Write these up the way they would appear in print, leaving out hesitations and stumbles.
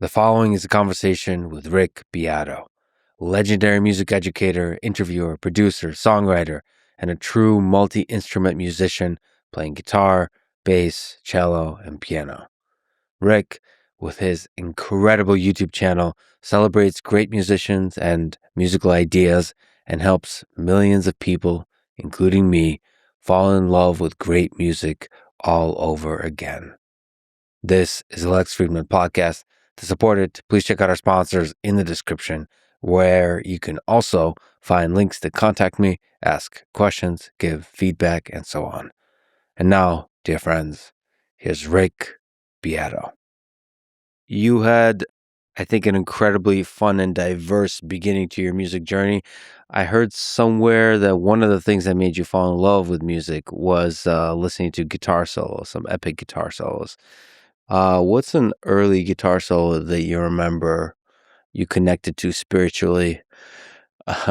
The following is a conversation with Rick Beato, legendary music educator, interviewer, producer, songwriter, and a true multi-instrument musician playing guitar, bass, cello, and piano. Rick, with his incredible YouTube channel, celebrates great musicians and musical ideas and helps millions of people, including me, fall in love with great music all over again. This is the Lex Fridman podcast. To support it, please check out our sponsors in the description, where you can also find links to contact me, ask questions, give feedback, and so on. And now, dear friends, here's Rick Beato. You had, I think, an incredibly fun and diverse beginning to your music journey. I heard somewhere that one of the things that made you fall in love with music was listening to guitar solos, some epic guitar solos. What's an early guitar solo that you remember you connected to spiritually,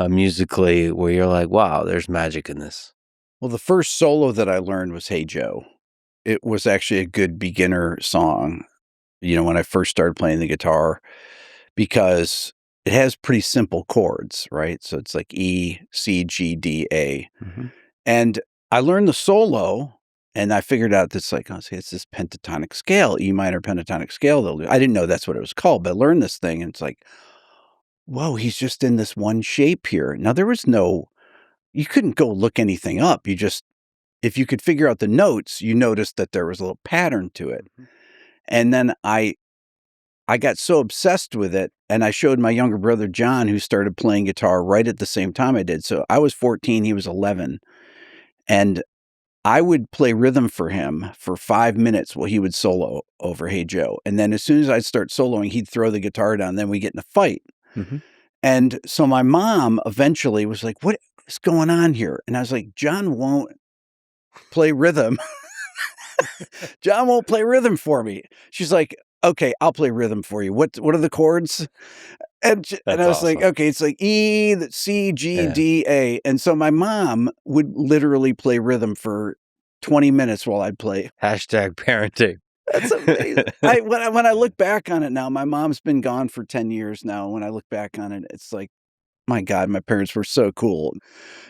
musically, where you're like, wow, there's magic in this? Well, the first solo that I learned was Hey Joe. It was actually a good beginner song, when I first started playing the guitar, because it has pretty simple chords, right? So it's like E, C, G, D, A. Mm-hmm. And I learned the solo, and I figured out it's this pentatonic scale, E minor pentatonic scale. I didn't know that's what it was called, but I learned this thing, and it's like, whoa, he's just in this one shape here. Now, you couldn't go look anything up. If you could figure out the notes, you noticed that there was a little pattern to it. And then I got so obsessed with it, and I showed my younger brother, John, who started playing guitar right at the same time I did. So I was 14, he was 11. And I would play rhythm for him for 5 minutes while he would solo over Hey Joe. And then as soon as I'd start soloing, he'd throw the guitar down, then we get in a fight. Mm-hmm. And so my mom eventually was like, what is going on here? And I was like, John won't play rhythm. John won't play rhythm for me. She's like, okay, I'll play rhythm for you. What are the chords? And I was awesome. like, okay, it's like E, C, G, D, A. And so my mom would literally play rhythm for 20 minutes while I'd play. #parenting. That's amazing. When I look back on it now, my mom's been gone for 10 years now. When I look back on it, it's like, my God, my parents were so cool.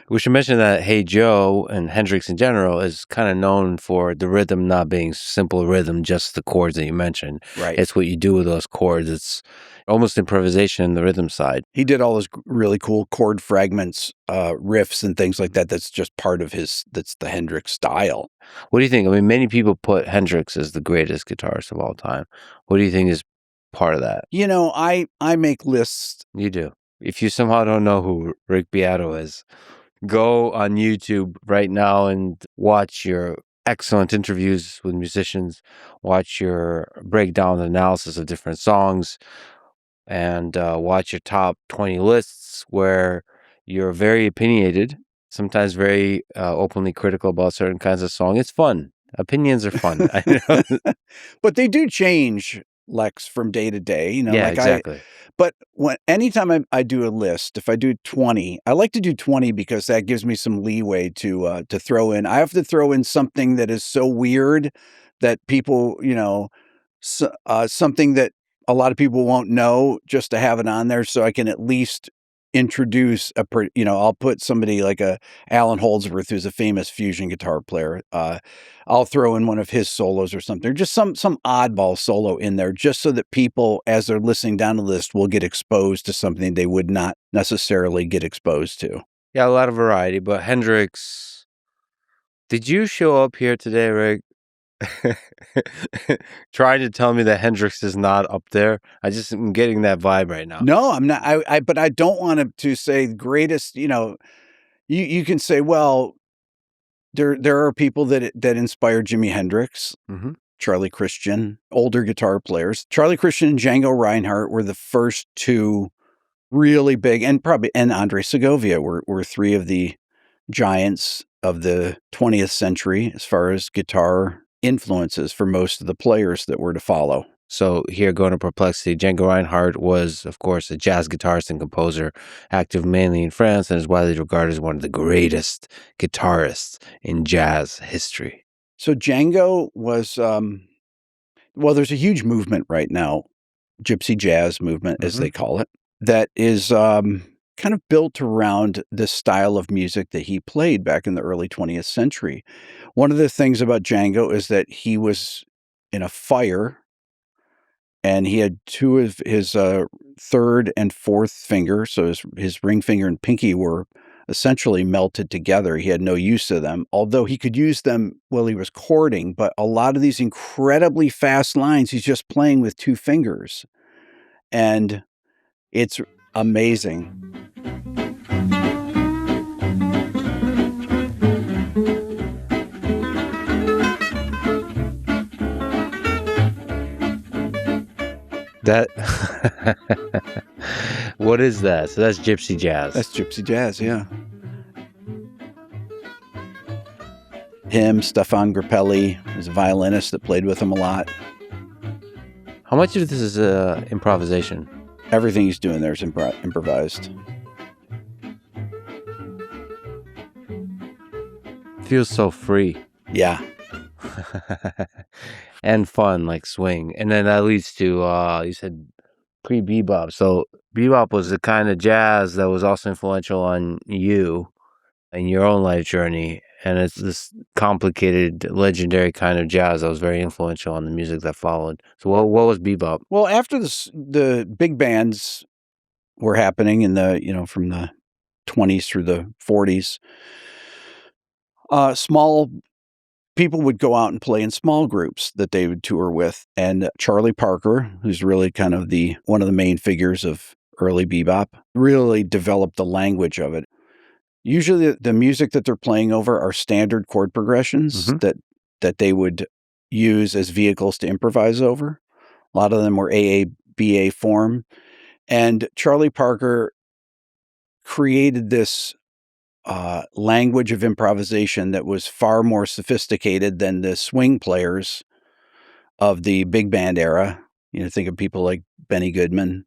We should mention that Hey Joe and Hendrix in general is kind of known for the rhythm not being simple rhythm, just the chords that you mentioned. Right. It's what you do with those chords. It's almost improvisation in the rhythm side. He did all those really cool chord fragments, riffs and things like that. That's just part of that's the Hendrix style. What do you think? I mean, many people put Hendrix as the greatest guitarist of all time. What do you think is part of that? I make lists. You do. If you somehow don't know who Rick Beato is, go on YouTube right now and watch your excellent interviews with musicians, watch your breakdown and analysis of different songs, and watch your top 20 lists where you're very opinionated, sometimes very openly critical about certain kinds of song. It's fun. Opinions are fun. I know. But they do change, Lex, from day to day. Yeah, exactly. But anytime I do a list, if I do 20, I like to do 20 because that gives me some leeway to throw in. I have to throw in something that is so weird that people, something that a lot of people won't know, just to have it on there, so I can at least introduce I'll put somebody like Alan Holdsworth, who's a famous fusion guitar player. I'll throw in one of his solos or something, just some oddball solo in there, just so that people, as they're listening down the list, will get exposed to something they would not necessarily get exposed to. Yeah, a lot of variety. But Hendrix, did you show up here today, Rick, trying to tell me that Hendrix is not up there? I'm getting that vibe right now. No, I'm not. But I don't want to say greatest. You can say, well, there are people that inspire Jimi Hendrix, Mm-hmm. Charlie Christian, older guitar players. Charlie Christian and Django Reinhardt were the first two really big, and Andre Segovia were three of the giants of the 20th century as far as guitar influences for most of the players that were to follow. So here, going to Perplexity, Django Reinhardt was, of course, a jazz guitarist and composer, active mainly in France, and is widely regarded as one of the greatest guitarists in jazz history. So Django was, there's a huge movement right now gypsy jazz movement, as they call it, that is kind of built around this style of music that he played back in the early 20th century. One of the things about Django is that he was in a fire, and he had two of his third and fourth finger, so his ring finger and pinky were essentially melted together. He had no use of them, although he could use them while he was chording, but a lot of these incredibly fast lines, he's just playing with two fingers. And it's amazing. That what is that? So that's gypsy jazz. That's gypsy jazz, yeah. Him, Stefan Grappelli, was a violinist that played with him a lot. How much of this is improvisation? Everything he's doing there is improvised. Feels so free. Yeah. And fun, like swing. And then that leads to, you said pre-bebop. So bebop was the kind of jazz that was also influential on you and your own life journey. And it's this complicated, legendary kind of jazz that was very influential on the music that followed. So what was bebop? Well, after the big bands were happening in from the 20s through the 40s, small people would go out and play in small groups that they would tour with. And Charlie Parker, who's really kind of one of the main figures of early bebop, really developed the language of it. Usually the music that they're playing over are standard chord progressions that they would use as vehicles to improvise over. A lot of them were AABA form. And Charlie Parker created this language of improvisation that was far more sophisticated than the swing players of the big band era. Think of people like Benny Goodman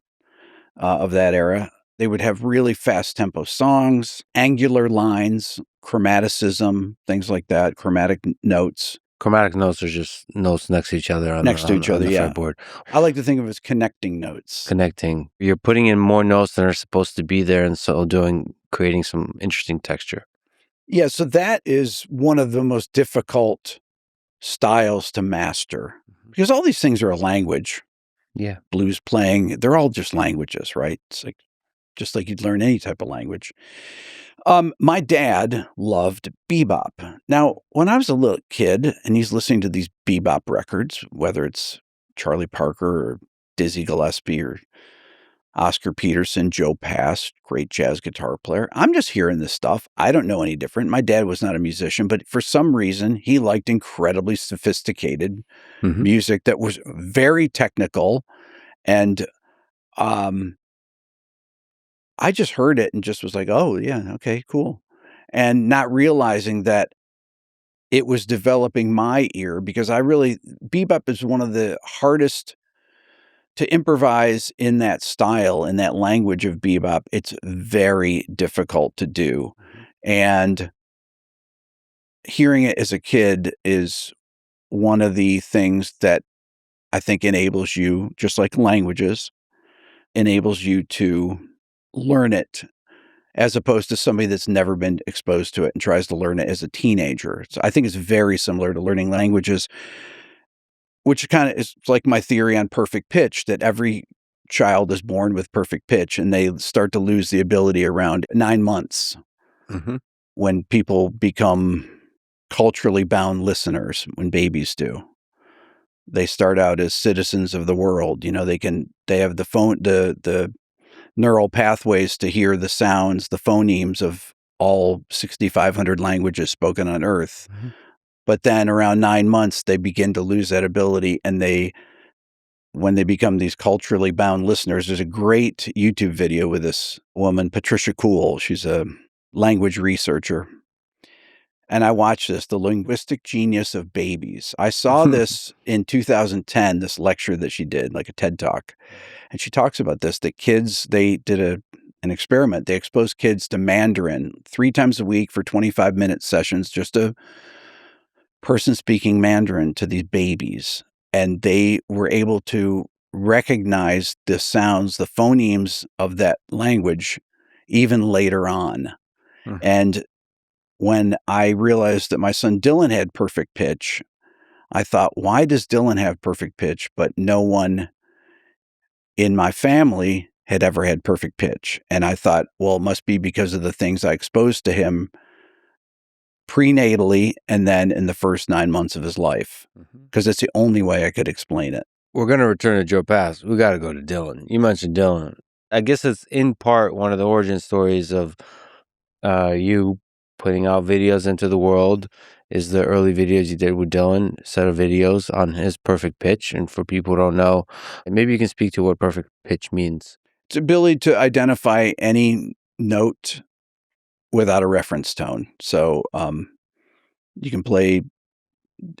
of that era. They would have really fast tempo songs, angular lines, chromaticism, things like that, chromatic notes. Chromatic notes are just notes next to each other on the fretboard. I like to think of it as connecting notes. Connecting. You're putting in more notes than are supposed to be there, and so creating some interesting texture. Yeah, so that is one of the most difficult styles to master, because all these things are a language. Yeah. Blues playing, they're all just languages, right? It's like just like you'd learn any type of language. My dad loved bebop. Now, when I was a little kid and he's listening to these bebop records, whether it's Charlie Parker or Dizzy Gillespie or Oscar Peterson, Joe Pass, great jazz guitar player, I'm just hearing this stuff. I don't know any different. My dad was not a musician, but for some reason, he liked incredibly sophisticated music that was very technical. And I just heard it and just was like, oh, yeah, okay, cool. And not realizing that it was developing my ear, because bebop is one of the hardest to improvise in that style, in that language of bebop. It's very difficult to do. And hearing it as a kid is one of the things that I think enables you, just like languages, enables you to learn it, as opposed to somebody that's never been exposed to it and tries to learn it as a teenager. So I think it's very similar to learning languages, which kind of is like my theory on perfect pitch, that every child is born with perfect pitch and they start to lose the ability around 9 months when people become culturally bound listeners, when babies do. They start out as citizens of the world. They have the neural pathways to hear the sounds, the phonemes of all 6,500 languages spoken on Earth. But then around 9 months, they begin to lose that ability. And when they become these culturally bound listeners, there's a great YouTube video with this woman, Patricia Kuhl. She's a language researcher. And I watched this, The Linguistic Genius of Babies. I saw this in 2010, this lecture that she did, like a TED Talk. And she talks about this, that kids, they did an experiment. They exposed kids to Mandarin 3 times a week for 25-minute sessions, just a person speaking Mandarin to these babies. And they were able to recognize the sounds, the phonemes of that language even later on. Mhm. And when I realized that my son Dylan had perfect pitch, I thought, why does Dylan have perfect pitch, but no one in my family had ever had perfect pitch? And I thought, well, it must be because of the things I exposed to him prenatally and then in the first 9 months of his life, because it's the only way I could explain it. We're going to return to Joe Pass. We got to go to Dylan. You mentioned Dylan. I guess it's in part one of the origin stories of you putting out videos into the world is the early videos you did with Dylan, set of videos on his perfect pitch. And for people who don't know, maybe you can speak to what perfect pitch means. It's the ability to identify any note without a reference tone. So you can play,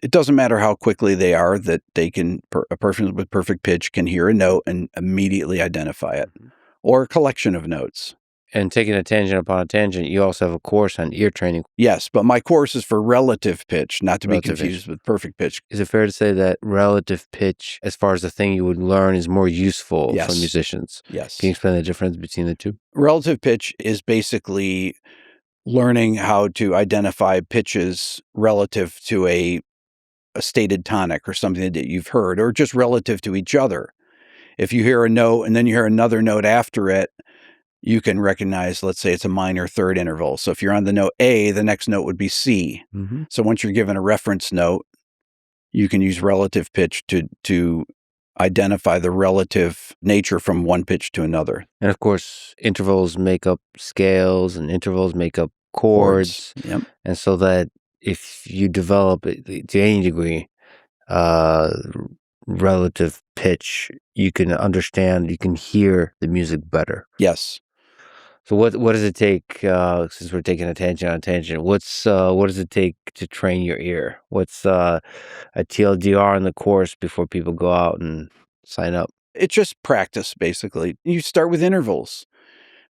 it doesn't matter how quickly they are, that they can, a person with perfect pitch can hear a note and immediately identify it, or a collection of notes. And taking a tangent upon a tangent, you also have a course on ear training. Yes, but my course is for relative pitch, not to Relative be confused pitch. with perfect pitch. Is it fair to say that relative pitch, as far as the thing you would learn, is more useful Yes. for musicians? Yes. Can you explain the difference between the two? Relative pitch is basically learning how to identify pitches relative to a stated tonic or something that you've heard, or just relative to each other. If you hear a note and then you hear another note after it, you can recognize, let's say it's a minor third interval. So if you're on the note A, the next note would be C. Mm-hmm. So once you're given a reference note, you can use relative pitch to identify the relative nature from one pitch to another. And of course, intervals make up scales and intervals make up chords. Yep. And so that if you develop it to any degree, relative pitch, you can understand, you can hear the music better. Yes. So what does it take, since we're taking a tangent on a tangent, what does it take to train your ear? What's a TLDR in the course before people go out and sign up? It's just practice, basically. You start with intervals,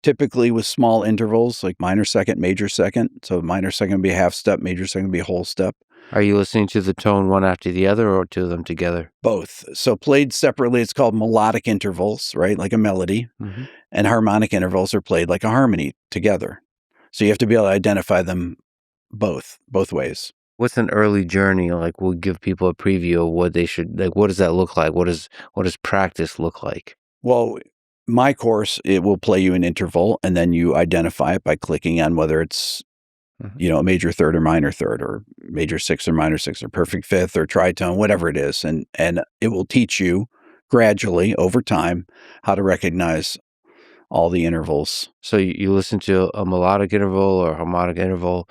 typically with small intervals like minor second, major second. So minor second would be a half step, major second would be a whole step. Are you listening to the tone one after the other or two of them together? Both. So played separately, it's called melodic intervals, right? Like a melody. Mm-hmm. And harmonic intervals are played like a harmony together. So you have to be able to identify them both ways. What's an early journey? Like, we'll give people a preview of what they should, like, what does that look like? What does practice look like? Well, my course, it will play you an interval, and then you identify it by clicking on whether it's, a major third or minor third, or major sixth or minor sixth, or perfect fifth or tritone, whatever it is. And it will teach you gradually over time how to recognize all the intervals. So you listen to a melodic interval or harmonic interval.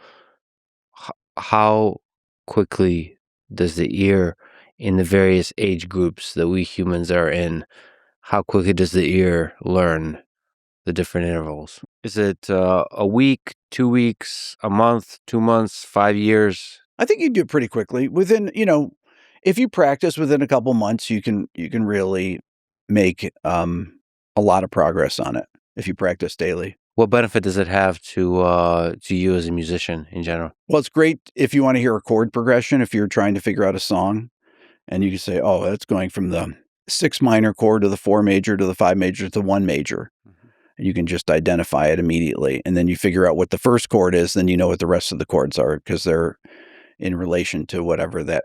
How quickly does the ear, in the various age groups that we humans are in, how quickly does the ear learn the different intervals? Is it a week, 2 weeks, a month, 2 months, 5 years? I think you do it pretty quickly. Within, if you practice within a couple months, you can really make a lot of progress on it if you practice daily. What benefit does it have to you as a musician in general? Well, it's great if you want to hear a chord progression, if you're trying to figure out a song, and you can say, oh, that's going from the 6 minor chord to the 4 major to the 5 major to the 1 major. And you can just identify it immediately. And then you figure out what the first chord is, then you know what the rest of the chords are, because they're in relation to whatever that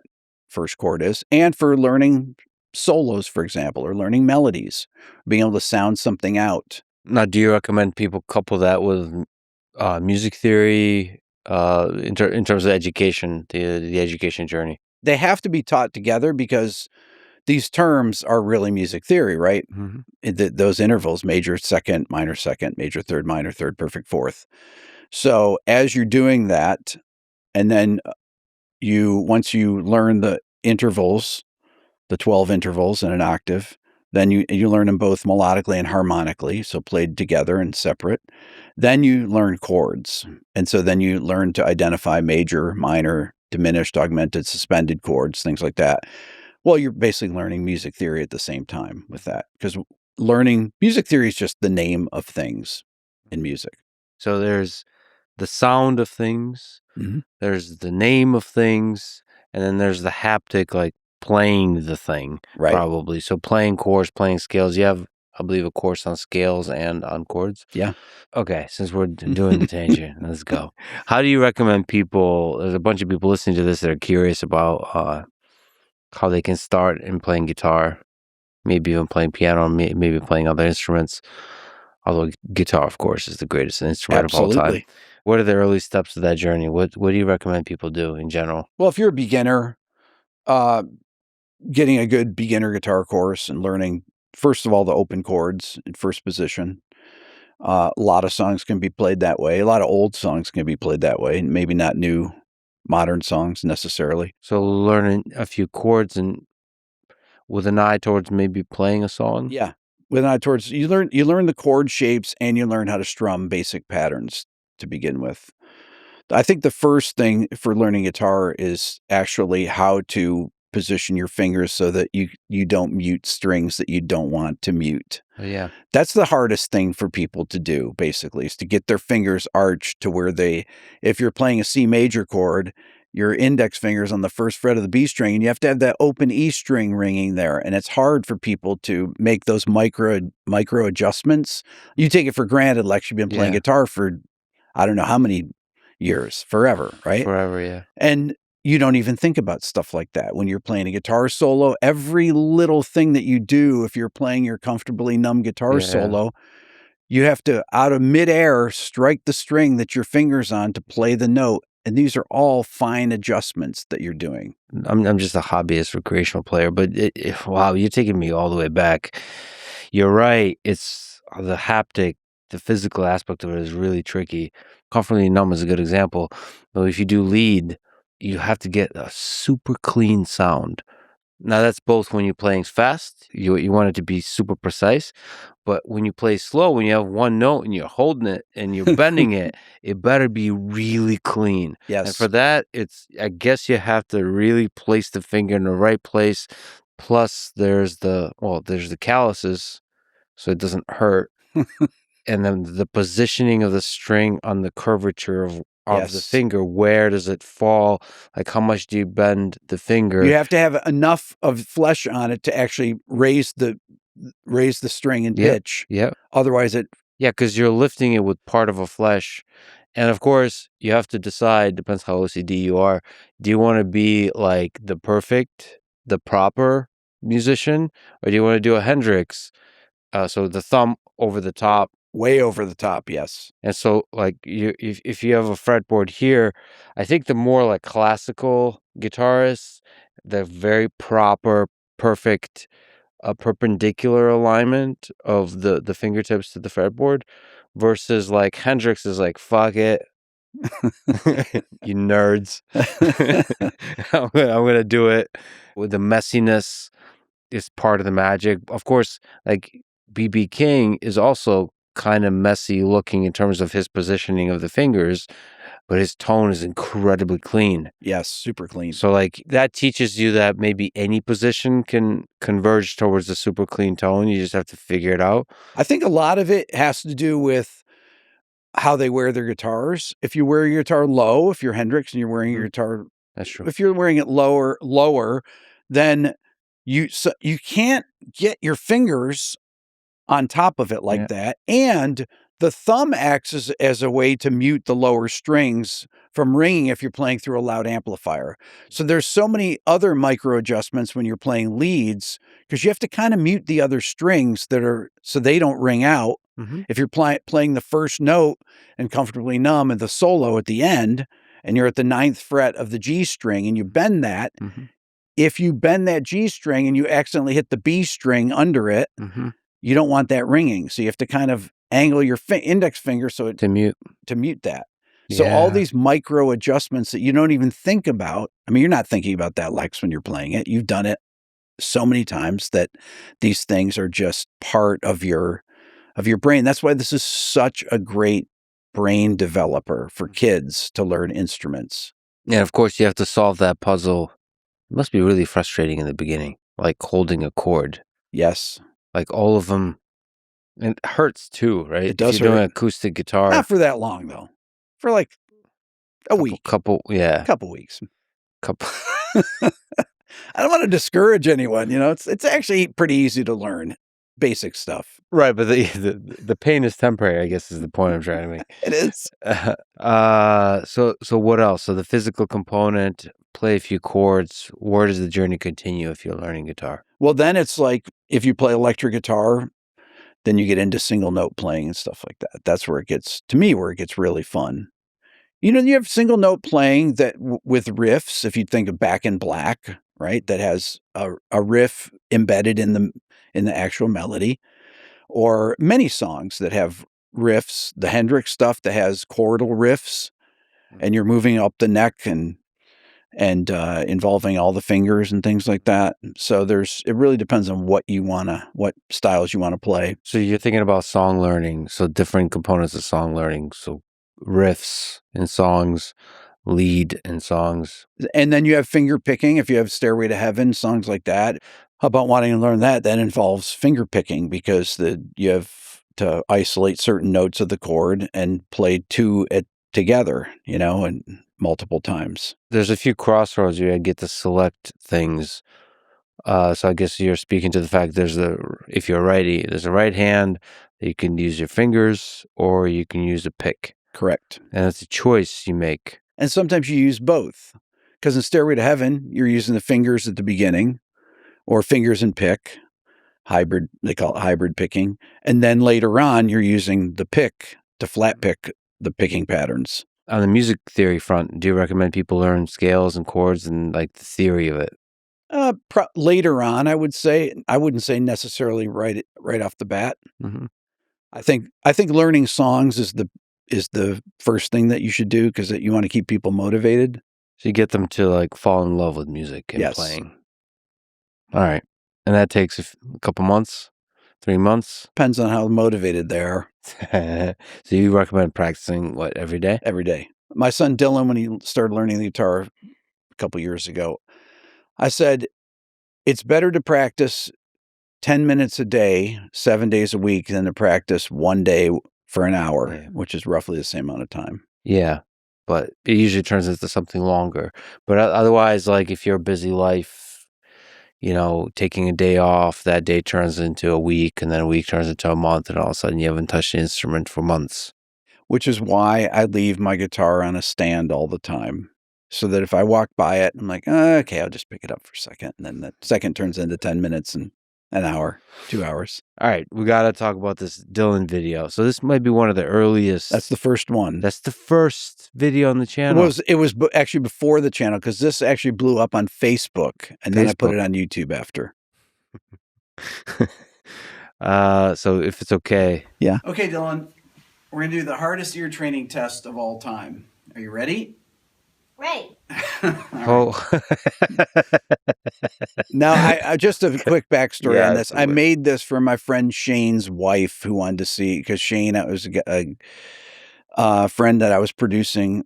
first chord is. And for learning solos, for example, or learning melodies, being able to sound something out. Now, do you recommend people couple that with music theory in terms of education, the education journey? They have to be taught together because these terms are really music theory, right? Mm-hmm. Those intervals, major second, major third, minor third, perfect fourth. So as you're doing that, and then once you learn the intervals, the 12 intervals in an octave, then you learn them both melodically and harmonically, so played together and separate. Then you learn chords. And so then you learn to identify major, minor, diminished, augmented, suspended chords, things like that. Well, you're basically learning music theory at the same time with that, because learning music theory is just the name of things in music. So there's the sound of things, Mm-hmm. there's the name of things, and then there's the haptic, like playing the thing, Right. probably. So playing chords, playing scales. You have, I believe, a course on scales and on chords. Yeah. Okay, since we're doing the tangent, let's go. How do you recommend people? There's a bunch of people listening to this that are curious about how they can start in playing guitar, maybe even playing piano, maybe playing other instruments. Although guitar, of course, is the greatest instrument of all time. Absolutely. What are the early steps of that journey? What do you recommend people do in general? Well, if you're a beginner, getting a good beginner guitar course and learning, first of all, the open chords in first position. A lot of songs can be played that way. A lot of old songs can be played that way, and maybe not new modern songs necessarily. So learning a few chords and with an eye towards maybe playing a song? Yeah. With an eye towards you learn the chord shapes and you learn how to strum basic patterns to begin with. I think the first thing for learning guitar is actually how to position your fingers so that you don't mute strings that you don't want to mute. Oh, yeah. That's the hardest thing for people to do, basically, is to get their fingers arched to where if you're playing a C major chord, your index finger's on the first fret of the B string, and you have to have that open E string ringing there. And it's hard for people to make those micro adjustments. You take it for granted, Lex, you've been playing guitar for I don't know how many years, forever, right? Forever, yeah. And you don't even think about stuff like that when you're playing a guitar solo. Every little thing that you do, if you're playing your comfortably numb guitar solo, you have to, out of midair, strike the string that your finger's on to play the note. And these are all fine adjustments that you're doing. I'm just a hobbyist recreational player, but wow, you're taking me all the way back. You're right. It's the haptic, the physical aspect of it is really tricky. Comfortably numb is a good example. Though if you do lead, you have to get a super clean sound. Now that's both when you're playing fast, you want it to be super precise, but when you play slow, when you have one note and you're holding it and you're bending it, it better be really clean. And Yes. for that, I guess you have to really place the finger in the right place. Plus there's the calluses, so it doesn't hurt. And then the positioning of the string on the curvature of the finger. Where does it fall? Like, how much do you bend the finger? You have to have enough of flesh on it to actually raise the string in pitch. Yeah. Otherwise because you're lifting it with part of a flesh. And of course, you have to decide, depends how OCD you are. Do you want to be like the proper musician? Or do you want to do a Hendrix? So the thumb over the top. Way over the top, yes. And so, like, if you have a fretboard here, I think the more like classical guitarists, the very proper, perfect, perpendicular alignment of the fingertips to the fretboard, versus like Hendrix is like, fuck it, you nerds. I'm gonna do it with the messiness is part of the magic. Of course, like BB King is also kind of messy looking in terms of his positioning of the fingers, but his tone is incredibly clean. Yes, super clean. So like that teaches you that maybe any position can converge towards a super clean tone. You just have to figure it out. I think a lot of it has to do with how they wear their guitars. If you wear your guitar low, if you're Hendrix and you're wearing your guitar, that's true. If you're wearing it lower, then you can't get your fingers on top of it like that. And the thumb acts as a way to mute the lower strings from ringing if you're playing through a loud amplifier. So there's so many other micro adjustments when you're playing leads, because you have to kind of mute the other strings so they don't ring out. Mm-hmm. If you're playing the first note and comfortably numb and the solo at the end, and you're at the 9th fret of the G string and you bend that, if you bend that G string and you accidentally hit the B string under it, you don't want that ringing. So you have to kind of angle your index finger to mute that. So all these micro adjustments that you don't even think about. I mean, you're not thinking about that, Lex, when you're playing it. You've done it so many times that these things are just part of your brain. That's why this is such a great brain developer for kids to learn instruments. And of course, you have to solve that puzzle. It must be really frustrating in the beginning, like holding a chord. Yes. Like all of them. And it hurts too, right? It does if you're hurt. doing acoustic guitar. Not for that long, though. For like a week. Couple weeks. Couple. I don't want to discourage anyone. It's actually pretty easy to learn basic stuff. Right, but the pain is temporary, I guess, is the point I'm trying to make. It is. So what else? So the physical component, play a few chords. Where does the journey continue if you're learning guitar? Well, then it's like if you play electric guitar, then you get into single note playing and stuff like that. That's where it gets, to me, where it gets really fun. You have single note playing that with riffs. If you think of Back in Black, right, that has a riff embedded in the actual melody, or many songs that have riffs. The Hendrix stuff that has chordal riffs, and you're moving up the neck and involving all the fingers and things like that. So it really depends on what styles you want to play. So you're thinking about song learning, so different components of song learning, so riffs in songs, lead in songs. And then you have finger picking. If you have Stairway to Heaven, songs like that. How about wanting to learn that? That involves finger picking because you have to isolate certain notes of the chord and play two together, and multiple times. There's a few crossroads you get to select things. So I guess you're speaking to the fact if you're a righty, there's a right hand, you can use your fingers or you can use a pick. Correct. And it's a choice you make. And sometimes you use both. Because in Stairway to Heaven, you're using the fingers at the beginning or fingers and pick. Hybrid, they call it hybrid picking. And then later on, you're using the pick to flat pick the picking patterns. On the music theory front, do you recommend people learn scales and chords and like the theory of it? Later on, I would say. I wouldn't say necessarily right off the bat. Mm-hmm. I think learning songs is the first thing that you should do because you want to keep people motivated. So you get them to like fall in love with music and playing. All right. And that takes a couple months, 3 months? Depends on how motivated they are. So you recommend practicing every day? Every day. My son Dylan, when he started learning the guitar a couple years ago, I said, it's better to practice 10 minutes a day, 7 days a week, than to practice one day for an hour, which is roughly the same amount of time. Yeah, but it usually turns into something longer. But otherwise, like if you're a busy life, taking a day off, that day turns into a week, and then a week turns into a month, and all of a sudden you haven't touched the instrument for months. Which is why I leave my guitar on a stand all the time. So that if I walk by it, I'm like, okay, I'll just pick it up for a second. And then the second turns into 10 minutes and an hour, 2 hours. All right, we got to talk about this Dylan video. So this might be one of the earliest. That's the first one. That's the first video on the channel. It was actually before the channel because this actually blew up on Facebook. And then I put it on YouTube after. So if it's okay. Yeah. Okay, Dylan, we're going to do the hardest ear training test of all time. Are you ready? Right. Now, I just a quick backstory on this. I made this for my friend Shane's wife who wanted to see, because Shane was a friend that I was producing,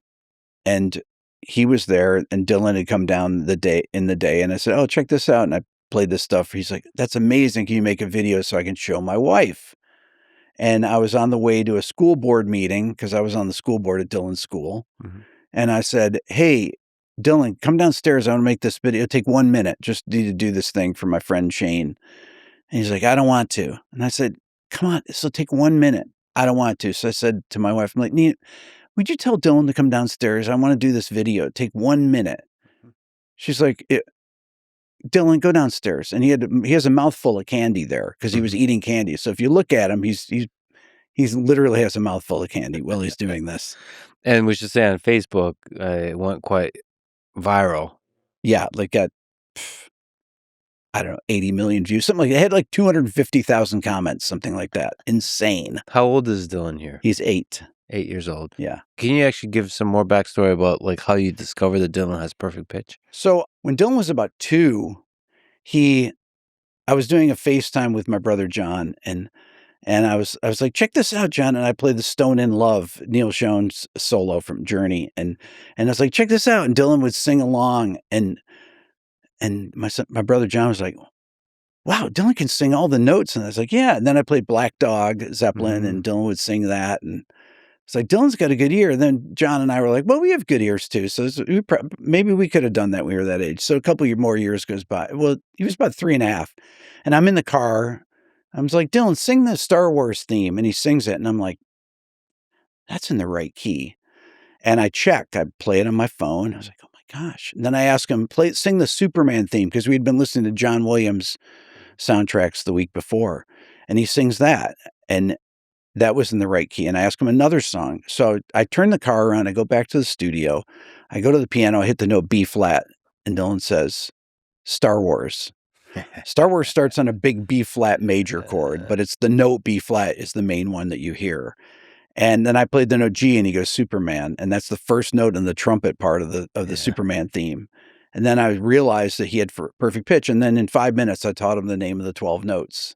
and he was there, and Dylan had come down in the day, and I said, oh, check this out. And I played this stuff. He's like, that's amazing. Can you make a video so I can show my wife? And I was on the way to a school board meeting because I was on the school board at Dylan's school. Mm-hmm. And I said, hey, Dylan, come downstairs. I want to make this video. It'll take 1 minute. Just need to do this thing for my friend Shane. And he's like, I don't want to. And I said, come on, this will take 1 minute. I don't want to. So I said to my wife, I'm like, Nina, would you tell Dylan to come downstairs? I want to do this video. It'll take 1 minute. She's like, Dylan, go downstairs. And he has a mouthful of candy there because he was eating candy. So if you look at him, he's literally has a mouthful of candy while he's doing this. And we should say on Facebook, it went quite viral. Yeah, like got, I don't know, 80 million views, something like that. It had like 250,000 comments, something like that. Insane. How old is Dylan here? He's 8. 8 years old. Yeah. Can you actually give some more backstory about like how you discovered that Dylan has perfect pitch? So when Dylan was about 2, I was doing a FaceTime with my brother John, and I was like, check this out, John. And I played the Stone in Love, Neil Schoen's solo from Journey. And I was like, check this out. And Dylan would sing along. And my brother John was like, wow, Dylan can sing all the notes. And I was like, yeah. And then I played Black Dog, Zeppelin, and Dylan would sing that. And It's like, Dylan's got a good ear. And then John and I were like, well, we have good ears too. So maybe we could have done that when we were that age. So a couple more years goes by. Well, he was about 3.5. And I'm in the car. I was like, Dylan, sing the Star Wars theme. And he sings it. And I'm like, that's in the right key. And I checked. I play it on my phone. I was like, oh my gosh. And then I asked him, sing the Superman theme, because we'd been listening to John Williams soundtracks the week before. And he sings that. And that was in the right key. And I asked him another song. So I turn the car around. I go back to the studio. I go to the piano. I hit the note B flat. And Dylan says, Star Wars. Star Wars starts on a big B flat major chord, but it's the note B flat is the main one that you hear. And then I played the note G and he goes Superman. And that's the first note in the trumpet part of the Superman theme. And then I realized that he had perfect pitch. And then in 5 minutes, I taught him the name of the 12 notes.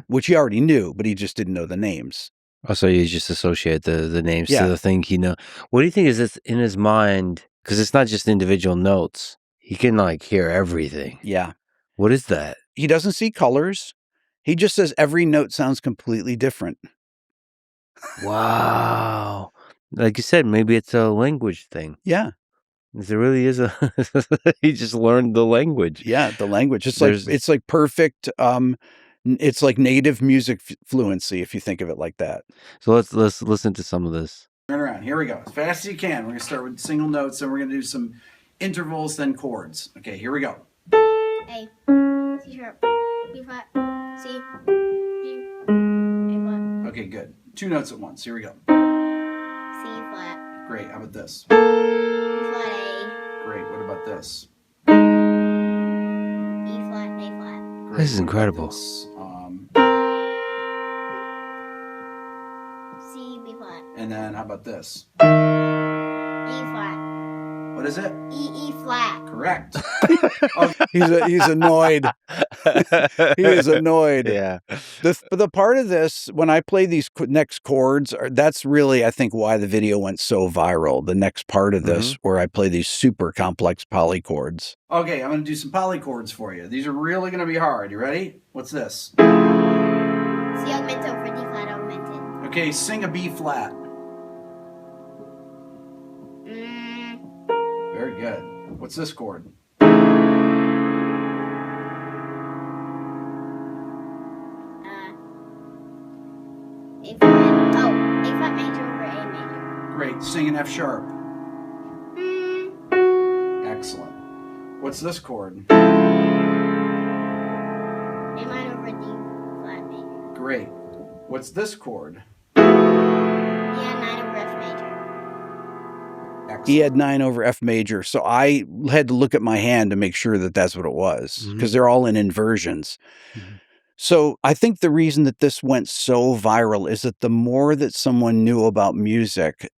Which he already knew, but he just didn't know the names. Oh, so you just associate the names to the thing he knows. What do you think is this in his mind? Because it's not just individual notes. He can like hear everything. Yeah. What is that? He doesn't see colors. He just says every note sounds completely different. Wow. Like you said, maybe it's a language thing. Yeah. There really is he just learned the language. Yeah, the language. It's like perfect. It's like native music fluency, if you think of it like that. So let's listen to some of this. Turn around. Here we go. As fast as you can. We're going to start with single notes, and we're going to do some intervals, then chords. Okay, here we go. A, C sharp, B flat, C, G, A flat. Okay, good. 2 notes at once. Here we go. C flat. Great. How about this? B flat, A. Great. What about this? E flat, A flat. Great. This is incredible. C, B flat. And then how about this? E flat. What is it? E flat. Correct. Oh, he's annoyed. He is annoyed. Yeah. The part of this, when I play these next chords, that's really, I think, why the video went so viral. The next part of this, where I play these super complex polychords. Okay, I'm going to do some polychords for you. These are really going to be hard. You ready? What's this? C augmented over D flat augmented. Okay, sing a B flat. Very good. What's this chord? A flat. Oh, A flat major over A major. Great. Sing an F sharp. Excellent. What's this chord? A minor over D flat major. Great. What's this chord? Yeah, 9 over F major. Excellent. He had 9 over F major, so I had to look at my hand to make sure that that's what it was, because they're all in inversions. So I think the reason that this went so viral is that the more that someone knew about music,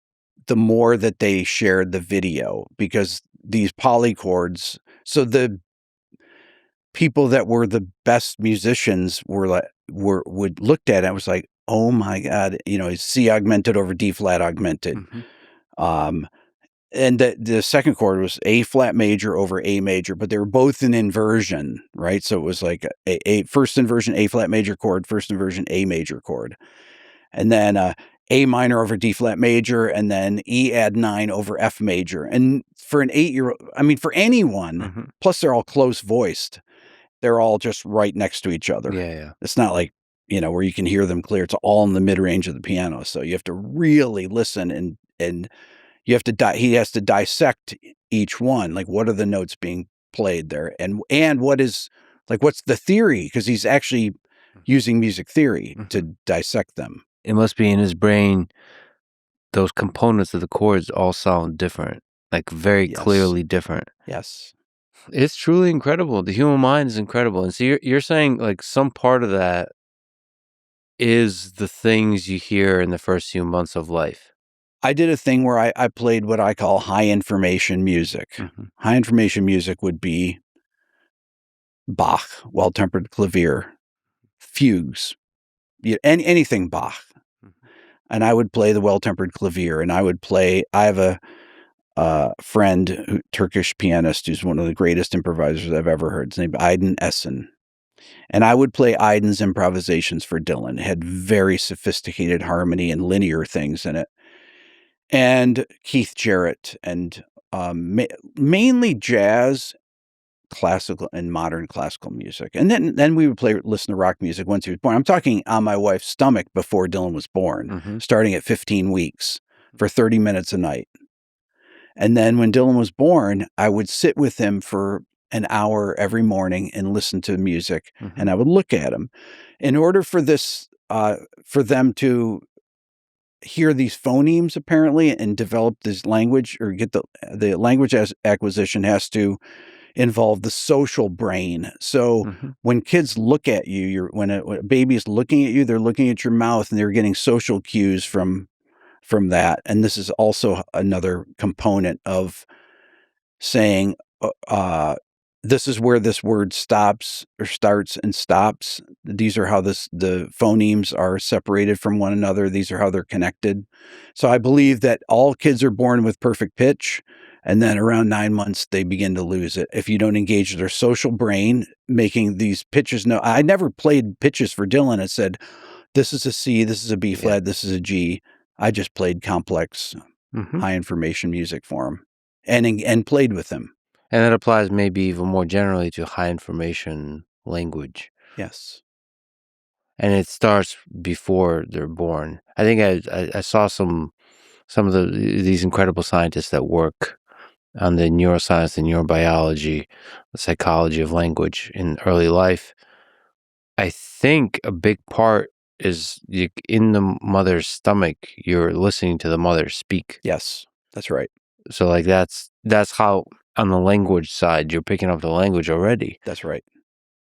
the more that they shared the video, because these polychords, so the people that were the best musicians would looked at it and was like, oh my God, it's C augmented over D flat augmented. And the second chord was A flat major over A major, but they were both in inversion, right? So it was like a first inversion A flat major chord, first inversion A major chord. And then A minor over D flat major, and then E add 9 over F major. And for an 8-year-old, I mean, for anyone, plus they're all close voiced, they're all just right next to each other. Yeah. It's not like, where you can hear them clear. It's all in the mid range of the piano. So you have to really listen and you have to he has to dissect each one. Like, what are the notes being played there? And what's the theory? Because he's actually using music theory to dissect them. It must be in his brain, those components of the chords all sound different, like very clearly different. Yes. It's truly incredible. The human mind is incredible. And so you're saying like some part of that is the things you hear in the first few months of life. I did a thing where I played what I call high information music. High information music would be Bach, well-tempered clavier, fugues, anything Bach. And I would play the well-tempered clavier, and I have a friend, Turkish pianist, who's one of the greatest improvisers I've ever heard. His name is Aydin Essen. And I would play Aydin's improvisations for Dylan. It had very sophisticated harmony and linear things in it. and Keith Jarrett, and mainly jazz, classical, and modern classical music. And then we would listen to rock music once he was born. I'm talking on my wife's stomach before Dylan was born, starting at 15 weeks for 30 minutes a night. And then when Dylan was born, I would sit with him for an hour every morning and listen to music, and I would look at him. In order for for them to hear these phonemes, apparently, and develop this language, or get the language acquisition, has to involve the social brain. So when kids look at you, when a baby is looking at you, they're looking at your mouth, and they're getting social cues from that. And this is also another component of saying, this is where this word stops or starts and stops. These are how the phonemes are separated from one another. These are how they're connected. So I believe that all kids are born with perfect pitch, and then around 9 months, they begin to lose it if you don't engage their social brain, making these pitches. No, I never played pitches for Dylan and said, this is a C, this is a B flat, this is a G. I just played complex, high information music for him, and played with him. And that applies maybe even more generally to high information language. Yes. And it starts before they're born. I think I saw some of these incredible scientists that work on the neuroscience and neurobiology, the psychology of language in early life. I think a big part is in the mother's stomach, you're listening to the mother speak. Yes, that's right. So like that's how, on the language side, you're picking up the language already. That's right.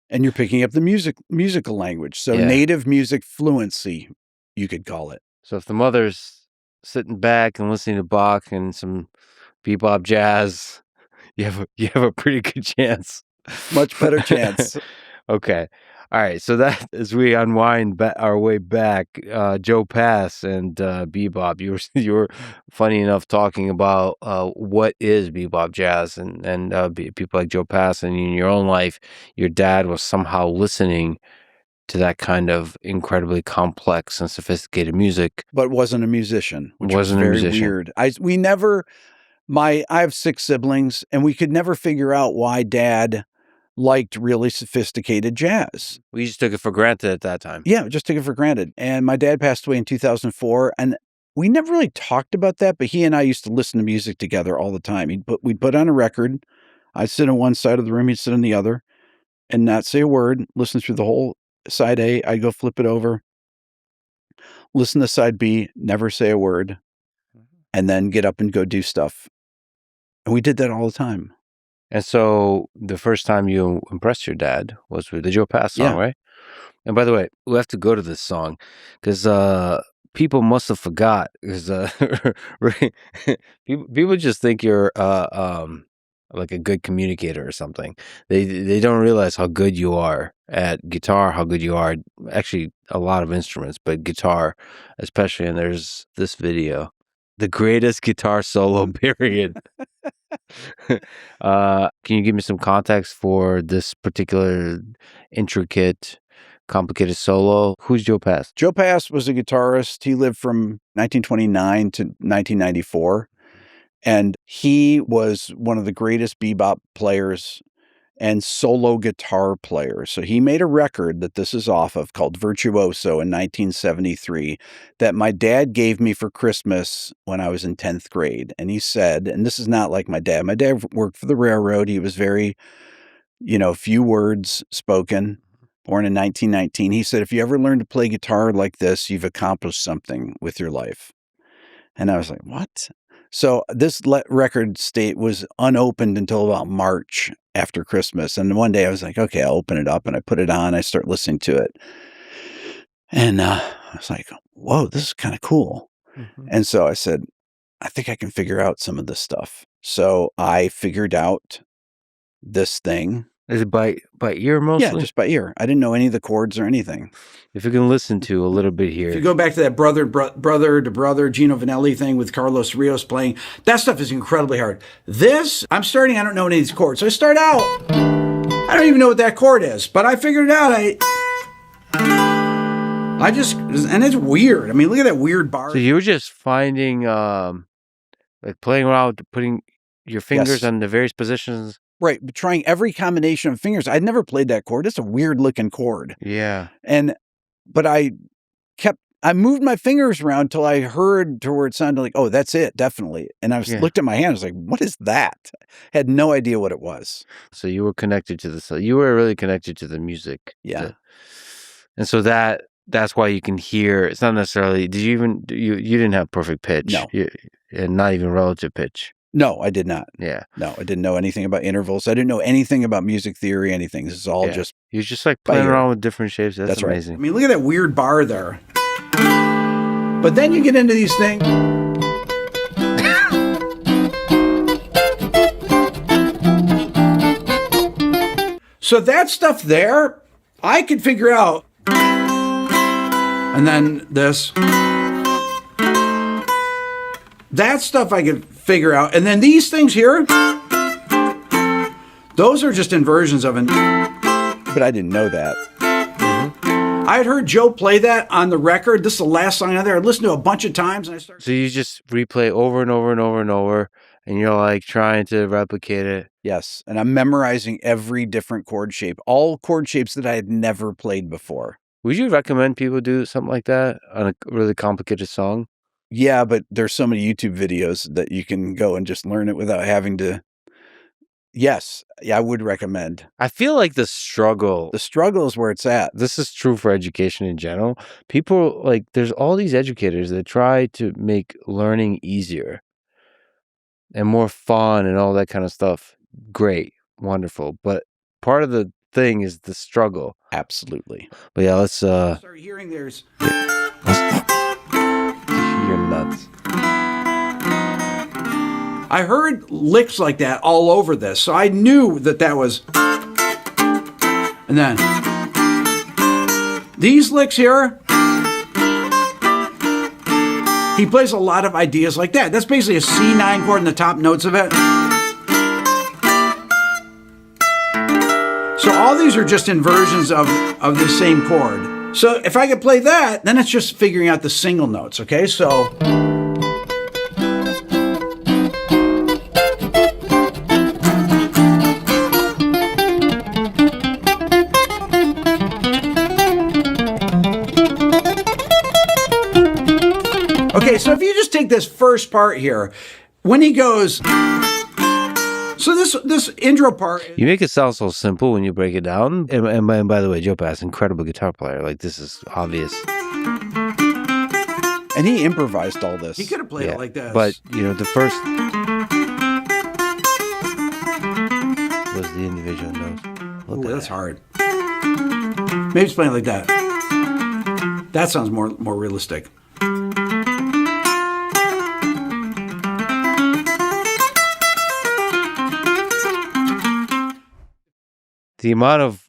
And you're picking up the musical language. So native music fluency, you could call it. So if the mother's sitting back and listening to Bach and some bebop jazz, you have a pretty good chance. Much better chance. Okay. All right. So that, as we unwind our way back, Joe Pass and bebop, you were funny enough talking about what is bebop jazz, and people like Joe Pass, and in your own life, your dad was somehow listening to that kind of incredibly complex and sophisticated music, but wasn't a musician, which was very weird. I have 6 siblings, and we could never figure out why Dad liked really sophisticated jazz. We just took it for granted at that time. Yeah, just took it for granted. And my dad passed away in 2004, and we never really talked about that, but he and I used to listen to music together all the time. We'd put on a record. I'd sit on one side of the room, he'd sit on the other, and not say a word, listen through the whole side A. I'd go flip it over, listen to side B, never say a word, and then get up and go do stuff. And we did that all the time. And so the first time you impressed your dad was with the Joe Pass song, right? And by the way, we have to go to this song because people must have forgot, because people just think you're like a good communicator or something. They don't realize how good you are at guitar, how good you are actually a lot of instruments, but guitar especially. And there's this video, the greatest guitar solo period. Can you give me some context for this particular intricate, complicated solo? Who's Joe Pass? Joe Pass was a guitarist. He lived from 1929 to 1994. And he was one of the greatest bebop players and solo guitar players. So he made a record that this is off of called Virtuoso in 1973 that my dad gave me for Christmas when I was in 10th grade. And he said, and this is not like my dad worked for the railroad. He was very, few words spoken, born in 1919. He said, if you ever learn to play guitar like this, you've accomplished something with your life. And I was like, what? So this record was unopened until about March after Christmas. And one day I was like, okay, I'll open it up. And I put it on. I start listening to it. And I was like, whoa, this is kind of cool. Mm-hmm. And so I said, I think I can figure out some of this stuff. So I figured out this thing. Is it by ear mostly? Yeah, just by ear. I didn't know any of the chords or anything. If you can listen to a little bit here. If you go back to that brother to brother Gino Vanelli thing with Carlos Rios playing, that stuff is incredibly hard. This, I don't know any of these chords. So I start out, I don't even know what that chord is, but I figured it out. And it's weird. I mean, look at that weird bar. So you were just finding Like playing around with putting your fingers Yes. on the various positions. Right. But trying every combination of fingers. I'd never played that chord. It's a weird looking chord. Yeah. But I moved my fingers around until I heard to where it sounded like, oh, that's it, definitely. And I looked at my hand, I was like, what is that? Had no idea what it was. So you were connected to you were really connected to the music. Yeah. And so that's why you can hear, it's not necessarily, you didn't have perfect pitch. No. And not even relative pitch. No, I did not. Yeah. No, I didn't know anything about intervals. I didn't know anything about music theory, anything. This is all just. You're just like playing around with different shapes. That's amazing. Right. I mean, look at that weird bar there. But then you get into these things. So that stuff there, I could figure out. And then this. That stuff I could figure out. And then these things here, those are just inversions of it. But I didn't know that. I had heard Joe play that on the record. This is the last song on there. I listened to it a bunch of times. And So you just replay over and over and over and over, and you're like trying to replicate it. Yes. And I'm memorizing every different chord shape, all chord shapes that I had never played before. Would you recommend people do something like that on a really complicated song? Yeah, but there's so many YouTube videos that you can go and just learn it without having to. Yes, yeah, I would recommend. I feel like the struggle is where it's at. This is true for education in general. People, like, there's all these educators that try to make learning easier and more fun and all that kind of stuff. Great, wonderful. But part of the thing is the struggle. Absolutely. But yeah, let's start hearing there's you're nuts. I heard licks like that all over this, so I knew that was. And then these licks here, he plays a lot of ideas like that. That's basically a C9 chord in the top notes of it. So all these are just inversions of the same chord. So if I could play that, then it's just figuring out the single notes, okay? So. Okay, so if you just take this first part here, when he goes, so this intro part. You make it sound so simple when you break it down. And by the way, Joe Pass, incredible guitar player. Like, this is obvious. And he improvised all this. He could have played it like this. But, you know, the first was the individual notes. Ooh, that's hard. Maybe he's playing like that. That sounds more realistic. The amount of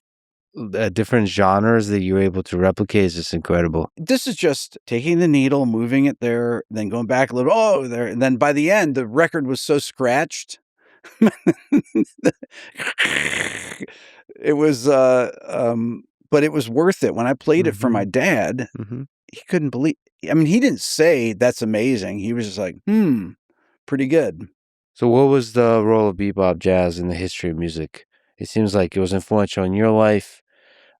different genres that you're able to replicate is just incredible. This is just taking the needle, moving it there, then going back a little, oh, there. And then by the end, the record was so scratched. It was, but it was worth it. When I played it for my dad, he couldn't believe, I mean, he didn't say that's amazing. He was just like, pretty good. So what was the role of bebop jazz in the history of music? It seems like it was influential in your life.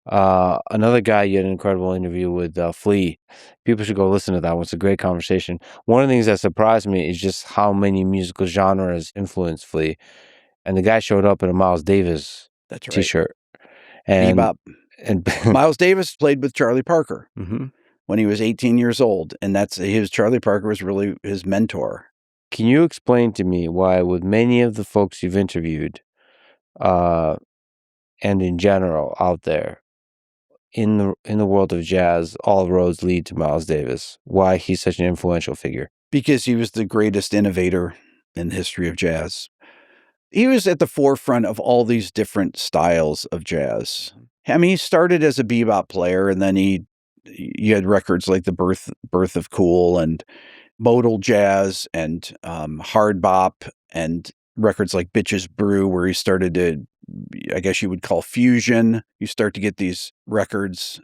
Another guy you had an incredible interview with, Flea. People should go listen to that one. It's a great conversation. One of the things that surprised me is just how many musical genres influenced Flea. And the guy showed up in a Miles Davis t-shirt. And Bebop. And Miles Davis played with Charlie Parker when he was 18 years old. And Charlie Parker was really his mentor. Can you explain to me why, with many of the folks you've interviewed, and in general out there in the world of jazz, all roads lead to Miles Davis, why he's such an influential figure? Because he was the greatest innovator in the history of jazz. He was at the forefront of all these different styles of jazz. I mean, he started as a bebop player, and then you had records like the Birth of Cool and modal jazz and hard bop, and records like Bitches Brew, where he started to, I guess you would call fusion. You start to get these records.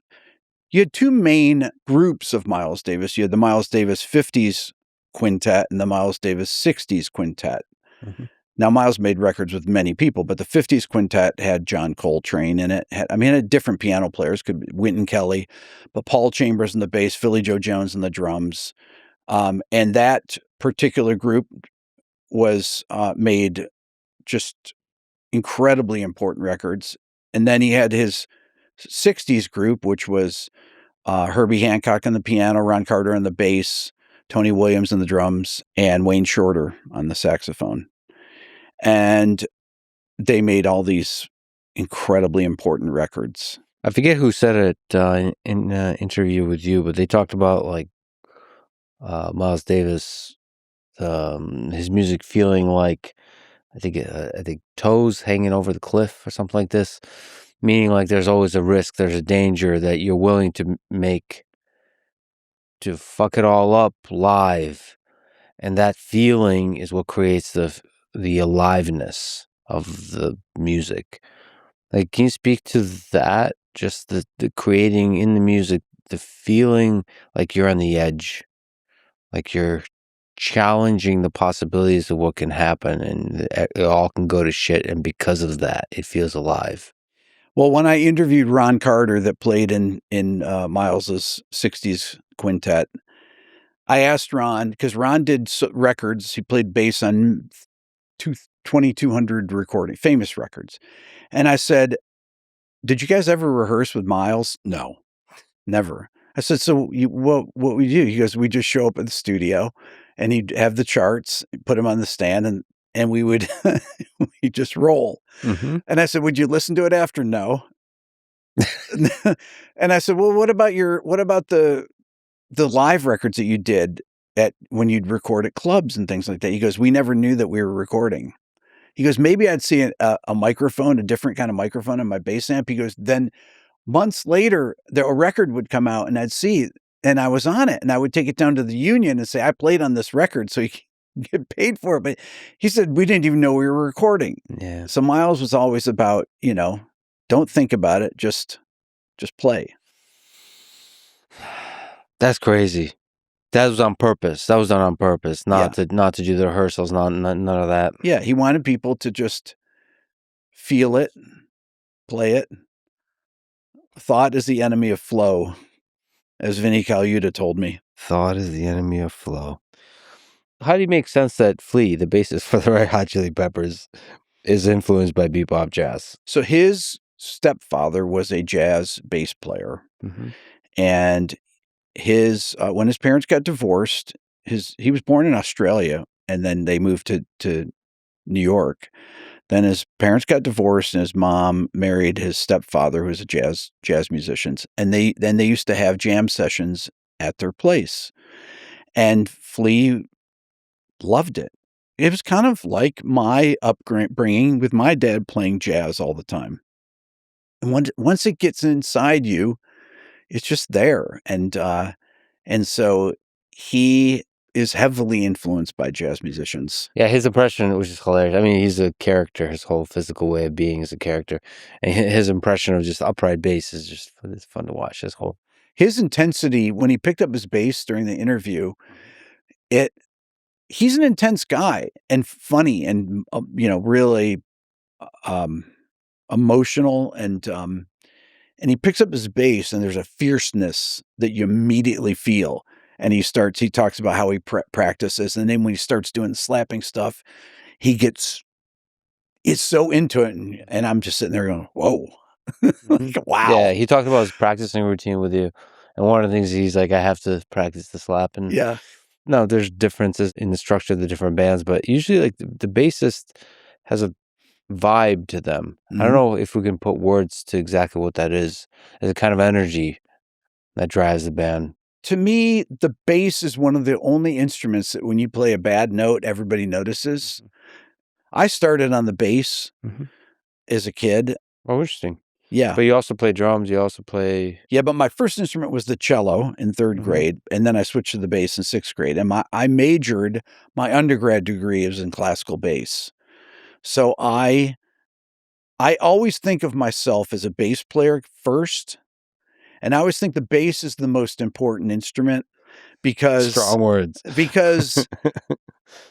You had two main groups of Miles Davis. You had the Miles Davis 50s quintet and the Miles Davis 60s quintet. Mm-hmm. Now, Miles made records with many people, but the 50s quintet had John Coltrane in it. It had different piano players, could be Wynton Kelly, but Paul Chambers in the bass, Philly Joe Jones in the drums. And that particular group was made just incredibly important records. And then he had his 60s group, which was Herbie Hancock on the piano, Ron Carter on the bass, Tony Williams on the drums, and Wayne Shorter on the saxophone. And they made all these incredibly important records. I forget who said it in an interview with you, but they talked about like Miles Davis, his music feeling like I think toes hanging over the cliff or something like this, meaning like there's always a risk, there's a danger that you're willing to make to fuck it all up live, and that feeling is what creates the aliveness of the music. Like, can you speak to that? Just the creating in the music, the feeling like you're on the edge, like you're challenging the possibilities of what can happen, and it all can go to shit, and because of that, it feels alive. Well, when I interviewed Ron Carter that played in Miles's 60s quintet, I asked Ron, because Ron did records, he played bass on 2,200 famous records. And I said, did you guys ever rehearse with Miles? No, never. I said, so what we do? He goes, we just show up at the studio and he'd have the charts, put them on the stand, and we would we just roll. Mm-hmm. And I said, would you listen to it after? No. And I said, well, what about the live records that you did when you'd record at clubs and things like that? He goes, we never knew that we were recording. He goes, maybe I'd see a microphone, a different kind of microphone in my bass amp. He goes, then months later, a record would come out and I'd see, and I was on it, and I would take it down to the union and say, I played on this record, so you can get paid for it. But he said, we didn't even know we were recording. Yeah. So Miles was always about, don't think about it, just play. That's crazy. That was on purpose. That was done on purpose, not to do the rehearsals, none of that. Yeah, he wanted people to just feel it, play it. Thought is the enemy of flow, as Vinnie Colaiuta told me. Thought is the enemy of flow. How do you make sense that Flea, the bassist for the Red Hot Chili Peppers, is influenced by bebop jazz? So his stepfather was a jazz bass player, Mm-hmm. and when his parents got divorced, he was born in Australia, and then they moved to New York. Then his parents got divorced, and his mom married his stepfather, who was a jazz musician. And they used to have jam sessions at their place, and Flea loved it. It was kind of like my upbringing with my dad playing jazz all the time. And once it gets inside you, it's just there. And so he is heavily influenced by jazz musicians. Yeah, his impression, which is hilarious. I mean, he's a character. His whole physical way of being is a character. And his impression of just upright bass is just it's fun to watch. His intensity, when he picked up his bass during the interview, he's an intense guy and funny and, really emotional, and he picks up his bass and there's a fierceness that you immediately feel. And he talks about how he practices. And then when he starts doing the slapping stuff, it's so into it. And I'm just sitting there going, whoa, wow. Yeah, he talked about his practicing routine with you. And one of the things he's like, I have to practice the slap. And yeah. No, there's differences in the structure of the different bands, but usually like the bassist has a vibe to them. Mm-hmm. I don't know if we can put words to exactly what that is. There's a kind of energy that drives the band. To me, the bass is one of the only instruments that when you play a bad note, everybody notices. Mm-hmm. I started on the bass as a kid. Oh, interesting. Yeah. But you also play drums. You also play... Yeah, but my first instrument was the cello in third grade, and then I switched to the bass in sixth grade. And my undergrad degree is in classical bass. So I always think of myself as a bass player first, and I always think the bass is the most important instrument. because Strong words. because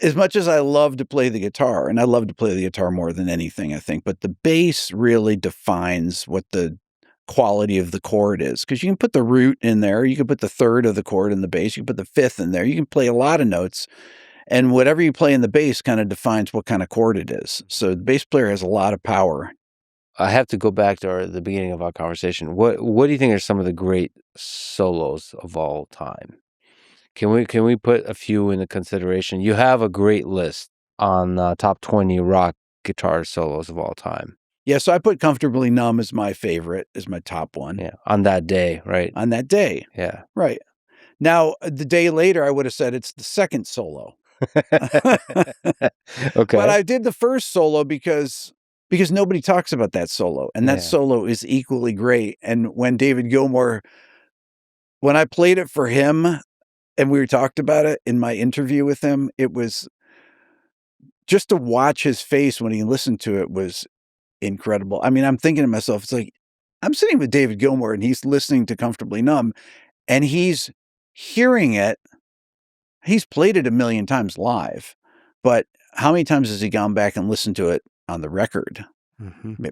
as much as I love to play the guitar, and I love to play the guitar more than anything, I think, but the bass really defines what the quality of the chord is. Because you can put the root in there, you can put the third of the chord in the bass, you can put the fifth in there, you can play a lot of notes, and whatever you play in the bass kind of defines what kind of chord it is. So the bass player has a lot of power. I have to go back to the beginning of our conversation. What do you think are some of the great solos of all time? Can we put a few into consideration? You have a great list on top 20 rock guitar solos of all time. Yeah, so I put Comfortably Numb as my favorite, as my top one. Yeah, on that day, right? On that day. Yeah. Right. Now, the day later, I would have said it's the second solo. Okay. But I did the first solo because nobody talks about that solo, and that Yeah. solo is equally great. And when David Gilmour, when I played it for him and we talked about it in my interview with him, it was just to watch his face when he listened to it was incredible. I mean, I'm thinking to myself, it's like, I'm sitting with David Gilmour and he's listening to Comfortably Numb and he's hearing it. He's played it a million times live, but how many times has he gone back and listened to it on the record?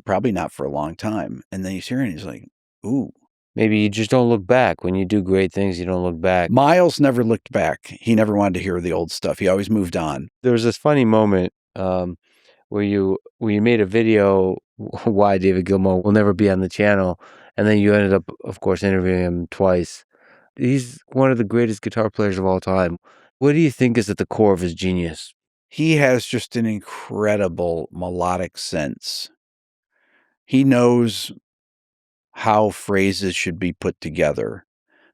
Probably not for a long time. And then he's hearing it, he's like, ooh. Maybe you just don't look back. When you do great things, you don't look back. Miles never looked back. He never wanted to hear the old stuff. He always moved on. There was this funny moment where you made a video why David Gilmour will never be on the channel, and then you ended up, of course, interviewing him twice. He's one of the greatest guitar players of all time. What do you think is at the core of his genius? He has just an incredible melodic sense. He knows how phrases should be put together.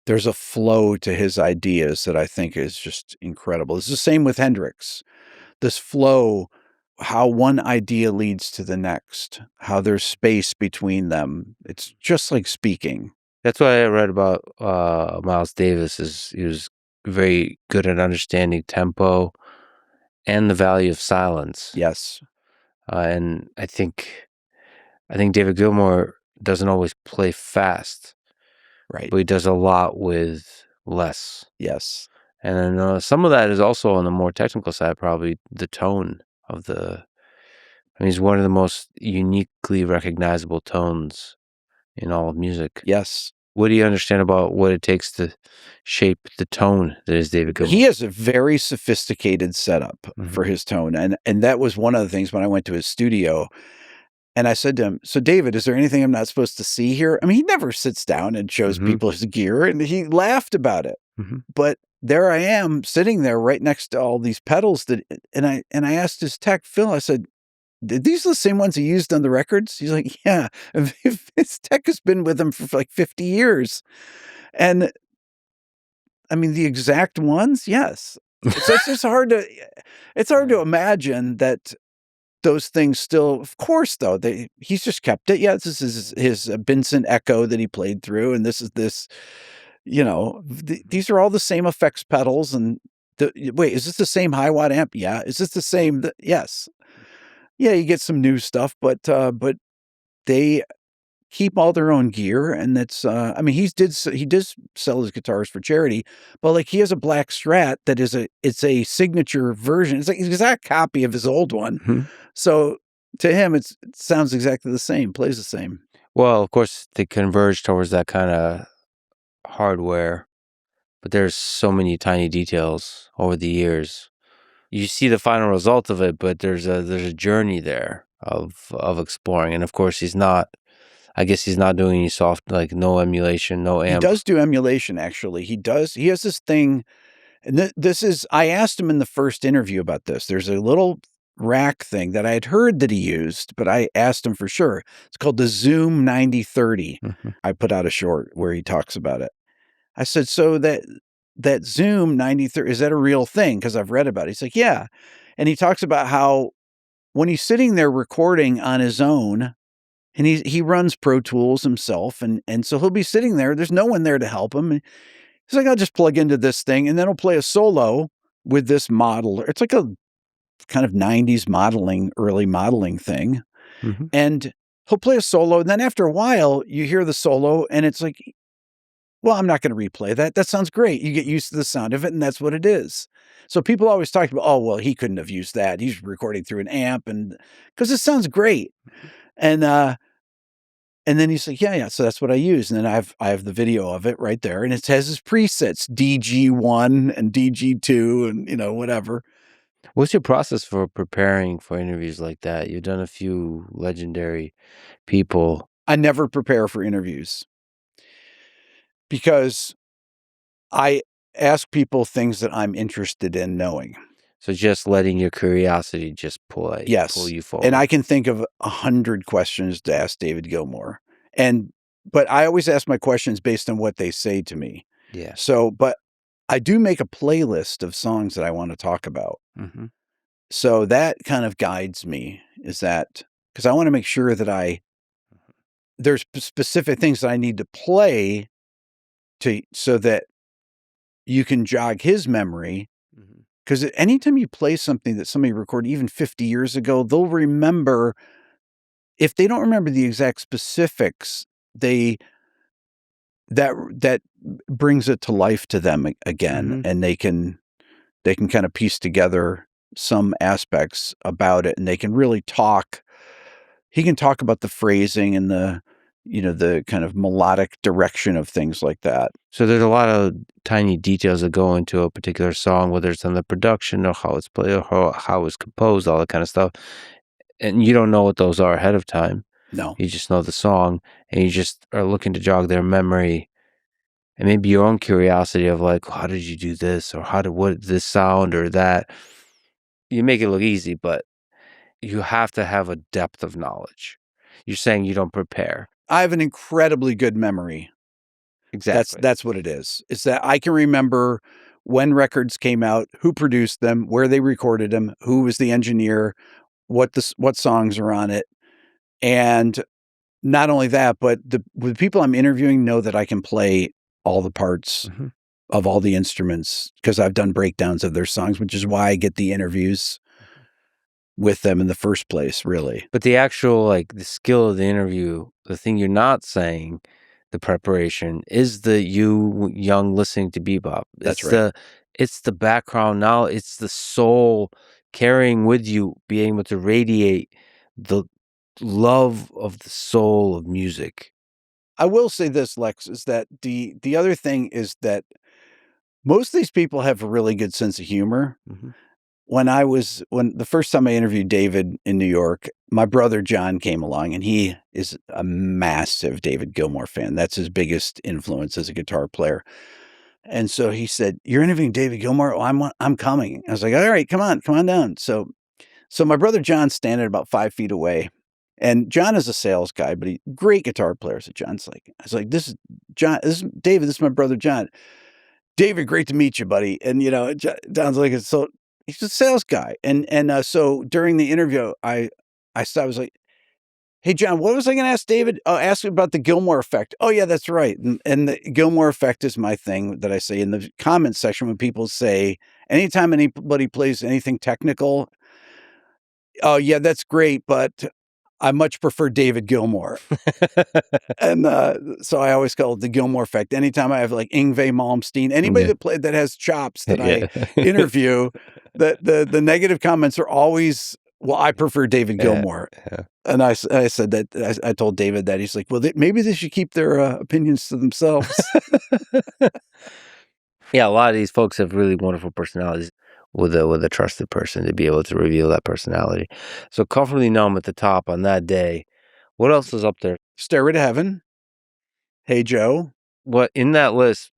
There's a flow to his ideas that I think is just incredible. It's the same with Hendrix. This flow, how one idea leads to the next, how there's space between them. It's just like speaking. That's what I read about Miles Davis, is he was very good at understanding tempo and the value of silence. Yes. And I think David Gilmour doesn't always play fast, right? But he does a lot with less. Yes. And then some of that is also on the more technical side, probably the tone of the. I mean, he's one of the most uniquely recognizable tones in all of music. Yes. What do you understand about what it takes to shape the tone that is David Gilmour? He has a very sophisticated setup for his tone. And that was one of the things when I went to his studio. And I said to him, so David, is there anything I'm not supposed to see here? I mean, he never sits down and shows people his gear, and he laughed about it. But there I am sitting there right next to all these pedals and I asked his tech, Phil, I said, these are the same ones he used on the records? He's like, yeah. His tech has been with him for like 50 years. And I mean, the exact ones, yes. It's just hard to imagine that those things still, of course, though, he's just kept it. Yeah, this is his Benson Echo that he played through, and this is this, these are all the same effects pedals. And wait, is this the same high watt amp? Yeah. Is this the same? Yes. Yeah, you get some new stuff, but they keep all their own gear, and that's I mean, he does sell his guitars for charity, but like he has a black Strat that it's a signature version. It's like an exact copy of his old one. So to him, it sounds exactly the same, plays the same. Well, of course, they converge towards that kind of hardware, but there's so many tiny details over the years. You see the final result of it, but there's a journey there of exploring. And of course, he's not doing any soft, like no emulation, no amp. He does do emulation, actually. He does. He has this thing, and I asked him in the first interview about this. There's a little rack thing that I had heard that he used, but I asked him for sure. It's called the Zoom 9030. I put out a short where he talks about it. I said, so that Zoom 9030, is that a real thing? Because I've read about it. He's like, yeah. And he talks about how when he's sitting there recording on his own, and he runs Pro Tools himself, and so he'll be sitting there. There's no one there to help him. And he's like, I'll just plug into this thing, and then he'll play a solo with this model. It's like a kind of 90s early modeling thing. And he'll play a solo, and then after a while, you hear the solo, and it's like well, I'm not going to replay that. That sounds great. You get used to the sound of it, and that's what it is. So people always talk about, oh, well, he couldn't have used that. He's recording through an amp, and because it sounds great. And then he's like, yeah. So that's what I use. And then I have the video of it right there, and it has his presets, DG1 and DG2 and, whatever. What's your process for preparing for interviews like that? You've done a few legendary people. I never prepare for interviews because I ask people things that I'm interested in knowing. So just letting your curiosity just pull you forward. And I can think of 100 questions to ask David Gilmour. But I always ask my questions based on what they say to me. Yeah. So, but I do make a playlist of songs that I want to talk about. Mm-hmm. So that kind of guides me, is that because I want to make sure that there's specific things that I need to play so that you can jog his memory. Because anytime you play something that somebody recorded even 50 years ago, they'll remember. If they don't remember the exact specifics, that brings it to life to them again, and they can kind of piece together some aspects about it, and they can really talk. He can talk about the phrasing and the kind of melodic direction of things like that. So there's a lot of tiny details that go into a particular song, whether it's on the production or how it's played or how it's composed, all that kind of stuff. And you don't know what those are ahead of time. No. You just know the song, and you just are looking to jog their memory and maybe your own curiosity of like, how did you do this? Or what this sound or that? You make it look easy, but you have to have a depth of knowledge. You're saying you don't prepare. I have an incredibly good memory. Exactly. That's what it is. It's that I can remember when records came out, who produced them, where they recorded them, who was the engineer, what songs are on it. And not only that, but the people I'm interviewing know that I can play all the parts of all the instruments because I've done breakdowns of their songs, which is why I get the interviews with them in the first place, really. But the actual, the skill of the interview, the thing you're not saying, the preparation, is the you young listening to Bebop. That's right. It's the background knowledge. It's the soul carrying with you, being able to radiate the love of the soul of music. I will say this, Lex, is that the other thing is that most of these people have a really good sense of humor. When the first time I interviewed David in New York, my brother John came along, and he is a massive David Gilmour fan. That's his biggest influence as a guitar player. And so he said, "You're interviewing David Gilmour? Oh, I'm coming." I was like, "All right, come on down." So my brother John's standing about 5 feet away, and John is a sales guy, but he great guitar player. So John's like, I was like, "This is John. This is David. This is my brother John. David, great to meet you, buddy." And John's like, so he's a sales guy, and so during the interview, I was like, "Hey, John, what was I going to ask David? Oh, ask him about the Gilmour effect." "Oh, yeah, that's right." And the Gilmour effect is my thing that I say in the comments section when people say, anytime anybody plays anything technical, "Oh, yeah, that's great, but I much prefer David Gilmour." And so I always call it the Gilmour effect. Anytime I have Yngwie Malmsteen, anybody that has chops that I interview, the negative comments are always, "Well, I prefer David Gilmour." And I said that, I told David that. He's like, "Well, maybe they should keep their opinions to themselves." Yeah, a lot of these folks have really wonderful personalities with a trusted person to be able to reveal that personality. So Comfortably Numb at the top on that day. What else is up there? Stairway to Heaven. Hey Joe. What in that list,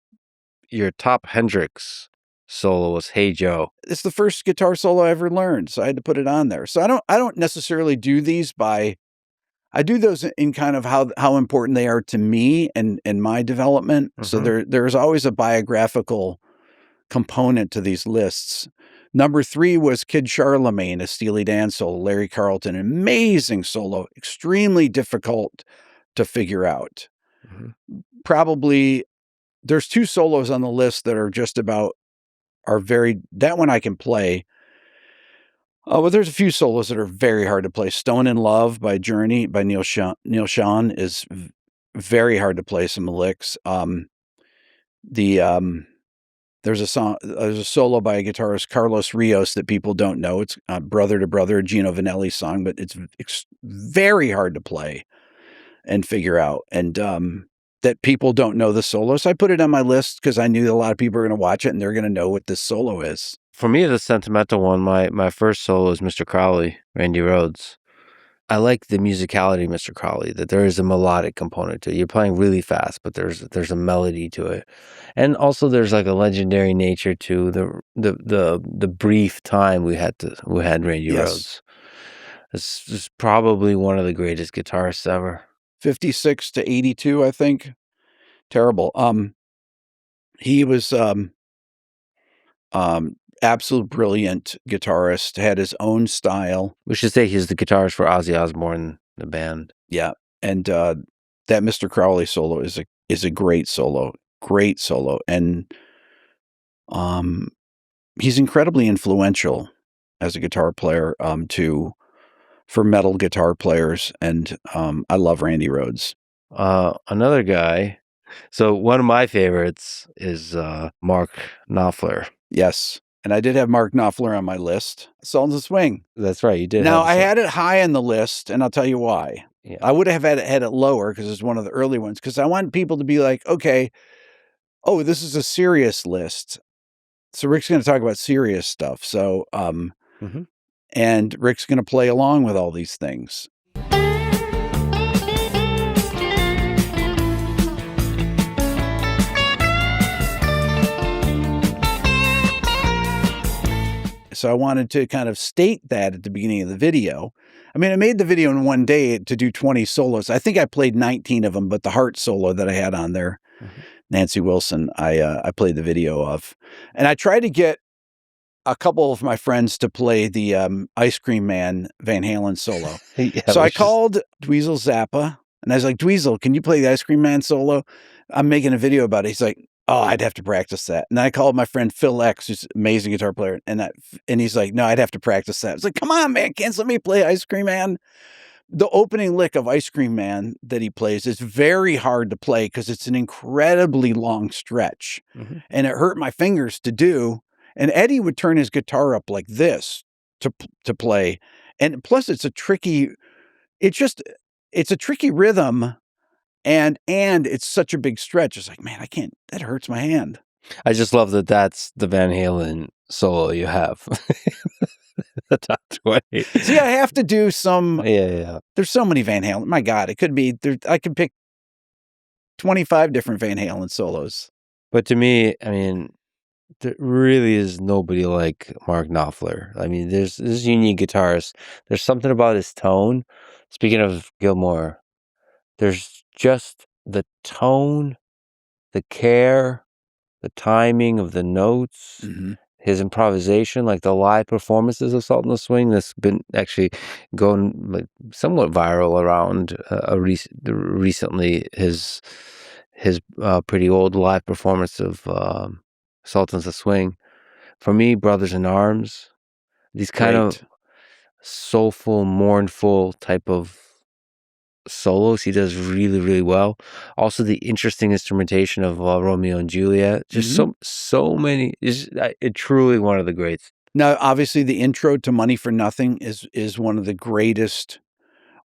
your top Hendrix solo was Hey Joe. It's the first guitar solo I ever learned, so I had to put it on there. So I don't necessarily do these I do those in kind of how important they are to me and my development. So there's always a biographical component to these lists. Number 3 was Kid Charlemagne, a Steely Dan solo, Larry Carlton, amazing solo, extremely difficult to figure out. Probably there's 2 solos on the list that are that one I can play. But there's a few solos that are very hard to play. Stone in Love by Neil Schon is very hard to play some licks. There's a solo by a guitarist, Carlos Rios, that people don't know. It's Brother to Brother, a Gino Vanelli song, but it's very hard to play and figure out. And that people don't know the solo. So I put it on my list because I knew that a lot of people are going to watch it and they're going to know what this solo is. For me, the sentimental one, my first solo is Mr. Crowley, Randy Rhoads. I like the musicality of Mr. Crowley, that there is a melodic component to it. You're playing really fast, but there's a melody to it. And also there's like a legendary nature to the brief time we had Randy Rhoads. This is probably one of the greatest guitarists ever. 56 to 82, I think. Terrible. He was absolute brilliant guitarist, had his own style. We should say he's the guitarist for Ozzy Osbourne, the band. Yeah. And that Mr. Crowley solo is a great solo. Great solo. And he's incredibly influential as a guitar player for metal guitar players. And I love Randy Rhoads. Another guy. So one of my favorites is Mark Knopfler. Yes. And I did have Mark Knopfler on my list. Sultans of Swing. That's right. You did. Now, I had it high on the list, and I'll tell you why. Yeah. I would have had it lower because it's one of the early ones, because I want people to be like, okay, oh, this is a serious list. So Rick's going to talk about serious stuff. So, and Rick's going to play along with all these things. So I wanted to kind of state that at the beginning of the video. I mean, I made the video in one day to do 20 solos. I think I played 19 of them, but the heart solo that I had on there, Nancy Wilson, I played the video of. And I tried to get a couple of my friends to play the Ice Cream Man Van Halen solo. So I called Dweezil Zappa, and I was like, Dweezil, can you play the Ice Cream Man solo? I'm making a video about it. He's like, oh, I'd have to practice that. And I called my friend Phil X, who's an amazing guitar player, and he's like, no, I'd have to practice that. I was like, come on, man, can't let me play Ice Cream Man? The opening lick of Ice Cream Man that he plays is very hard to play because it's an incredibly long stretch, and it hurt my fingers to do. And Eddie would turn his guitar up like this to play, and plus it's a tricky rhythm. And it's such a big stretch. It's like, man, I can't, that hurts my hand. I just love that that's the Van Halen solo you have. The top 20. See, I have to do some. Yeah. There's so many Van Halen. My God, it could be, I could pick 25 different Van Halen solos. But to me, I mean, there really is nobody like Mark Knopfler. I mean, there's this unique guitarist. There's something about his tone. Speaking of Gilmour, there's just the tone, the care, the timing of the notes, his improvisation, like the live performances of Sultan of Swing that's been actually going like somewhat viral around recently. His pretty old live performance of Sultans of Swing. For me, Brothers in Arms, these kind of soulful, mournful type of solos he does really, really well. Also, the interesting instrumentation of Romeo and Juliet. Just so many. It's truly one of the greats. Now, obviously, the intro to Money for Nothing is one of the greatest.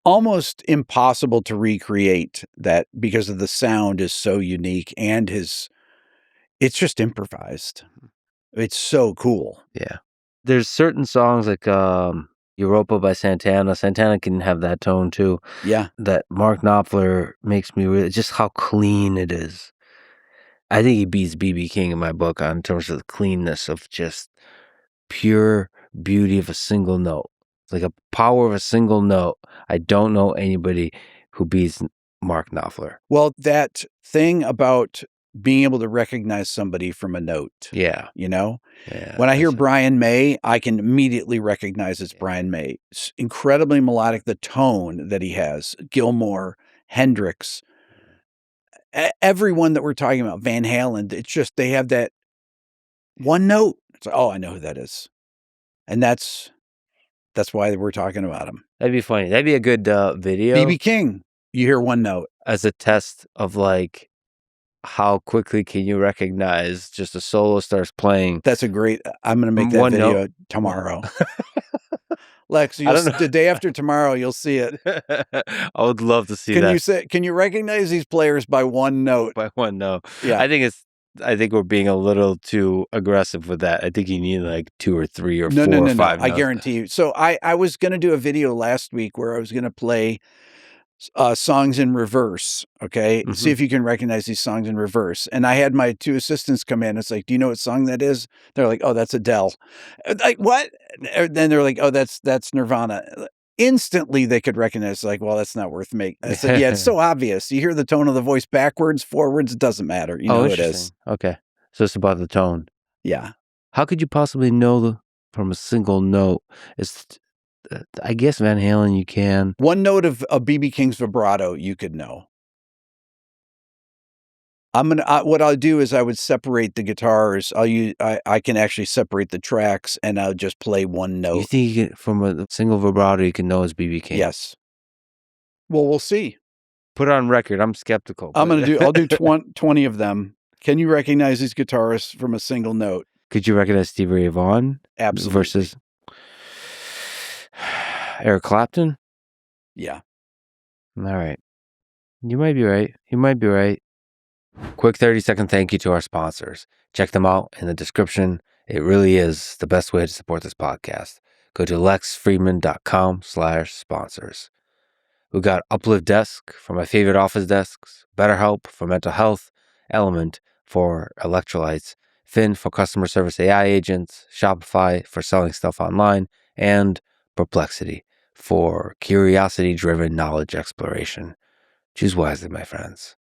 Almost impossible to recreate that because of the sound is so unique and it's just improvised. It's so cool. Yeah. There's certain songs like Europa by Santana. Santana can have that tone too. Yeah. That Mark Knopfler makes me really, just how clean it is. I think he beats B.B. King in my book in terms of the cleanness of just pure beauty of a single note. It's like a power of a single note. I don't know anybody who beats Mark Knopfler. Well, that thing about being able to recognize somebody from a note. Yeah. You know? Yeah. When I hear Brian May, I can immediately recognize it's Brian May. It's incredibly melodic, the tone that he has. Gilmour, Hendrix, everyone that we're talking about, Van Halen, it's just, they have that one note. It's like, oh, I know who that is. And that's why we're talking about him. That'd be funny. That'd be a good video. B.B. King, you hear one note. As a test of like how quickly can you recognize just a solo starts playing? That's a great. I'm going to make that One video note. tomorrow. Lex, I don't know. the day after tomorrow, you'll see it. I would love to see that. Can you recognize these players by one note? By one note. Yeah. I think we're being a little too aggressive with that. I think you need like 2 or 3 or 4 or 5 I notes. guarantee you. So I was going to do a video last week where I was going to play songs in reverse. Okay. See if you can recognize these songs in reverse. And I had my 2 assistants come in. It's like, do you know what song that is? They're like, oh, that's Adele. Like, what? Then they're like, oh, that's Nirvana. Instantly they could recognize, like, well, that's not worth making. I said, yeah, it's so obvious. You hear the tone of the voice backwards, forwards, it doesn't matter. You know who it is. Okay. So it's about the tone. Yeah. How could you possibly know from a single note? I guess Van Halen you can. One note of B.B. King's vibrato you could know. What I'll do is I would separate the guitars. I can actually separate the tracks, and I'll just play one note. You think you can, from a single vibrato you can know it's B.B. King? Yes. Well, we'll see. Put it on record. I'm skeptical. I'll do 20 of them. Can you recognize these guitarists from a single note? Could you recognize Stevie Ray Vaughan? Absolutely. Versus Eric Clapton? Yeah. All right. You might be right. Quick 30-second thank you to our sponsors. Check them out in the description. It really is the best way to support this podcast. Go to lexfridman.com/sponsors. We got UPLIFT Desk for my favorite office desks, BetterHelp for mental health, LMNT for electrolytes, Fin for customer service AI agents, Shopify for selling stuff online, and Perplexity for curiosity-driven knowledge exploration. Choose wisely, my friends.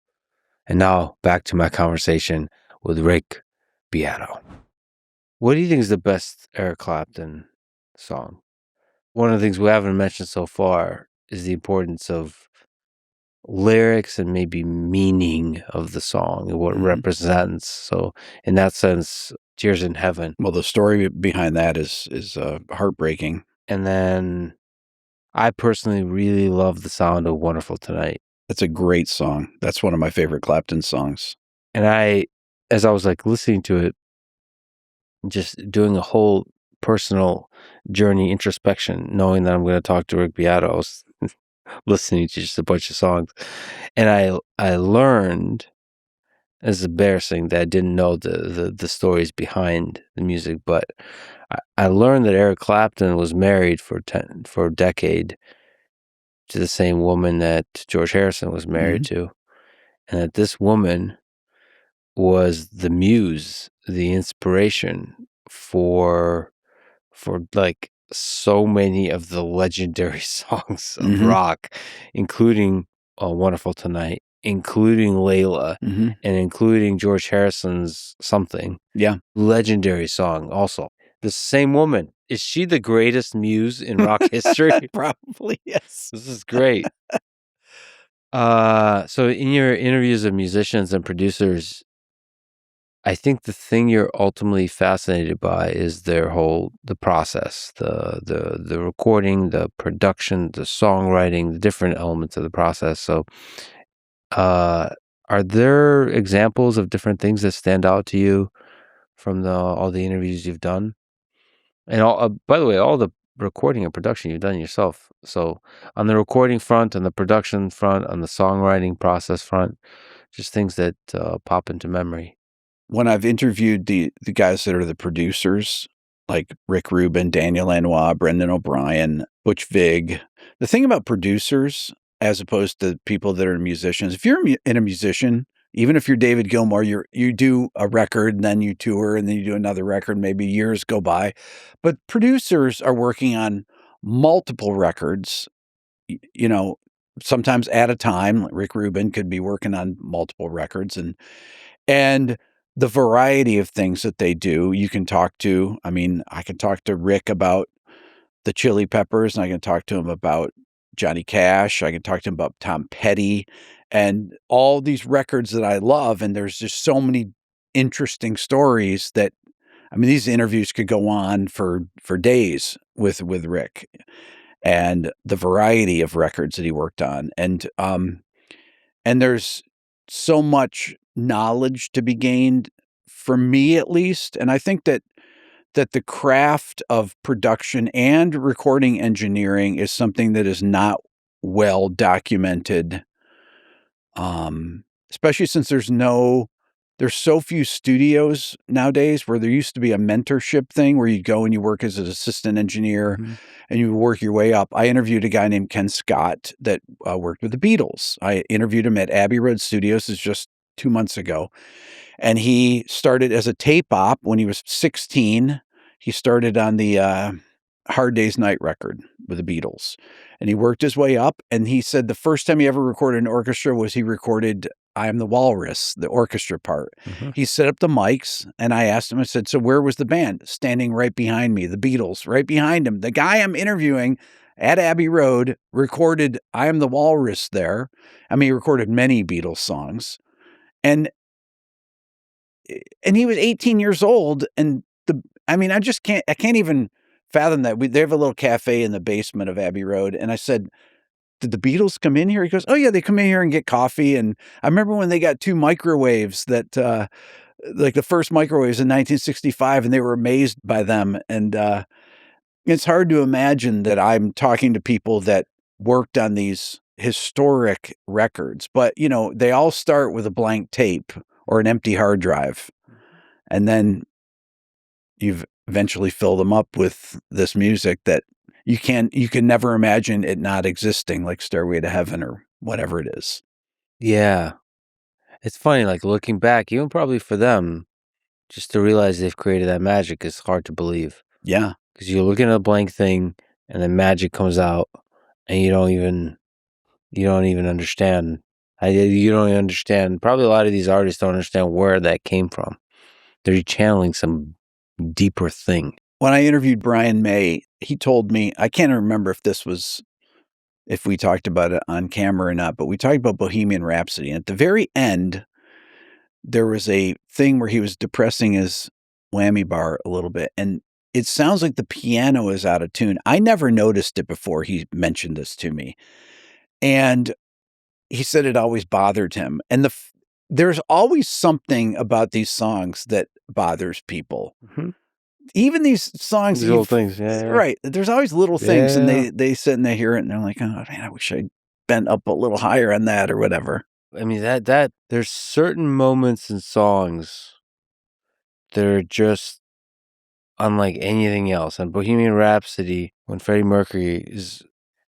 And now, back to my conversation with Rick Beato. What do you think is the best Eric Clapton song? One of the things we haven't mentioned so far is the importance of lyrics and maybe meaning of the song and what it represents. So in that sense, Tears in Heaven. Well, the story behind that is heartbreaking. And then I personally really love the sound of Wonderful Tonight. That's a great song. That's one of my favorite Clapton songs. And as I was like listening to it, just doing a whole personal journey introspection, knowing that I'm going to talk to Rick Beato, I was listening to just a bunch of songs. And I learned, it's embarrassing that I didn't know the stories behind the music, but I learned that Eric Clapton was married for a decade to the same woman that George Harrison was married to. And that this woman was the muse, the inspiration for like so many of the legendary songs of rock, including Wonderful Tonight, including Layla, and including George Harrison's Something. Yeah. Legendary song also. The same woman. Is she the greatest muse in rock history? Probably, yes. This is great. So in your interviews of musicians and producers, I think the thing you're ultimately fascinated by is the process, the recording, the production, the songwriting, the different elements of the process. So, are there examples of different things that stand out to you from all the interviews you've done? And by the way, all the recording and production you've done yourself. So on the recording front, on the production front, on the songwriting process front, just things that pop into memory. When I've interviewed the guys that are the producers, like Rick Rubin, Daniel Lanois, Brendan O'Brien, Butch Vig, the thing about producers, as opposed to people that are musicians, if you're a musician, even if you're David Gilmour, you do a record and then you tour and then you do another record, maybe years go by. But producers are working on multiple records, sometimes at a time. Rick Rubin could be working on multiple records and the variety of things that they do. You can talk to, I can talk to Rick about the Chili Peppers, and I can talk to him about Johnny Cash. I can talk to him about Tom Petty and all these records that I love. And there's just so many interesting stories that, these interviews could go on for days with Rick and the variety of records that he worked on. And there's so much knowledge to be gained, for me at least. And I think that the craft of production and recording engineering is something that is not well documented, especially since there's so few studios nowadays, where there used to be a mentorship thing where you'd go and you work as an assistant engineer and you work your way up. I interviewed a guy named Ken Scott that worked with the Beatles. I interviewed him at Abbey Road Studios. It's just 2 months ago. And he started as a tape op when he was 16. He started on the Hard Day's Night record with the Beatles. And he worked his way up. And he said the first time he ever recorded an orchestra was he recorded I Am the Walrus, the orchestra part. He set up the mics, and I asked him, I said, so where was the band? Standing right behind me, the Beatles, right behind him. The guy I'm interviewing at Abbey Road recorded I Am the Walrus there. I mean, he recorded many Beatles songs. And he was 18 years old. And I can't even fathom that. They have a little cafe in the basement of Abbey Road. And I said, did the Beatles come in here? He goes, oh yeah, they come in here and get coffee. And I remember when they got 2 microwaves that, like the first microwaves in 1965, and they were amazed by them. And it's hard to imagine that I'm talking to people that worked on these historic records, but they all start with a blank tape or an empty hard drive. And then you've eventually fill them up with this music that you can never imagine it not existing, like Stairway to Heaven or whatever it is. Yeah. It's funny, like looking back, even probably for them, just to realize they've created that magic is hard to believe. Yeah. Because you're looking at a blank thing and then magic comes out and you don't even understand. You don't even understand. Probably a lot of these artists don't understand where that came from. They're channeling some deeper thing. When I interviewed Brian May, he told me, I can't remember if we talked about it on camera or not, but we talked about Bohemian Rhapsody. And at the very end, there was a thing where he was depressing his whammy bar a little bit. And it sounds like the piano is out of tune. I never noticed it before he mentioned this to me. And he said it always bothered him. And there's always something about these songs that bothers people. Even these songs, little things, yeah. Right? There's always little things, and they sit and they hear it, and they're like, "Oh man, I wish I'd been up a little higher on that or whatever." I mean, that there's certain moments in songs that are just unlike anything else. And Bohemian Rhapsody, when Freddie Mercury is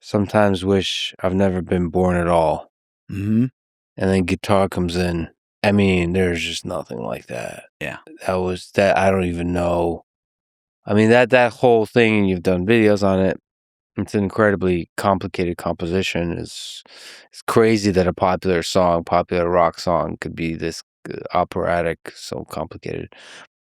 sometimes wish I've never been born at all, and then guitar comes in. I mean, there's just nothing like that. Yeah, that I don't even know. I mean, that whole thing, and you've done videos on it. It's an incredibly complicated composition. It's crazy that a popular rock song could be this operatic, so complicated.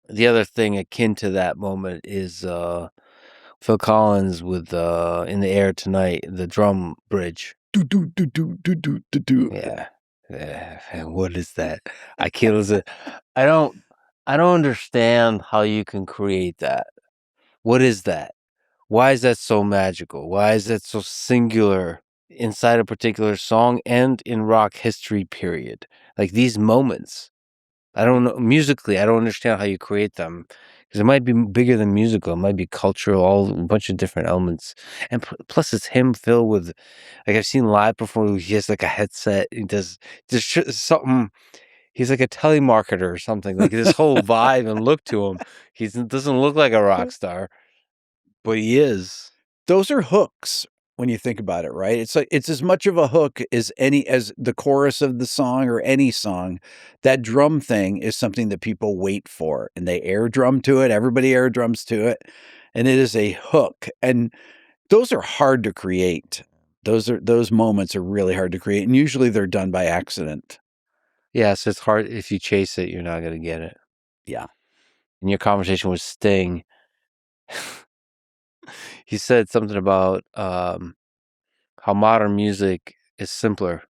The other thing akin to that moment is Phil Collins with In the Air Tonight, the drum bridge. Do, do, do, do, do, do, do, do. Yeah. And what is that? I can't listen. I don't understand how you can create that. What is that? Why is that so magical? Why is that so singular inside a particular song and in rock history, period? Like these moments, I don't know, musically, I don't understand how you create them, because it might be bigger than musical. It might be cultural, a bunch of different elements. And plus it's him, Phil, with, like, I've seen live before, he has like a headset, he does something. He's like a telemarketer or something, like this whole vibe and look to him. He doesn't look like a rock star, but he is. Those are hooks when you think about it, right? It's like, it's as much of a hook as the chorus of the song or any song. That drum thing is something that people wait for, and they air drum to it. Everybody air drums to it, and it is a hook. And those are hard to create. Those moments are really hard to create, and usually they're done by accident. Yeah, so it's hard. If you chase it, you're not going to get it. Yeah. In your conversation with Sting, he said something about how modern music is simpler,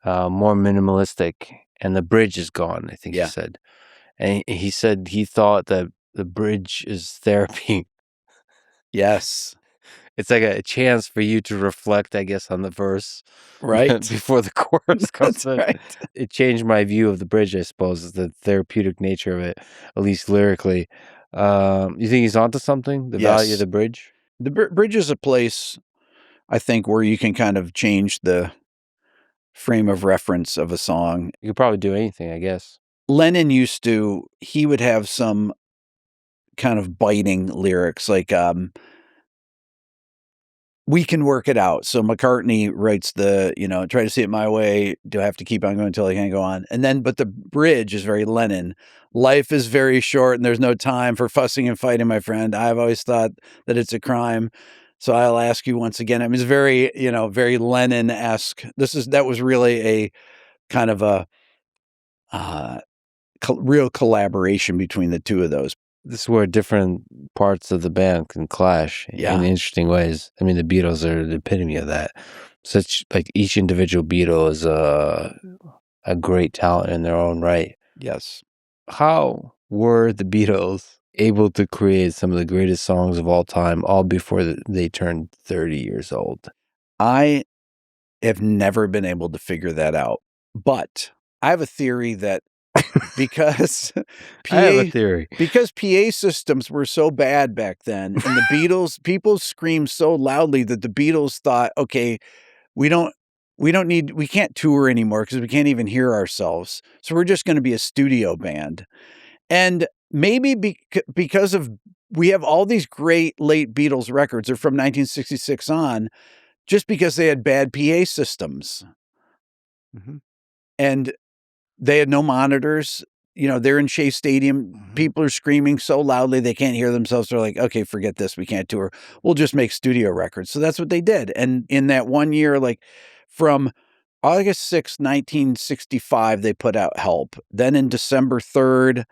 more minimalistic, and the bridge is gone, I think he said. And he said he thought that the bridge is therapy. Yes. It's like a chance for you to reflect, I guess, on the verse Right. before the chorus comes That's in. right. It changed my view of the bridge, I suppose, is the therapeutic nature of it, at least lyrically. You think he's onto something? The value of Yes. the bridge? The bridge is a place, I think, where you can kind of change the frame of reference of a song. You could probably do anything, I guess. Lennon he would have some kind of biting lyrics like, we can work it out. So McCartney writes try to see it my way. Do I have to keep on going until I can't go on? And then, but the bridge is very Lennon. Life is very short and there's no time for fussing and fighting, my friend. I've always thought that it's a crime. So I'll ask you once again. I mean, it's very, very Lennon-esque. That was really a kind of a real collaboration between the two of those. This is where different parts of the band can clash in interesting ways. I mean, the Beatles are the epitome of that. Each individual Beatle is a great talent in their own right. Yes. How were the Beatles able to create some of the greatest songs of all time, all before they turned 30 years old? I have never been able to figure that out, but I have a theory that because I have a theory. Because PA systems were so bad back then, and the Beatles, people screamed so loudly that the Beatles thought, okay, we can't tour anymore because we can't even hear ourselves. So we're just going to be a studio band. And maybe because we have all these great late Beatles records are from 1966 on, just because they had bad PA systems. Mm-hmm. And they had no monitors. They're in Shea Stadium. Mm-hmm. People are screaming so loudly they can't hear themselves. They're like, okay, forget this. We can't tour. We'll just make studio records. So that's what they did. And in that 1 year, like from August 6, 1965, they put out Help. Then in December 3rd,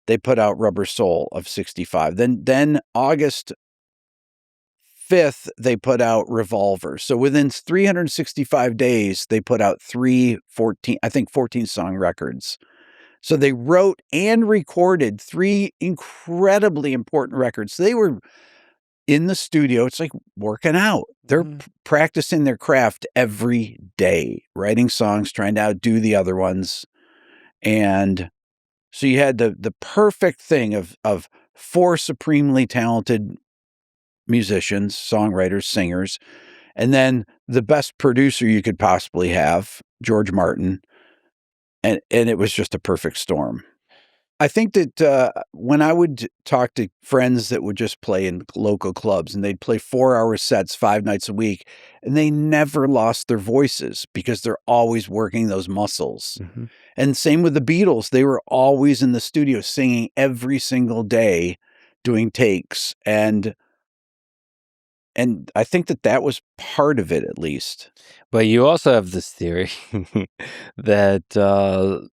they put out Rubber Soul of 65. Then August 5th, they put out Revolver. So within 365 days, they put out 14-song records. So they wrote and recorded 3 incredibly important records. So they were in the studio. It's like working out. They're practicing their craft every day, writing songs, trying to outdo the other ones. And so you had the perfect thing of 4 supremely talented musicians, songwriters, singers, and then the best producer you could possibly have, George Martin, and it was just a perfect storm. I think that when I would talk to friends that would just play in local clubs and they'd play 4-hour sets 5 nights a week, and they never lost their voices because they're always working those muscles. Mm-hmm. And same with the Beatles. They were always in the studio singing every single day, doing takes. And I think that was part of it, at least. But you also have this theory that, that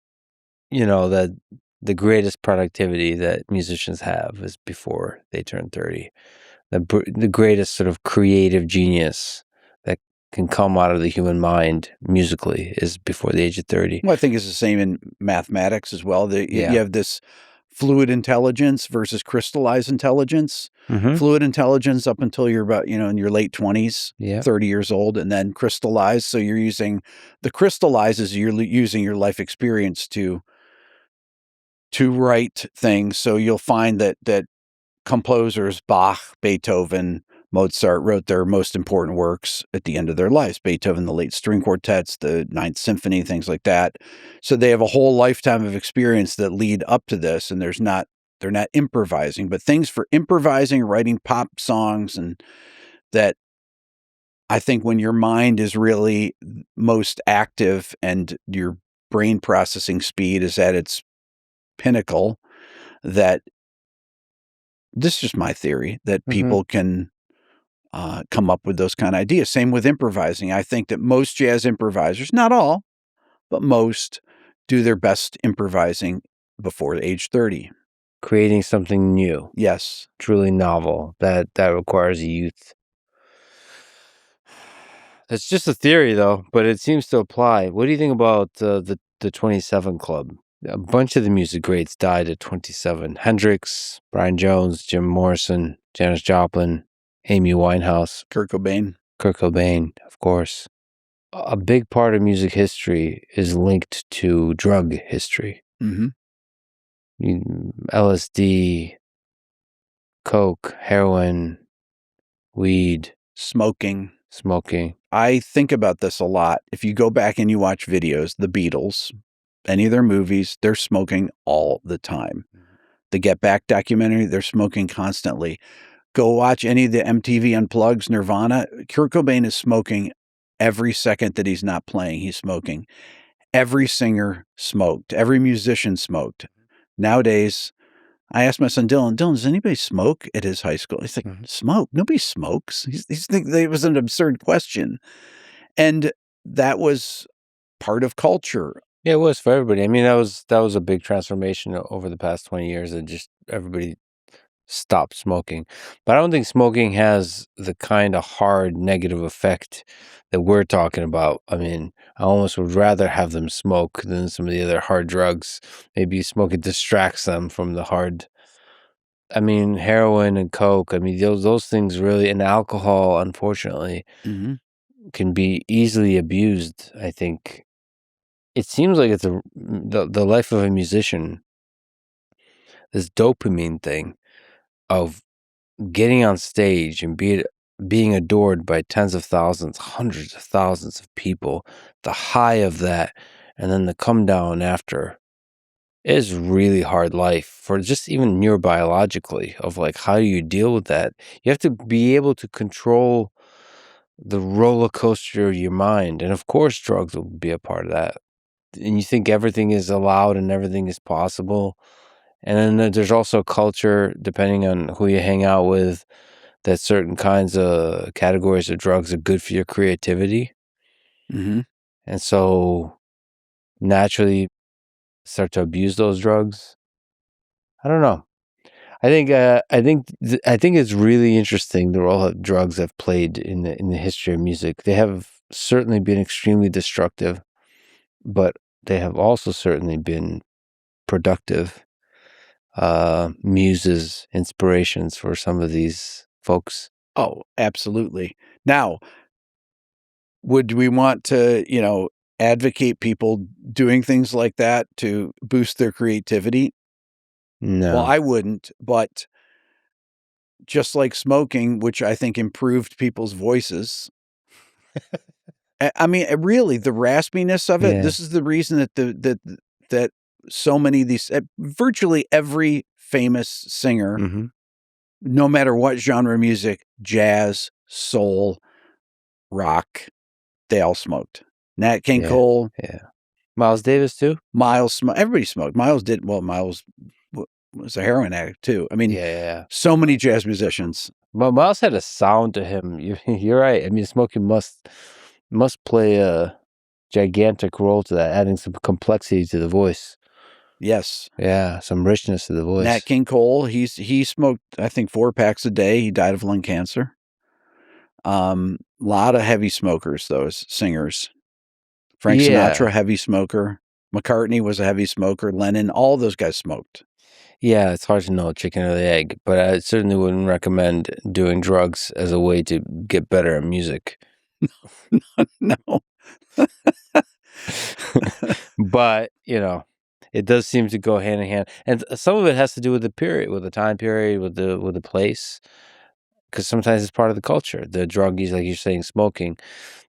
the greatest productivity that musicians have is before they turn 30. The greatest sort of creative genius that can come out of the human mind musically is before the age of 30. Well, I think it's the same in mathematics as well. You have this fluid intelligence versus crystallized intelligence. Mm-hmm. Fluid intelligence up until you're about, in your late 20s, 30 years old, and then crystallized. So you're using the crystallizes, you're using your life experience to write things. So you'll find that composers, Bach, Beethoven, Mozart wrote their most important works at the end of their lives. Beethoven, the late string quartets, the Ninth Symphony, things like that. So they have a whole lifetime of experience that lead up to this, and they're not improvising, but things for improvising, writing pop songs, and that I think when your mind is really most active and your brain processing speed is at its pinnacle, that this is just my theory, that people can come up with those kind of ideas. Same with improvising. I think that most jazz improvisers, not all, but most, do their best improvising before age 30. Creating something new. Yes. Truly novel. That requires youth. That's just a theory, though, but it seems to apply. What do you think about the 27 Club? A bunch of the music greats died at 27. Hendrix, Brian Jones, Jim Morrison, Janis Joplin. Amy Winehouse, Kurt Cobain. Kurt Cobain, of course. A big part of music history is linked to drug history. Mm-hmm. LSD, coke, heroin, weed, Smoking. smoking. I think about this a lot. If you go back and you watch videos, the Beatles, any of their movies, they're smoking all the time. The Get Back documentary, they're smoking constantly. Go watch any of the MTV Unplugs, Nirvana. Kurt Cobain is smoking every second that he's not playing. He's smoking. Every singer smoked. Every musician smoked. Nowadays, I asked my son Dylan, does anybody smoke at his high school? He's like, smoke? Nobody smokes. He's thinking it was an absurd question. And that was part of culture. Yeah, it was for everybody. I mean, that was a big transformation over the past 20 years that just everybody stopped smoking. But I don't think smoking has the kind of hard negative effect that we're talking about. I mean, I almost would rather have them smoke than some of the other hard drugs. Maybe smoking distracts them from the hard. I mean, heroin and coke. I mean, those things really, and alcohol, unfortunately, can be easily abused. I think it seems like it's the life of a musician. This dopamine thing of getting on stage and being adored by tens of thousands, hundreds of thousands of people, the high of that, and then the come down after is really hard life for just even neurobiologically of like, how do you deal with that? You have to be able to control the roller coaster of your mind. And of course, drugs will be a part of that. And you think everything is allowed and everything is possible. And then there's also culture, depending on who you hang out with, that certain kinds of categories of drugs are good for your creativity. Mm-hmm. And so naturally start to abuse those drugs. I don't know. I think it's really interesting the role that drugs have played in the history of music. They have certainly been extremely destructive, but they have also certainly been productive muses, inspirations for some of these folks. Oh, absolutely. Now, would we want to, advocate people doing things like that to boost their creativity? No. Well, I wouldn't, but just like smoking, which I think improved people's voices. I mean, really, the raspiness of it. Yeah. This is the reason that so many of these, virtually every famous singer, Mm-hmm. no matter what genre of music, jazz, soul, rock, they all smoked. Nat King Cole. Yeah. Miles Davis too? Everybody smoked. Miles was a heroin addict too. I mean, so many jazz musicians. But Miles had a sound to him. You're right. I mean, smoking must play a gigantic role to that, adding some complexity to the voice. Yes. Yeah, some richness to the voice. Nat King Cole, he smoked, I think, 4 packs a day. He died of lung cancer. Lot of heavy smokers, those singers. Frank Sinatra, heavy smoker. McCartney was a heavy smoker. Lennon, all those guys smoked. Yeah, it's hard to know chicken or the egg, but I certainly wouldn't recommend doing drugs as a way to get better at music. No. But, it does seem to go hand in hand. And some of it has to do with the period, with the time period, with the place. Because sometimes it's part of the culture. The druggies, like you're saying, smoking.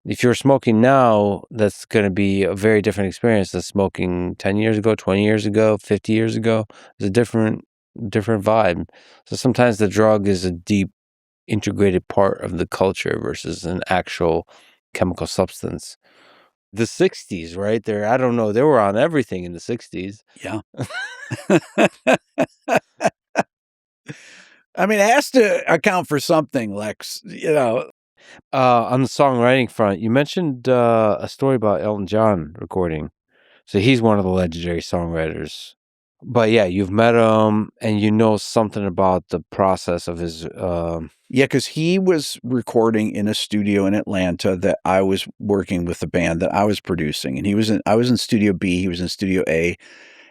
If you're smoking now, that's going to be a very different experience than smoking 10 years ago, 20 years ago, 50 years ago. It's a different vibe. So sometimes the drug is a deep integrated part of the culture versus an actual chemical substance. The 60s, right? I don't know, they were on everything in the 60s. Yeah. I mean, it has to account for something, Lex, On the songwriting front, you mentioned a story about Elton John recording. So he's one of the legendary songwriters. But yeah, you've met him and you know something about the process of his... Yeah, because he was recording in a studio in Atlanta that I was working with the band that I was producing. And I was in Studio B, he was in Studio A.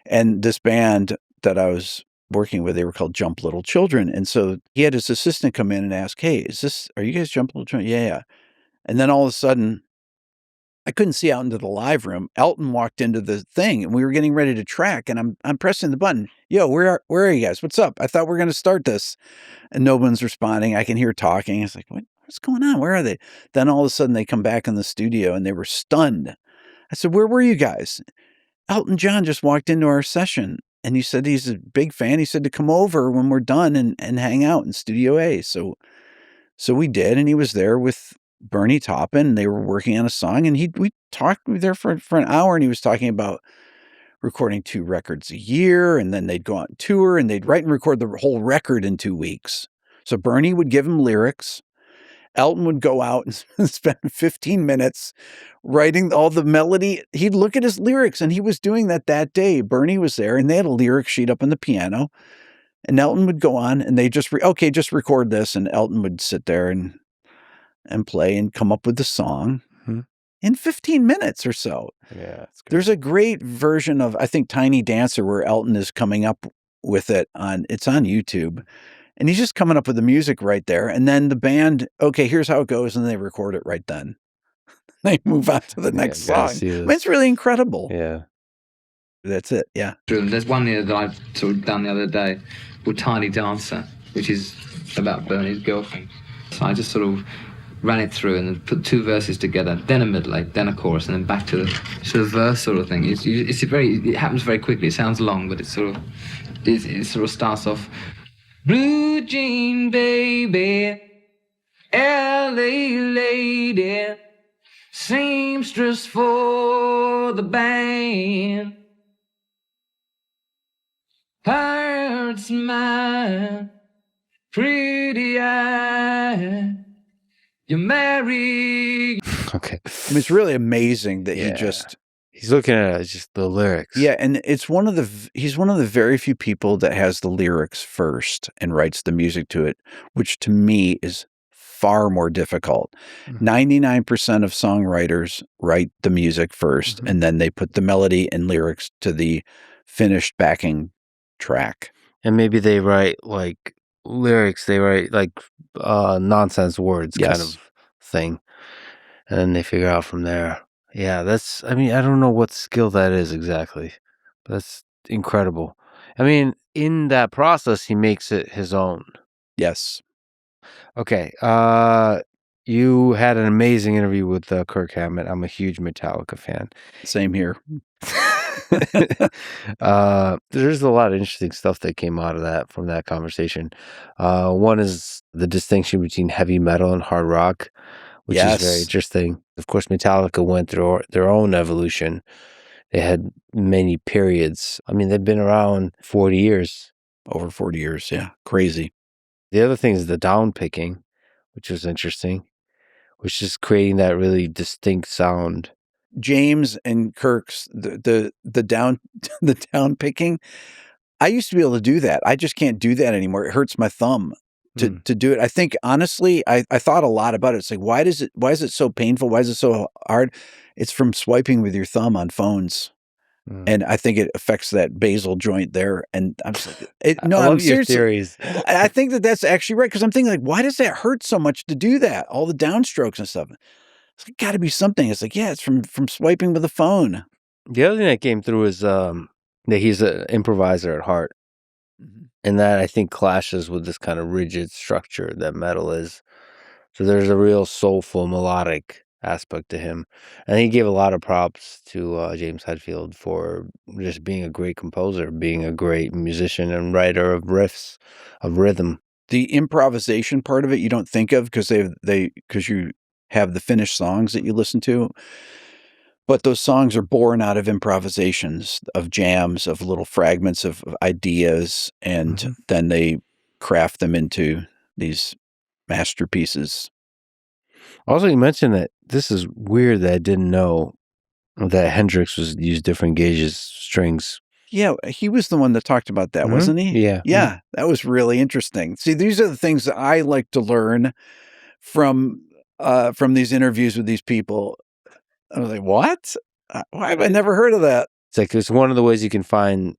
And this band that I was working with, they were called Jump Little Children. And so he had his assistant come in and ask, hey, are you guys Jump Little Children? Yeah. And then all of a sudden, I couldn't see out into the live room. Elton walked into the thing and we were getting ready to track and I'm pressing the button. Yo, where are you guys? What's up? I thought we were going to start this. And no one's responding. I can hear talking. It's like, what's going on? Where are they? Then all of a sudden they come back in the studio and they were stunned. I said, where were you guys? Elton John just walked into our session and he said he's a big fan. He said to come over when we're done and hang out in Studio A. So we did, and he was there with Bernie Taupin. They were working on a song, and we talked there for an hour, and he was talking about recording 2 records a year, and then they'd go on tour, and they'd write and record the whole record in 2 weeks. So Bernie would give him lyrics. Elton would go out and spend 15 minutes writing all the melody. He'd look at his lyrics, and he was doing that day. Bernie was there, and they had a lyric sheet up on the piano. And Elton would go on, and they just record this. And Elton would sit there and play and come up with the song in 15 minutes or so. Yeah, there's a great version of, I think, Tiny Dancer where Elton is coming up with it it's on YouTube. And he's just coming up with the music right there. And then the band, okay, here's how it goes. And they record it right then. They move on to the next song. It's really incredible. Yeah. That's it. Yeah. There's one here that I've sort of done the other day called Tiny Dancer, which is about Bernie's girlfriend. So I just sort of ran it through and then put 2 verses together, then a middle, then a chorus, and then back to the sort of verse sort of thing. It happens very quickly. It sounds long, but it sort of starts off, blue jean baby, LA lady, seamstress for the band. Tired smile, pretty eye, you're married. Okay. I mean, it's really amazing that he's looking at just the lyrics. Yeah, and he's one of the very few people that has the lyrics first and writes the music to it, which to me is far more difficult. 99% of songwriters write the music first, and then they put the melody and lyrics to the finished backing track. And maybe they write like lyrics, they write like nonsense words kind of thing. And then they figure out from there. Yeah, I don't know what skill that is exactly, but that's incredible. I mean, in that process, he makes it his own. Yes. Okay. You had an amazing interview with Kirk Hammett. I'm a huge Metallica fan. Same here. There's a lot of interesting stuff that came out of from that conversation. One is the distinction between heavy metal and hard rock, which is very interesting. Of course, Metallica went through their own evolution. They had many periods. I mean, they've been around 40 years. Over 40 years, yeah. Crazy. The other thing is the down picking, which was interesting, which is creating that really distinct sound. James and Kirk's the down the down picking. I used to be able to do that. I just can't do that anymore. It hurts my thumb to do it. I think honestly, I thought a lot about it. It's like, why is it so painful? Why is it so hard? It's from swiping with your thumb on phones. And I think it affects that basal joint there. And I'm just like, I love your theories. I think that's actually right. Cause I'm thinking like, why does that hurt so much to do that? All the downstrokes and stuff. It's like, gotta be something. It's like, yeah, it's from swiping with the phone. The other thing that came through is that he's an improviser at heart. And that I think clashes with this kind of rigid structure that metal is. So there's a real soulful, melodic aspect to him. And he gave a lot of props to James Hetfield for just being a great composer, being a great musician and writer of riffs, of rhythm. The improvisation part of it you don't think of because because you have the finished songs that you listen to. But those songs are born out of improvisations, of jams, of little fragments of ideas, and then they craft them into these masterpieces. Also, you mentioned that this is weird that I didn't know that Hendrix used different gauges, strings. Yeah, he was the one that talked about that, wasn't he? Yeah. Yeah, that was really interesting. See, these are the things that I like to learn from these interviews with these people. I was like, what? Why have I never heard of that? It's like it's one of the ways you can find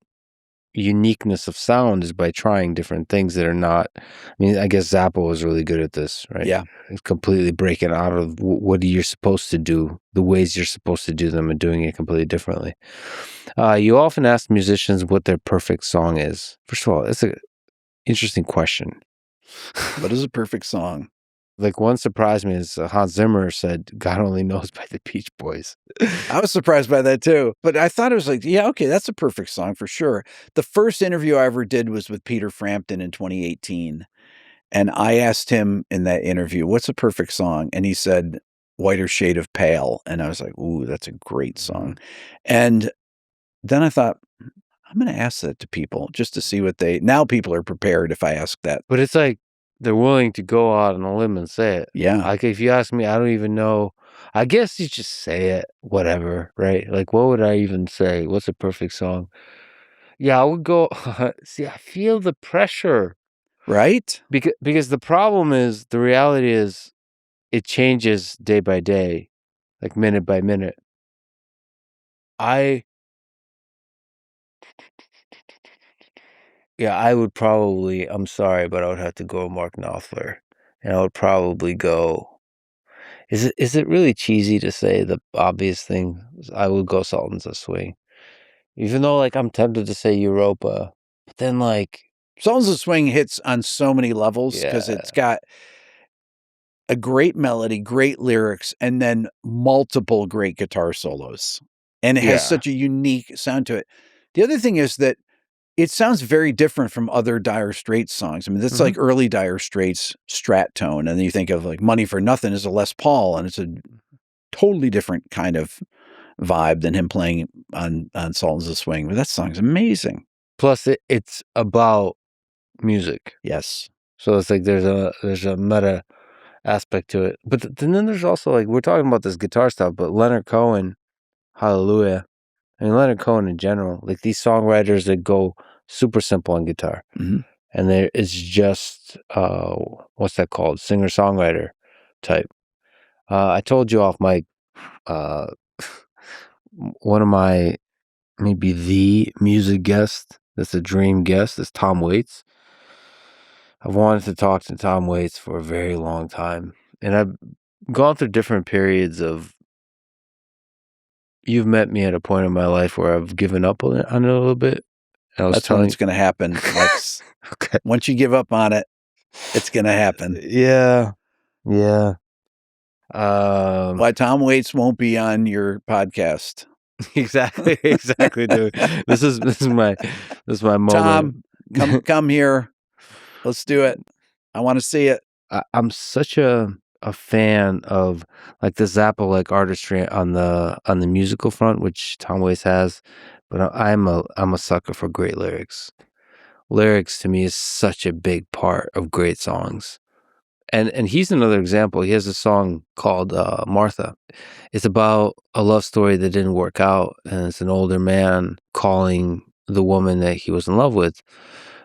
uniqueness of sound is by trying different things that are not. I mean, I guess Zappa was really good at this, right? Yeah. It's completely breaking out of what you're supposed to do, the ways you're supposed to do them, and doing it completely differently. You often ask musicians what their perfect song is. First of all, it's an interesting question. What is a perfect song? Like, one surprised me is Hans Zimmer said, "God Only Knows" by the Beach Boys. I was surprised by that too, but I thought it was like, yeah, okay, that's a perfect song for sure. The first interview I ever did was with Peter Frampton in 2018. And I asked him in that interview, what's a perfect song? And he said, Whiter Shade of Pale. And I was like, ooh, that's a great song. And then I thought, I'm going to ask that to people just to see what now people are prepared if I ask that. But it's like they're willing to go out on a limb and say it. Yeah. Like, if you ask me, I don't even know. I guess you just say it, whatever, right? Like, what would I even say? What's a perfect song? Yeah, I would go, see, I feel the pressure. Right? Because the problem is, the reality is, it changes day by day, like minute by minute. I would probably, I'm sorry, but I would have to go Mark Knopfler. And I would probably go, is it really cheesy to say the obvious thing? I would go Sultans of Swing. Even though, like, I'm tempted to say Europa, but then, like, Sultans of Swing hits on so many levels because Yeah. it's got a great melody, great lyrics, and then multiple great guitar solos. And it has Yeah. such a unique sound to it. The other thing is that it sounds very different from other Dire Straits songs. I mean, that's like early Dire Straits Strat tone. And then you think of like Money for Nothing is a Les Paul, and it's a totally different kind of vibe than him playing on Sultans of Swing. But that song's amazing. Plus, it's about music. Yes. So it's like there's a meta aspect to it. But then there's also, like, we're talking about this guitar stuff, but Leonard Cohen, Hallelujah. I mean, Leonard Cohen in general, like these songwriters that go super simple on guitar. Mhm. And it's just, what's that called? Singer-songwriter type. I told you off mic, one of my, maybe the music guest, that's a dream guest, is Tom Waits. I've wanted to talk to Tom Waits for a very long time. And I've gone through different periods of, you've met me at a point in my life where I've given up on it a little bit. That's when it's going to happen. Okay. Once you give up on it, it's going to happen. Yeah. Why Tom Waits won't be on your podcast. Exactly, dude. This is my moment. Tom, come here. Let's do it. I want to see it. I'm such a fan of, like, the Zappa, like, artistry on the musical front, which Tom Waits has, but I'm a sucker for great lyrics. Lyrics to me is such a big part of great songs. And he's another example. He has a song called Martha. It's about a love story that didn't work out, and it's an older man calling the woman that he was in love with,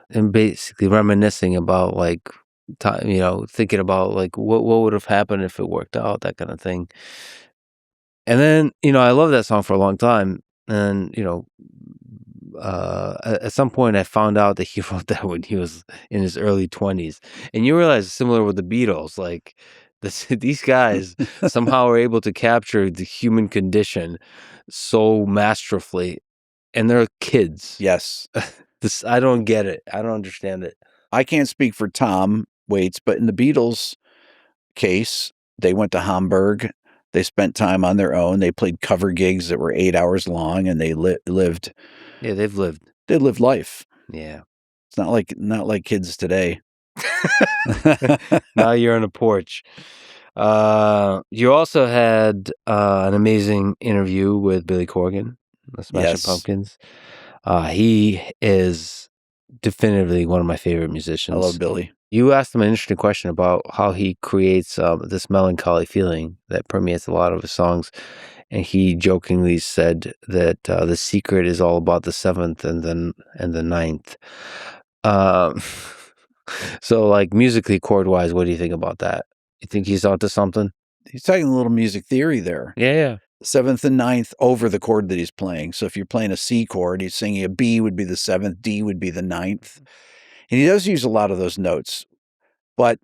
and basically reminiscing about, like, time, thinking about, like, what would have happened if it worked out, that kind of thing. And then, I love that song for a long time. And, at some point I found out that he wrote that when he was in his early 20s. And you realize it's similar with the Beatles. Like, these guys somehow are able to capture the human condition so masterfully. And they're kids. Yes. I don't get it. I don't understand it. I can't speak for Tom Waits, but in the Beatles case, they went to Hamburg. They spent time on their own. They played cover gigs that were 8 hours long, and they lived. Yeah, they've lived. They lived life. Yeah. It's not like kids today. Now you're on a porch. You also had an amazing interview with Billy Corgan, the Smashing Pumpkins. He is definitively one of my favorite musicians. I love Billy. You asked him an interesting question about how he creates this melancholy feeling that permeates a lot of his songs. And he jokingly said that the secret is all about the 7th and the 9th. So, like, musically, chord-wise, what do you think about that? You think he's onto something? He's talking a little music theory there. Yeah. 7th and 9th over the chord that he's playing. So if you're playing a C chord, he's singing a B would be the 7th, D would be the 9th. And he does use a lot of those notes. But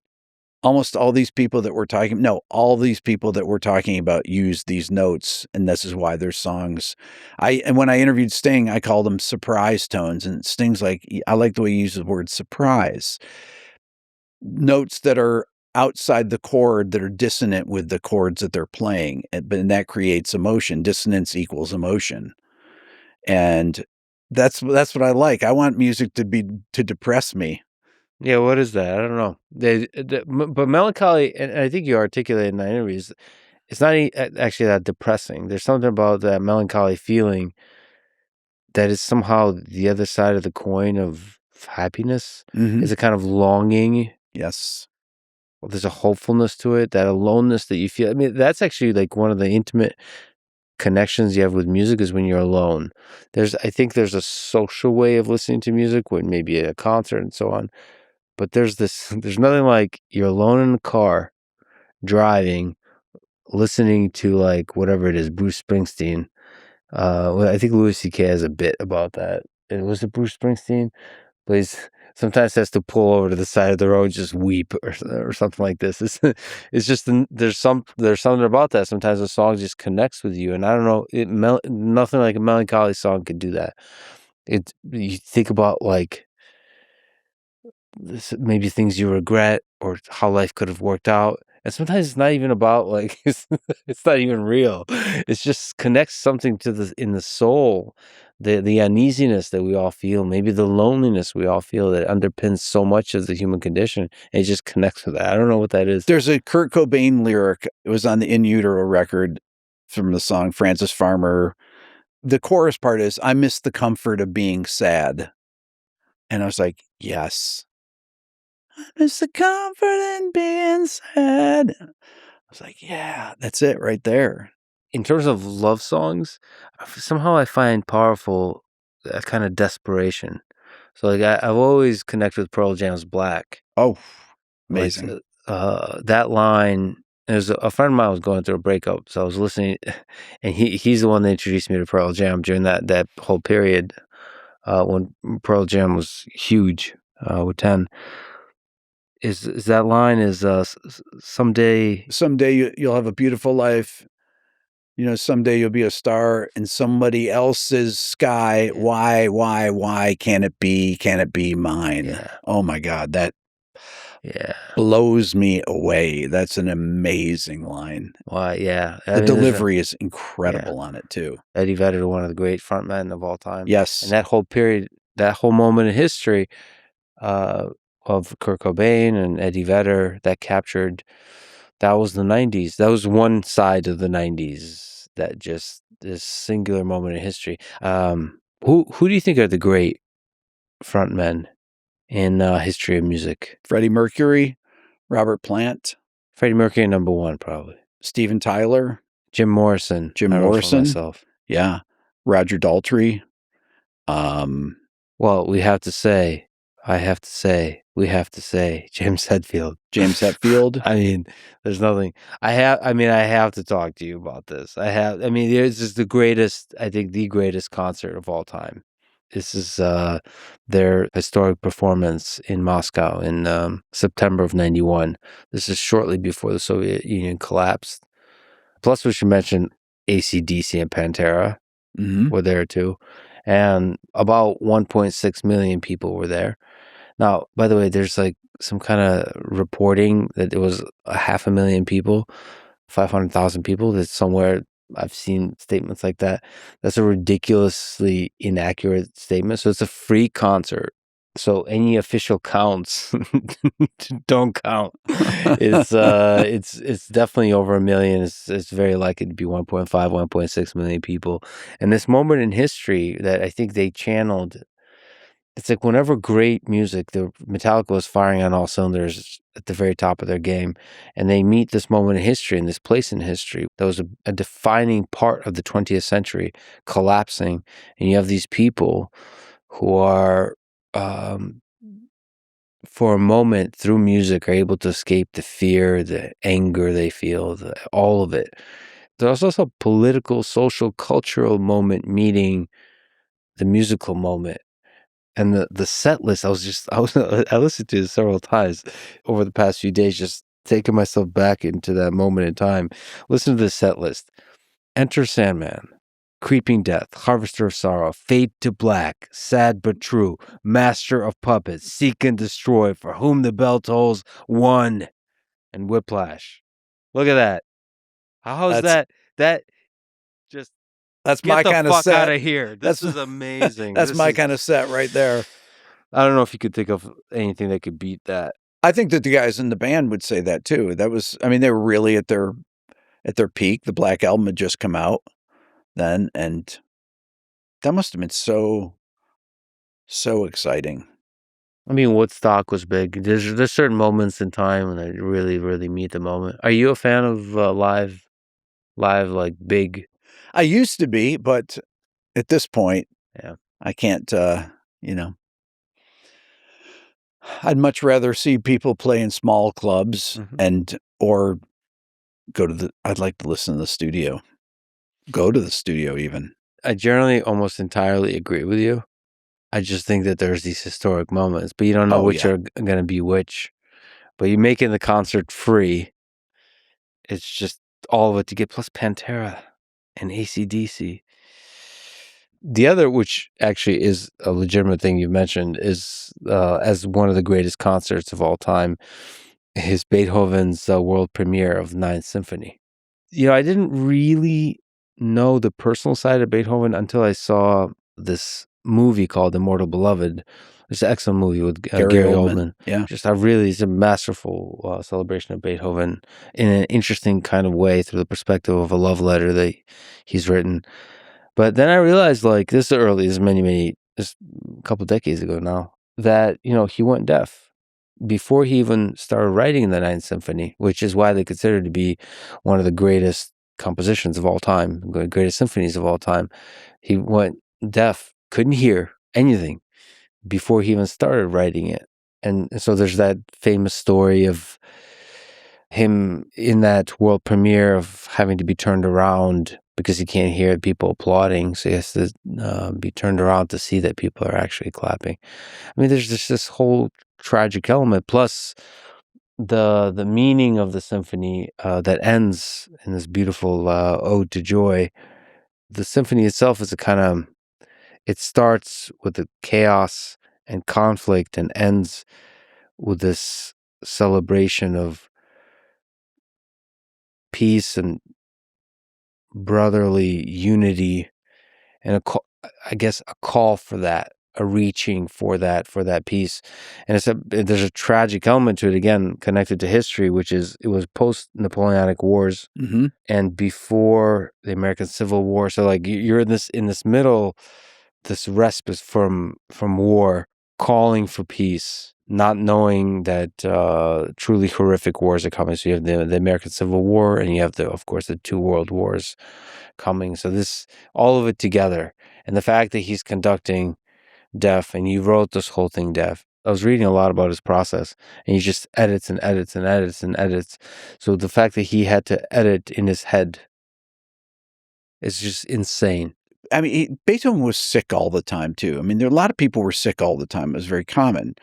almost all these people that we're talking, all these people that we're talking about use these notes, and this is why their songs. And when I interviewed Sting, I called them surprise tones, and Sting's like, I like the way you use the word surprise. Notes that are outside the chord that are dissonant with the chords that they're playing, but that creates emotion. Dissonance equals emotion, and that's what I like. I want music to depress me. Yeah, what is that? I don't know. But melancholy, and I think you articulated in the interviews, it's not actually that depressing. There's something about that melancholy feeling that is somehow the other side of the coin of happiness. Mhm. It's a kind of longing. Yes. Well, there's a hopefulness to it, that aloneness that you feel. I mean, that's actually like one of the intimate connections you have with music is when you're alone. I think there's a social way of listening to music, when maybe at a concert and so on. But there's nothing like you're alone in the car, driving, listening to like whatever it is, Bruce Springsteen. I think Louis C.K. has a bit about that. Was it Bruce Springsteen? But he sometimes has to pull over to the side of the road, and just weep or something like this. It's just there's something about that. Sometimes a song just connects with you, and I don't know, nothing like a melancholy song could do that. You think about like maybe things you regret or how life could have worked out. And sometimes it's not even about like it's not even real. It just connects something to in the soul, the uneasiness that we all feel, maybe the loneliness we all feel that underpins so much of the human condition. And it just connects with that. I don't know what that is. There's a Kurt Cobain lyric. It was on the In Utero record from the song Francis Farmer. The chorus part is, I miss the comfort of being sad. And I was like, yes. I miss the comfort in being sad. I was like, yeah, that's it right there. In terms of love songs, somehow I find powerful a kind of desperation. So like I've always connected with Pearl Jam's Black. Oh, amazing. Like, that line, there's a friend of mine was going through a breakup, so I was listening, and he's the one that introduced me to Pearl Jam during that whole period when Pearl Jam was huge with 10. Is that line is someday You'll have a beautiful life. You know, someday you'll be a star in somebody else's sky. Yeah. Why can't it be? Can't it be mine? Yeah. Oh my God, that Yeah. blows me away. That's an amazing line. Why? Yeah. The delivery is incredible on it too. Eddie Vedder, one of the great frontmen of all time. Yes. And that whole period, that whole moment in history of Kurt Cobain and Eddie Vedder that was the 90s. That was one side of the 90s, that just this singular moment in history. Who do you think are the great frontmen in history of music? Freddie Mercury, Robert Plant, Freddie Mercury, number one, probably. Steven Tyler, Jim Morrison. Myself. Yeah. Roger Daltrey. Well, we have to say, James Hetfield. I mean, there's nothing. I have to talk to you about this. This is the greatest concert of all time. This is their historic performance in Moscow in September of 91. This is shortly before the Soviet Union collapsed. Plus, we should mention AC/DC and Pantera were there too. And about 1.6 million people were there. Now, by the way, there's like some kind of reporting that there was 500,000 people, 500,000 people. That somewhere I've seen statements like that. That's a ridiculously inaccurate statement. So it's a free concert. So any official counts don't count. It's definitely over 1 million. It's very likely to be 1.5, 1.6 million people. And this moment in history that I think they channeled, it's like whenever great music, the Metallica was firing on all cylinders at the very top of their game, and they meet this moment in history and this place in history that was a defining part of the 20th century collapsing, and you have these people who are for a moment through music are able to escape the fear, the anger they feel, all of it. there's also a political, social, cultural moment meeting the musical moment. And the set list, I listened to it several times over the past few days, just taking myself back into that moment in time. Listen to the set list. Enter Sandman, Creeping Death, Harvester of Sorrow, Fade to Black, Sad But True, Master of Puppets, Seek and Destroy, For Whom the Bell Tolls, One, and Whiplash. Look at that. How's that? That just That's get my the kind of fuck set. out of here. This is amazing. That's my kind of set right there. I don't know if you could think of anything that could beat that. I think that the guys in the band would say that too. That was, I mean, they were really at their peak. The Black Album had just come out then, and that must have been so exciting. I mean, Woodstock was big. There's certain moments in time when I really, really meet the moment. Are you a fan of live like big? I used to be, but at this point, Yeah. I can't, I'd much rather see people play in small clubs or I'd like to listen to the studio. Go to the studio even. I generally almost entirely agree with you. I just think that there's these historic moments, but you don't know which are going to be which. But you're making the concert free. It's just all of it to get, plus Pantera and AC/DC. The other, which actually is a legitimate thing you mentioned, is as one of the greatest concerts of all time, is Beethoven's world premiere of the Ninth Symphony. You know, I didn't really know the personal side of Beethoven until I saw this movie called Immortal Beloved. It's an excellent movie with Gary Oldman. Yeah. Just it's a masterful celebration of Beethoven in an interesting kind of way through the perspective of a love letter that he's written. But then I realized, like, this is a couple decades ago now, that, he went deaf before he even started writing the Ninth Symphony, which is why they consider it to be one of the greatest compositions of all time, greatest symphonies of all time. He went deaf, couldn't hear anything before he even started writing it. And so there's that famous story of him in that world premiere of having to be turned around because he can't hear people applauding. So he has to be turned around to see that people are actually clapping. I mean, there's just this whole tragic element, plus the meaning of the symphony that ends in this beautiful ode to joy. The symphony itself is it starts with the chaos and conflict and ends with this celebration of peace and brotherly unity, and a call for that, a reaching for that peace. And there's a tragic element to it, again, connected to history, which is it was post-Napoleonic Wars and before the American Civil War. So like you're in this middle, this respite from war, calling for peace, not knowing that truly horrific wars are coming. So you have the American Civil War, and you have of course the two world wars coming. So this, all of it together, and the fact that he's conducting deaf, and he wrote this whole thing deaf. I was reading a lot about his process, and he just edits and edits and edits and edits. So the fact that he had to edit in his head is just insane. I mean, Beethoven was sick all the time too. I mean, there are a lot of people were sick all the time. It was very common.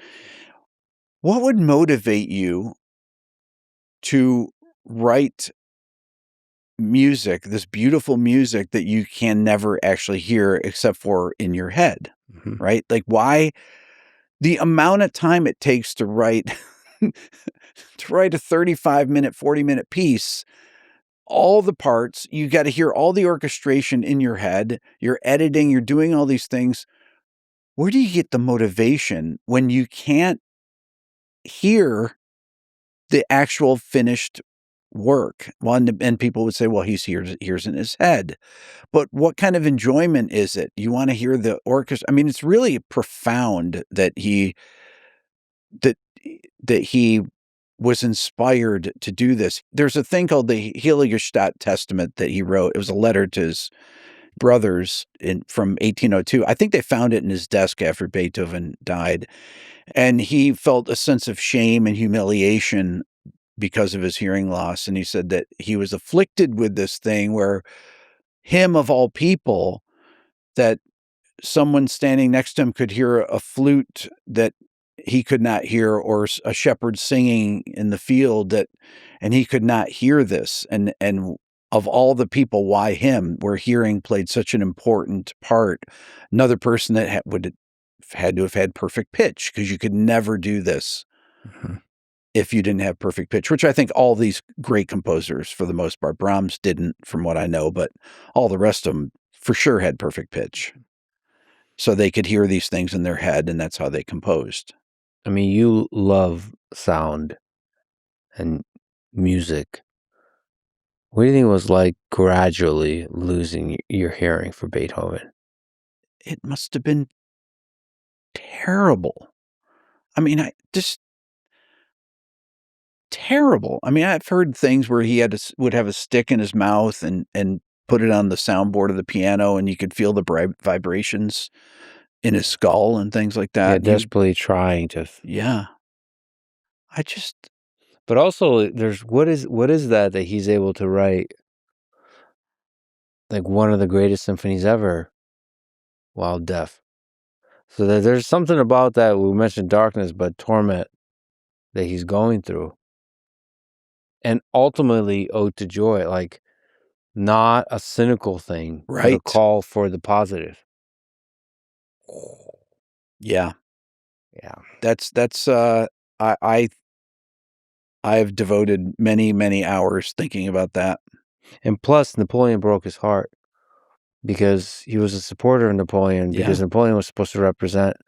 What would motivate you to write music, this beautiful music that you can never actually hear except for in your head, right? Like, why? The amount of time it takes to write a 35-minute, 40-minute piece, all the parts, you got to hear all the orchestration in your head, you're editing, you're doing all these things. Where do you get the motivation when you can't hear the actual finished work? Well, and people would say, well, hears in his head. But what kind of enjoyment is it? You want to hear the orchestra. I mean, it's really profound that he was inspired to do this. There's a thing called the Heiligestadt Testament that he wrote. It was a letter to his brothers from 1802. I think they found it in his desk after Beethoven died. And he felt a sense of shame and humiliation because of his hearing loss. And he said that he was afflicted with this thing where him, of all people, that someone standing next to him could hear a flute that he could not hear, or a shepherd singing in the field and he could not hear this. And of all the people, why him, where hearing played such an important part. Another person that would had to have had perfect pitch, because you could never do this if you didn't have perfect pitch, which I think all these great composers, for the most part, Brahms didn't, from what I know, but all the rest of them for sure had perfect pitch. So they could hear these things in their head, and that's how they composed. I mean, you love sound and music. What do you think it was like gradually losing your hearing for Beethoven? It must have been terrible. I mean, terrible. I mean, I've heard things where he would have a stick in his mouth and put it on the soundboard of the piano, and you could feel the vibrations in his skull and things like that. Yeah, desperately trying to. Yeah. But also, there's what is that he's able to write like one of the greatest symphonies ever while deaf. So there's something about that. We mentioned darkness, but torment that he's going through, and ultimately ode to joy, like not a cynical thing, but a call for the positive. Yeah. Yeah. That's I've devoted many, many hours thinking about that. And plus, Napoleon broke his heart because he was a supporter of Napoleon, because Napoleon was supposed to represent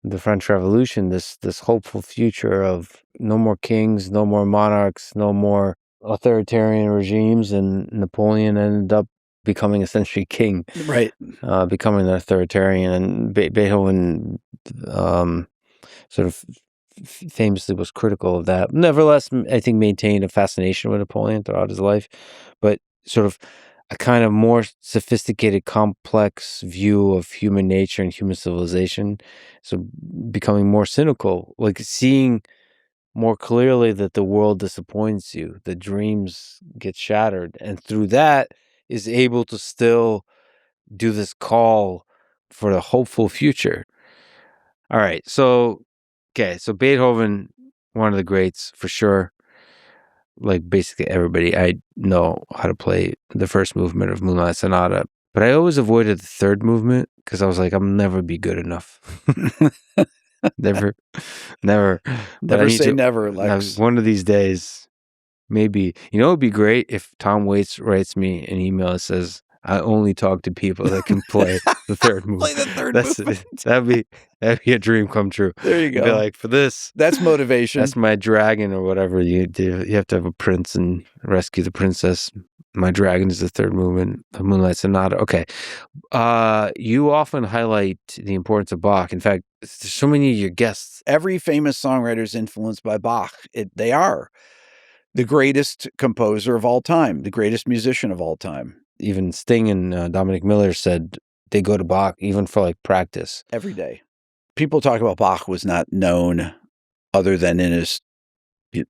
the French Revolution, this hopeful future of no more kings, no more monarchs, no more authoritarian regimes, and Napoleon ended up becoming essentially king, right? Becoming an authoritarian, and Beethoven sort of famously was critical of that. Nevertheless, I think maintained a fascination with Napoleon throughout his life, but sort of a kind of more sophisticated, complex view of human nature and human civilization. So becoming more cynical, like seeing more clearly that the world disappoints you, the dreams get shattered, and through that is able to still do this call for a hopeful future. All right, so Beethoven, one of the greats for sure. Like basically everybody, I know how to play the first movement of Moonlight Sonata, but I always avoided the third movement because I was like, I'll never be good enough. Never. Never say never, Lex. One of these days, maybe. You know, it'd be great if Tom Waits writes me an email that says, I only talk to people that can play the third movement. Play the third movement. That'd be a dream come true. There you go. Be like, for this, that's motivation. That's my dragon or whatever you do. You have to have a prince and rescue the princess. My dragon is the third movement of Moonlight Sonata. Okay. You often highlight the importance of Bach. In fact, there's so many of your guests. Every famous songwriter is influenced by Bach. They are the greatest composer of all time, the greatest musician of all time. Even Sting and Dominic Miller said they go to Bach even for like practice. Every day. People talk about Bach was not known other than in his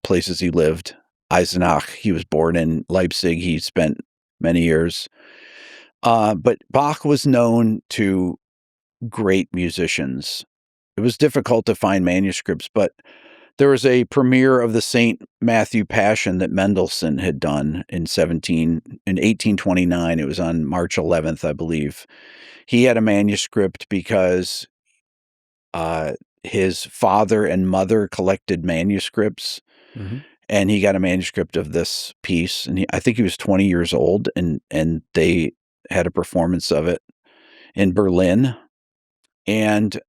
places he lived. Eisenach, he was born in Leipzig. He spent many years. But Bach was known to great musicians. It was difficult to find manuscripts, but there was a premiere of the St. Matthew Passion that Mendelssohn had done in 1829. It was on March 11th, I believe. He had a manuscript because his father and mother collected manuscripts, and he got a manuscript of this piece. And I think he was 20 years old, and they had a performance of it in Berlin. And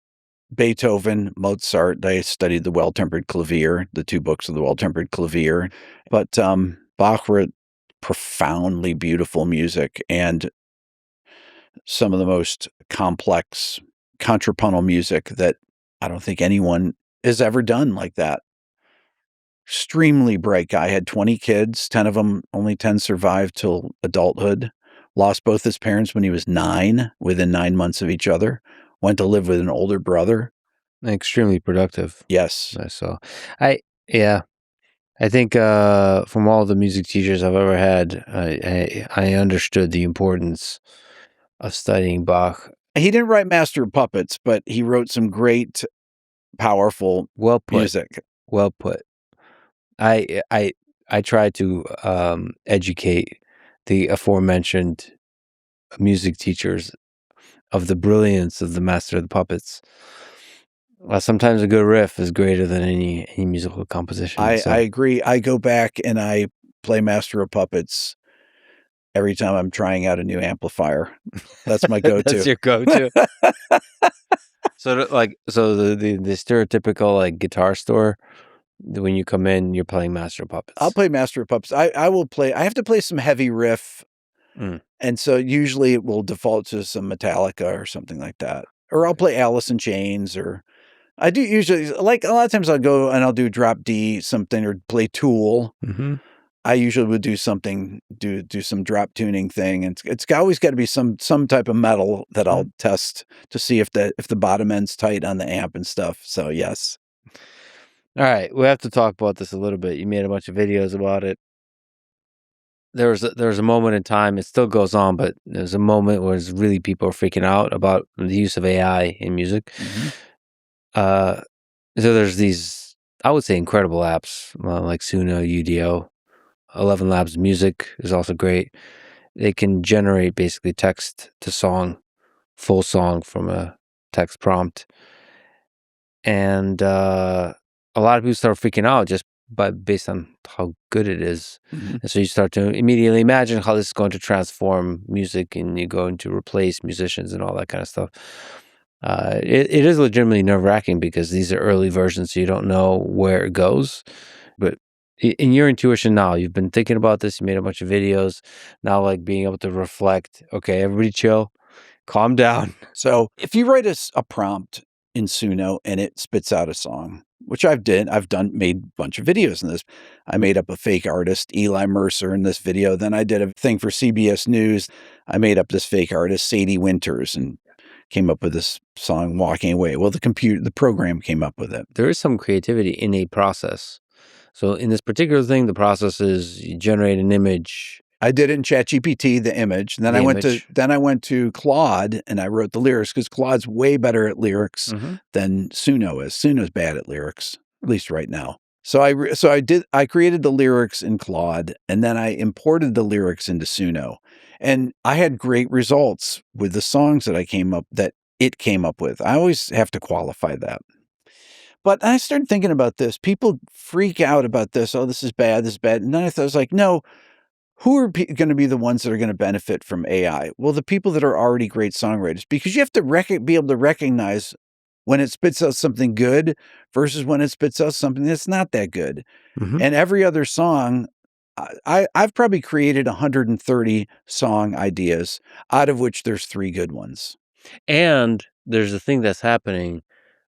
Beethoven, Mozart, they studied the Well-Tempered Clavier, the two books of the Well-Tempered Clavier. But Bach wrote profoundly beautiful music and some of the most complex contrapuntal music that I don't think anyone has ever done like that. Extremely bright guy, had 20 kids, 10 of them, only 10 survived till adulthood. Lost both his parents when he was 9, within 9 months of each other. Went to live with an older brother. Extremely productive. Yes. I saw. I think from all the music teachers I've ever had, I understood the importance of studying Bach. He didn't write Master of Puppets, but he wrote some great, powerful Well put. music. Well put. I try to educate the aforementioned music teachers of the brilliance of the Master of the Puppets. Sometimes a good riff is greater than any musical composition. I agree. I go back and I play Master of Puppets every time I'm trying out a new amplifier. That's my go-to. That's your go-to. So the stereotypical like guitar store, when you come in, you're playing Master of Puppets. I'll play Master of Puppets. I will play. I have to play some heavy riff, and so usually it will default to some Metallica or something like that, or I'll play Alice in Chains, or I do usually like a lot of times I'll go and I'll do drop D something or play Tool. Mm-hmm. I usually would do something, do some drop tuning thing, and it's always got to be some type of metal that I'll test to see if the bottom end's tight on the amp and stuff. So yes. All right, we have to talk about this a little bit. You made a bunch of videos about it. There was a moment in time. It still goes on, but there's a moment where it's really people are freaking out about the use of AI in music. Mm-hmm. So there's these, I would say, incredible apps like Suno, UDO. 11 Labs Music is also great. They can generate basically text to song, full song from a text prompt. And a lot of people start freaking out just based on how good it is. Mm-hmm. And so you start to immediately imagine how this is going to transform music, and you're going to replace musicians and all that kind of stuff. It is legitimately nerve-wracking because these are early versions, so you don't know where it goes. But in your intuition now, you've been thinking about this, you made a bunch of videos, now like being able to reflect, okay, everybody chill, calm down. So if you write a prompt in Suno and it spits out a song, which I've made a bunch of videos in this. I made up a fake artist, Eli Mercer, in this video. Then I did a thing for CBS News. I made up this fake artist, Sadie Winters, and came up with this song, Walking Away. Well, the program came up with it. There is some creativity in a process. So in this particular thing, the process is you generate an image. I did it in ChatGPT, the image. And then I went to Claude and I wrote the lyrics because Claude's way better at lyrics than Suno is. Suno's bad at lyrics, at least right now. So I created the lyrics in Claude and then I imported the lyrics into Suno. And I had great results with the songs that it came up with. I always have to qualify that. But I started thinking about this. People freak out about this. Oh, this is bad. And then I was like, no, who are going to be the ones that are going to benefit from AI? Well, the people that are already great songwriters, because you have to be able to recognize when it spits out something good versus when it spits out something that's not that good. Mm-hmm. And every other song, I've probably created 130 song ideas, out of which there's 3 good ones. And there's a thing that's happening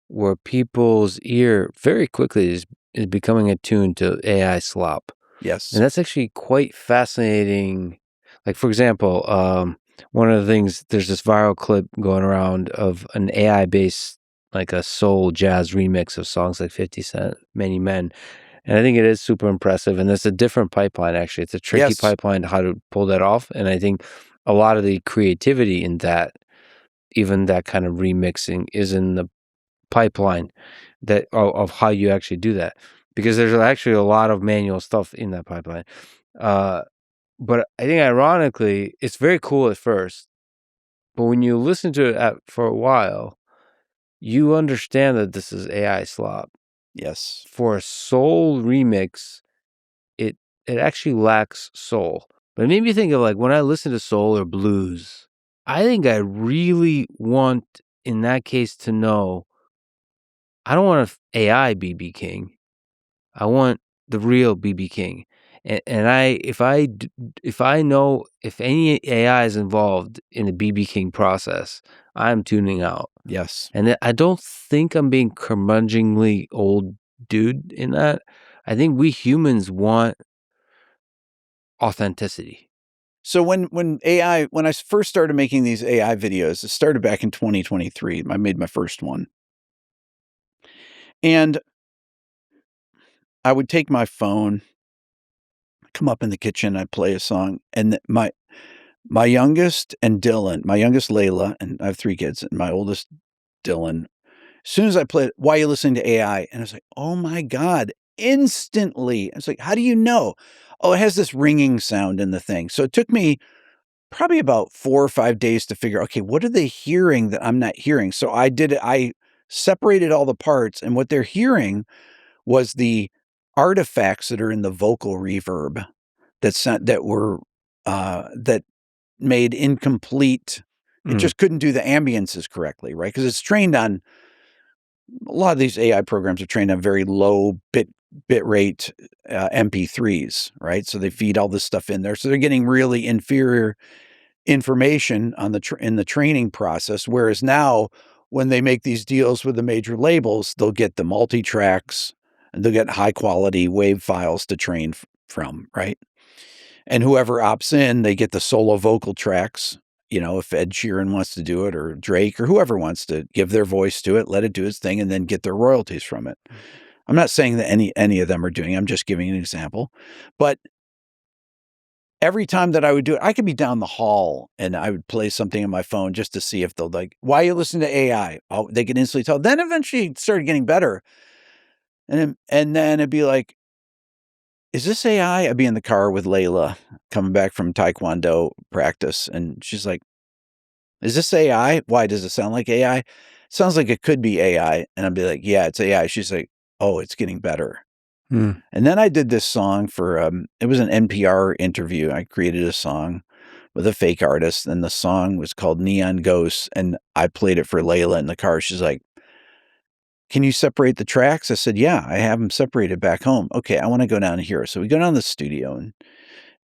where people's ear very quickly is becoming attuned to AI slop. Yes. And that's actually quite fascinating. Like, for example, one of the things, there's this viral clip going around of an AI-based, like a soul jazz remix of songs like 50 Cent, Many Men. And I think it is super impressive. And it's a different pipeline, actually. It's a tricky pipeline how to pull that off. And I think a lot of the creativity in that, even that kind of remixing, is in the pipeline that of how you actually do that. Because there's actually a lot of manual stuff in that pipeline. But I think ironically, it's very cool at first. But when you listen to it for a while, you understand that this is AI slop. Yes. For a soul remix, it actually lacks soul. But it made me think of like when I listen to soul or blues, I think I really want, in that case, to know, I don't want an AI BB King. I want the real BB King. And if I know if any AI is involved in the BB King process, I'm tuning out. Yes. And I don't think I'm being curmudgeonly old dude in that. I think we humans want authenticity. So when I first started making these AI videos, it started back in 2023. I made my first one. And I would take my phone, come up in the kitchen, I'd play a song, and my youngest and Dylan, my youngest Layla, and I have 3 kids, and my oldest Dylan, as soon as I played, "Why are you listening to AI?" And I was like, "Oh my God," instantly. I was like, "How do you know?" "Oh, it has this ringing sound in the thing." So it took me probably about 4 or 5 days to figure, okay, what are they hearing that I'm not hearing? So I separated all the parts, and what they're hearing was the artifacts that are in the vocal reverb that made incomplete. It just couldn't do the ambiances correctly, right? Because it's trained on a lot of these AI programs are trained on very low bit rate MP3s, right? So they feed all this stuff in there, so they're getting really inferior information on in the training process. Whereas now, when they make these deals with the major labels, they'll get the multi-tracks and they'll get high quality wave files to train from, right? And whoever opts in, they get the solo vocal tracks. If Ed Sheeran wants to do it, or Drake, or whoever wants to give their voice to it, let it do its thing, and then get their royalties from it. I'm not saying that any of them are doing it. I'm just giving an example. But every time that I would do it, I could be down the hall and I would play something on my phone just to see if they'll like, "Why are you listening to AI?" Oh, they could instantly tell. Then eventually it started getting better. And then it'd be like, "Is this AI?" I'd be in the car with Layla coming back from Taekwondo practice. And she's like, "Is this AI? Why does it sound like AI?" "Sounds like it could be AI." And I'd be like, "Yeah, it's AI." She's like, "Oh, it's getting better." And then I did this song for, it was an NPR interview. I created a song with a fake artist, and the song was called Neon Ghosts, and I played it for Layla in the car. She's like, "Can you separate the tracks?" I said, "Yeah, I have them separated back home." "Okay, I want to go down here." So we go down to the studio,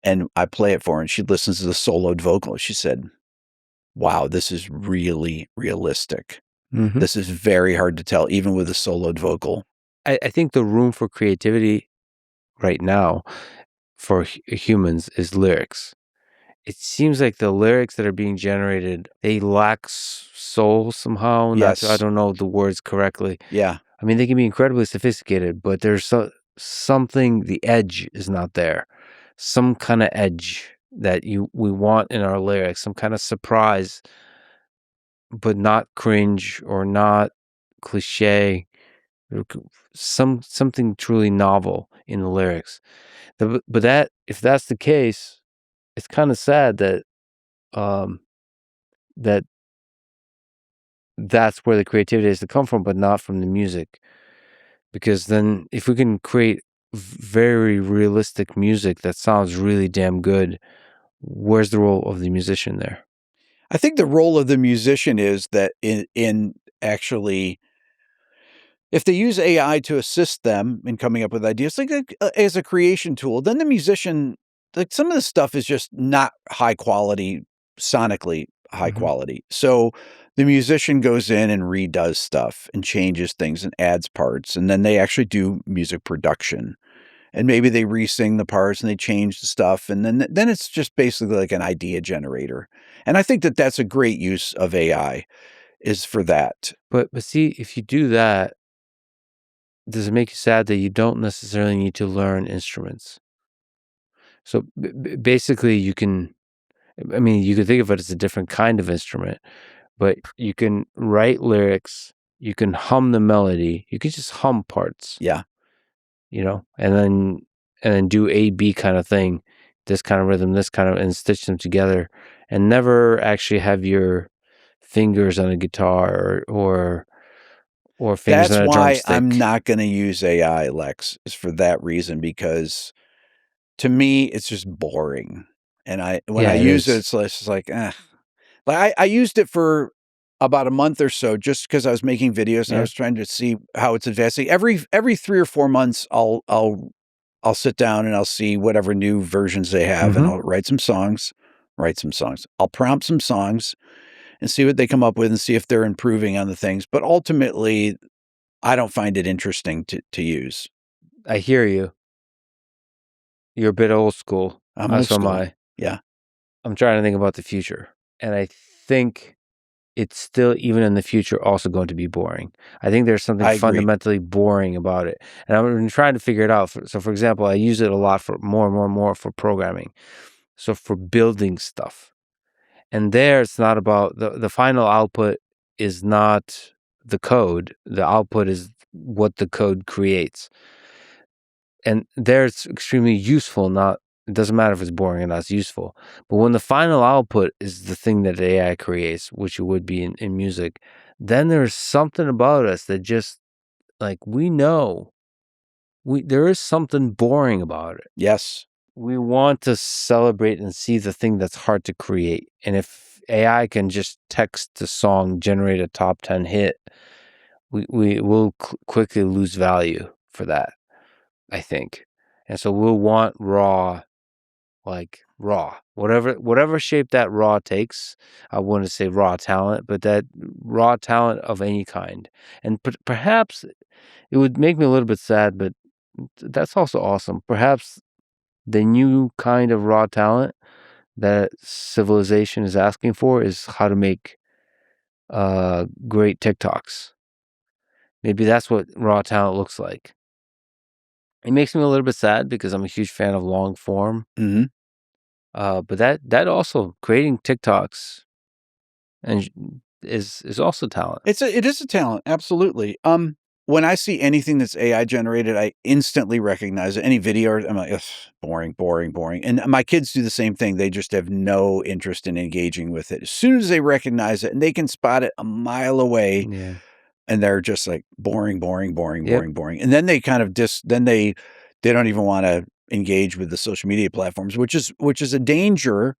and I play it for her, and she listens to the soloed vocal. She said, "Wow, this is really realistic. This is very hard to tell, even with a soloed vocal." I think the room for creativity right now for humans is lyrics. It seems like the lyrics that are being generated, they lack soul somehow. Yes. I don't know the words correctly. Yeah. I mean, they can be incredibly sophisticated, but there's something, the edge is not there. Some kind of edge that we want in our lyrics, some kind of surprise, but not cringe or not cliche. Something truly novel in the lyrics. But that, if that's the case, it's kind of sad that that that's where the creativity is to come from, but not from the music. Because then, if we can create very realistic music that sounds really damn good, where's the role of the musician there? I think the role of the musician is that in actually, if they use AI to assist them in coming up with ideas, like as a creation tool, then the musician, like some of the stuff is just not high quality, sonically high quality. So the musician goes in and redoes stuff and changes things and adds parts, and then they actually do music production. And maybe they re-sing the parts and they change the stuff, and then it's just basically like an idea generator. And I think that that's a great use of AI, is for that. But see, if you do that, does it make you sad that you don't necessarily need to learn instruments? So basically, you can think of it as a different kind of instrument, but you can write lyrics, you can hum the melody, you can just hum parts. Yeah. And then do A-B kind of thing, this kind of rhythm, this kind of, and stitch them together, and never actually have your fingers on a guitar or fingers That's on a why drumstick. I'm not going to use AI, Lex, is for that reason, because to me, it's just boring. And when I use it, it's just like, eh. Like I used it for about a month or so, just because I was making videos and I was trying to see how it's advancing. Every 3 or 4 months, I'll sit down and I'll see whatever new versions they have, and I'll write some songs. I'll prompt some songs and see what they come up with and see if they're improving on the things. But ultimately, I don't find it interesting to use. I hear you. You're a bit old school. I'm old So am school. I. Yeah. I'm trying to think about the future. And I think it's still, even in the future, also going to be boring. I think there's something I agree. fundamentally boring about it. And I've been trying to figure it out. So, for example, I use it a lot for more for programming. So for building stuff. And there, it's not about the final output is not the code. The output is what the code creates. And there, it's extremely useful. It doesn't matter if it's boring or not, it's useful. But when the final output is the thing that AI creates, which it would be in music, then there's something about us that just, like, we know there is something boring about it. Yes. We want to celebrate and see the thing that's hard to create. And if AI can just text the song, generate a top 10 hit, we will quickly lose value for that, I think. And so we'll want raw, whatever shape that raw takes. I wouldn't say raw talent, but that raw talent of any kind. And perhaps it would make me a little bit sad, but that's also awesome. Perhaps the new kind of raw talent that civilization is asking for is how to make great TikToks. Maybe that's what raw talent looks like. It makes me a little bit sad because I'm a huge fan of long form. Mm-hmm. But that also, creating TikToks and is also talent. It is a talent, absolutely. When I see anything that's AI generated, I instantly recognize it. Any video, I'm like, ugh, boring. And my kids do the same thing. They just have no interest in engaging with it. As soon as they recognize it, and they can spot it a mile away, Yeah. and they're just like boring. Yep. And then they kind of they don't even want to engage with the social media platforms, which is a danger,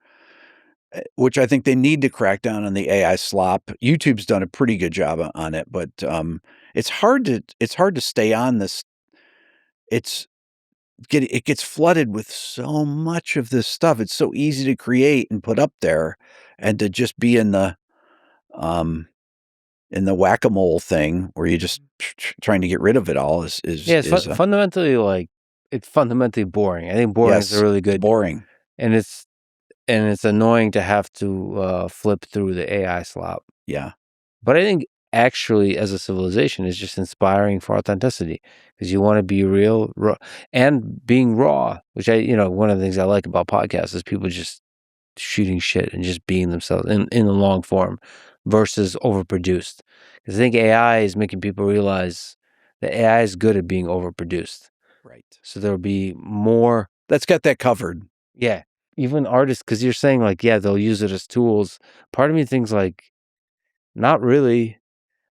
which I think they need to crack down on the AI slop. YouTube's done a pretty good job on it, but it's hard to stay on this. It gets flooded with so much of this stuff. It's so easy to create and put up there, and to just be in the whack-a-mole thing where you just trying to get rid of it all is it's fundamentally it's fundamentally boring. I think boring is a really good. Boring, and it's annoying to have to flip through the AI slop. Yeah, but I think actually, as a civilization, is just inspiring for authenticity, because you want to be real, raw, and being raw. Which one of the things I like about podcasts is people just shooting shit and just being themselves in the long form versus overproduced. Because I think AI is making people realize that AI is good at being overproduced. right. So there'll be more. Let's get that covered. Yeah. Even artists, because you're saying they'll use it as tools. Part of me thinks not really.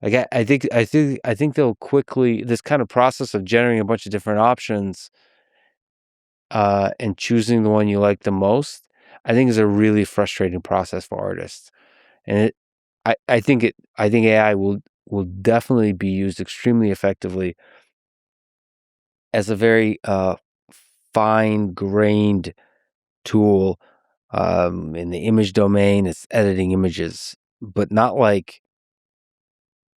I think they'll quickly, this kind of process of generating a bunch of different options and choosing the one you like the most, I think is a really frustrating process for artists. And I think AI will definitely be used extremely effectively as a very fine-grained tool in the image domain. It's editing images, but not like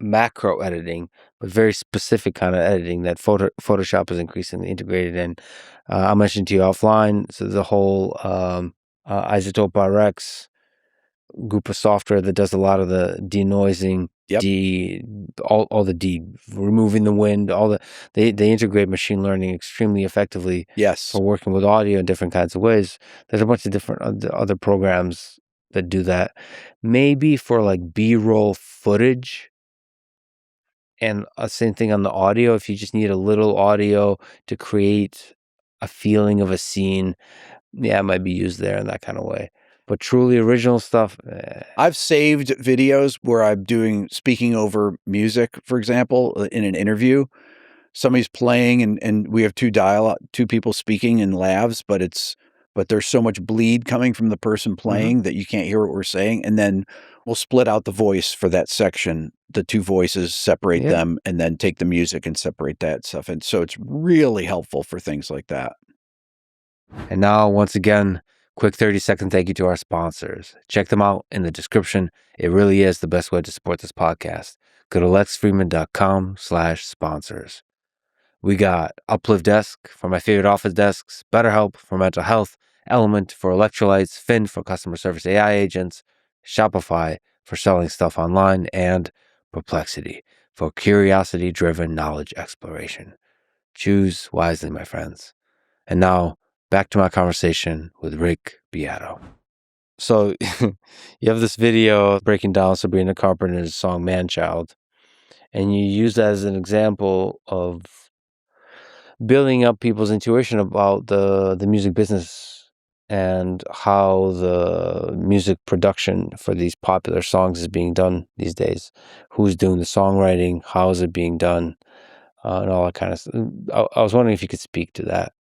macro editing, but very specific kind of editing that Photoshop is increasingly integrated in. I mentioned to you offline, so the whole Isotope RX group of software that does a lot of the denoising, all the removing the wind, they integrate machine learning extremely effectively. Yes, for working with audio in different kinds of ways. There's a bunch of different other programs that do that. Maybe for B-roll footage. And same thing on the audio. If you just need a little audio to create a feeling of a scene, it might be used there in that kind of way. But truly original stuff. I've saved videos where I'm speaking over music, for example, in an interview. Somebody's playing and we have two people speaking in lavs, but there's so much bleed coming from the person playing that you can't hear what we're saying. And then we'll split out the voice for that section, the two voices, separate them, and then take the music and separate that stuff. And so it's really helpful for things like that. And now, once again, quick 30-second thank you to our sponsors. Check them out in the description. It really is the best way to support this podcast. Go to lexfridman.com/sponsors. We got UPLIFT Desk for my favorite office desks, BetterHelp for mental health, LMNT for electrolytes, Fin for customer service AI agents, Shopify for selling stuff online, and Perplexity for curiosity-driven knowledge exploration. Choose wisely, my friends. And now, back to my conversation with Rick Beato. So, you have this video breaking down Sabrina Carpenter's song Man-Child, and you use that as an example of building up people's intuition about the music business and how the music production for these popular songs is being done these days. Who's doing the songwriting? How is it being done? And all that kind of stuff. I was wondering if you could speak to that.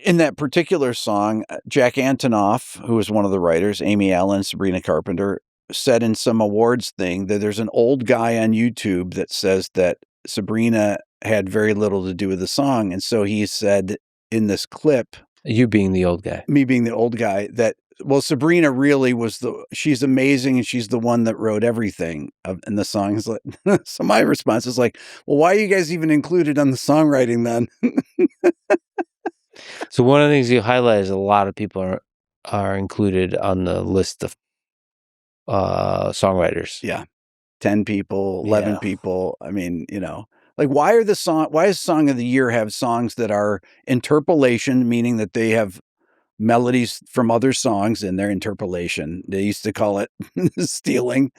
In that particular song, Jack Antonoff, who was one of the writers, Amy Allen, Sabrina Carpenter, said in some awards thing that there's an old guy on YouTube that says that Sabrina had very little to do with the song. And so he said in this clip, You being the old guy. me being the old guy, that, well, Sabrina really was she's amazing and she's the one that wrote everything in the song. It's like, so my response is like, well, why are you guys even included on the songwriting then? So one of the things you highlight is a lot of people are included on the list of songwriters. Yeah. 10 people, 11 Yeah. people. I mean, like why is Song of the Year have songs that are interpolation, meaning that they have melodies from other songs in their interpolation. They used to call it stealing.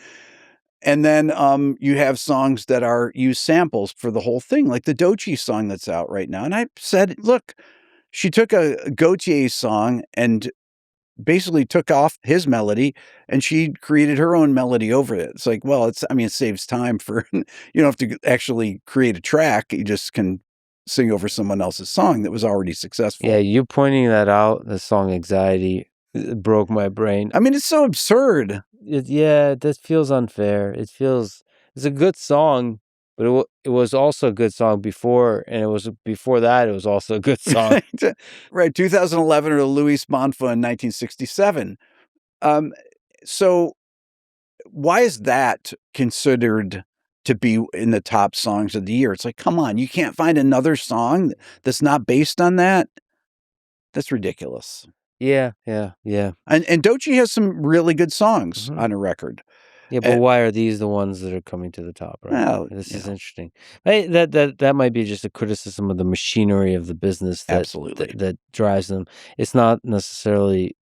And then you have songs that use samples for the whole thing, like the Doechii song that's out right now. And I said, look, she took a Gautier song and basically took off his melody and she created her own melody over it. It's like, well, it saves time for, you don't have to actually create a track. You just can sing over someone else's song that was already successful. Yeah, you pointing that out, the song Anxiety, it broke my brain. I mean, it's so absurd. That feels unfair. It's a good song, but it was also a good song before, and it was before that, it was also a good song. Right, 2011 or Louis Bonfa in 1967. So why is that considered to be in the top songs of the year? It's like, come on, you can't find another song that's not based on that? That's ridiculous. Yeah. And Doechii has some really good songs on her record. Yeah, but why are these the ones that are coming to the top? Right? Well, This is interesting. Hey, that might be just a criticism of the machinery of the business that drives them. It's not necessarily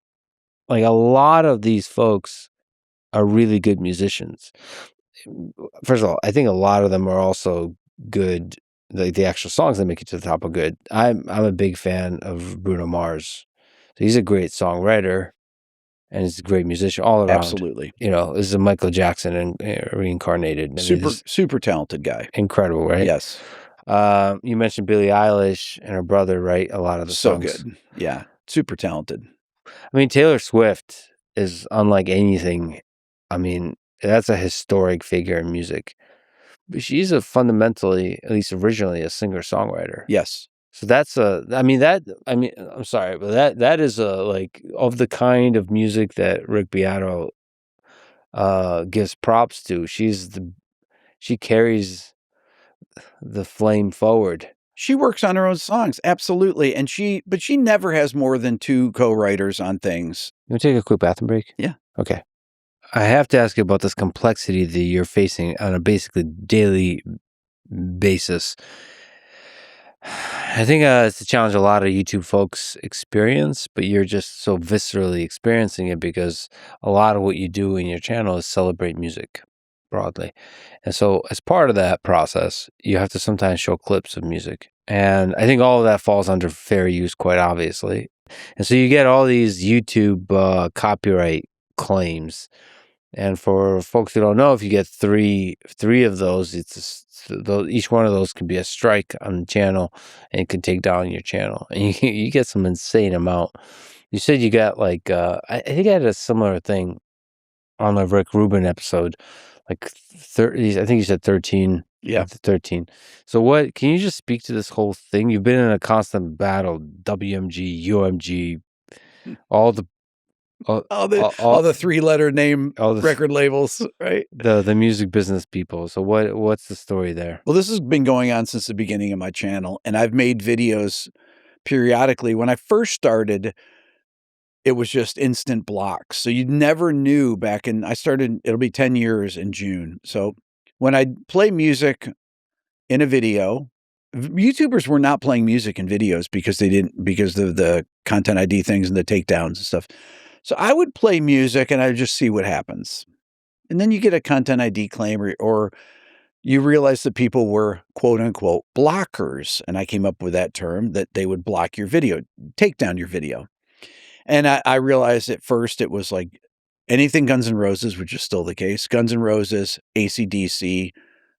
like a lot of these folks are really good musicians. First of all, I think a lot of them are also good. Like the actual songs that make it to the top are good. I'm a big fan of Bruno Mars. So he's a great songwriter. And he's a great musician all around. Absolutely. This is a Michael Jackson reincarnated. Super talented guy. Incredible, right? Yes. You mentioned Billie Eilish and her brother, right? A lot of the songs. So good. Yeah. Super talented. I mean, Taylor Swift is unlike anything. I mean, that's a historic figure in music. But she's fundamentally, at least originally, a singer-songwriter. Yes. So I'm sorry, but that is of the kind of music that Rick Beato gives props to. She carries the flame forward. She works on her own songs, absolutely, but she never has more than 2 co-writers on things. You want to take a quick bathroom break? Yeah. Okay. I have to ask you about this complexity that you're facing on a basically daily basis. I think it's a challenge a lot of YouTube folks experience, but you're just so viscerally experiencing it because a lot of what you do in your channel is celebrate music broadly. And so as part of that process, you have to sometimes show clips of music. And I think all of that falls under fair use, quite obviously. And so you get all these YouTube copyright claims. And for folks who don't know, if you get three of those, each one of those can be a strike on the channel and it can take down your channel. And you get some insane amount. You said you got I think I had a similar thing on the Rick Rubin episode, like 30. I think you said 13. Yeah, 13. So what? Can you just speak to this whole thing? You've been in a constant battle. WMG, UMG, all the 3-letter name record labels, right? The music business people. So what's the story there? Well, this has been going on since the beginning of my channel, and I've made videos periodically. When I first started, it was just instant blocks. So you never knew it'll be 10 years in June. So when I play music in a video, YouTubers were not playing music in videos because of the content ID things and the takedowns and stuff. So I would play music and I'd just see what happens. And then you get a content ID claim or you realize that people were quote unquote blockers. And I came up with that term that they would block your video, take down your video. And I realized at first it was like anything Guns N' Roses, which is still the case, Guns N' Roses, AC/DC,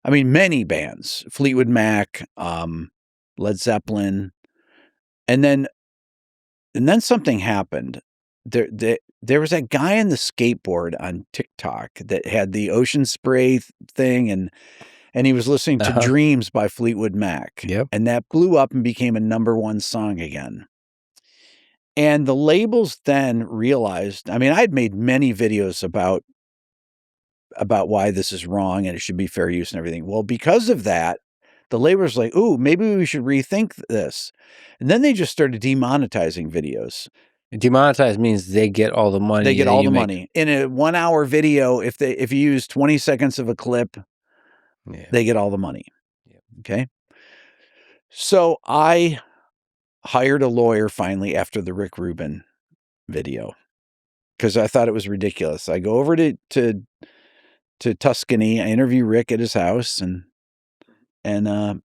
I mean, many bands, Fleetwood Mac, Led Zeppelin. And then something happened. There was that guy on the skateboard on TikTok that had the ocean spray thing and he was listening to Dreams by Fleetwood Mac. Yep. And that blew up and became a #1 song again. And the labels then realized, I mean, I'd made many videos about why this is wrong and it should be fair use and everything. Well, because of that, the labels were like, ooh, maybe we should rethink this. And then they just started demonetizing videos. Demonetize means they get all the money. They get all the money. In a 1 hour video, if you use 20 seconds of a clip, they get all the money. Yeah. Okay. So I hired a lawyer finally after the Rick Rubin video because I thought it was ridiculous. I go over to Tuscany. I interview Rick at his house and I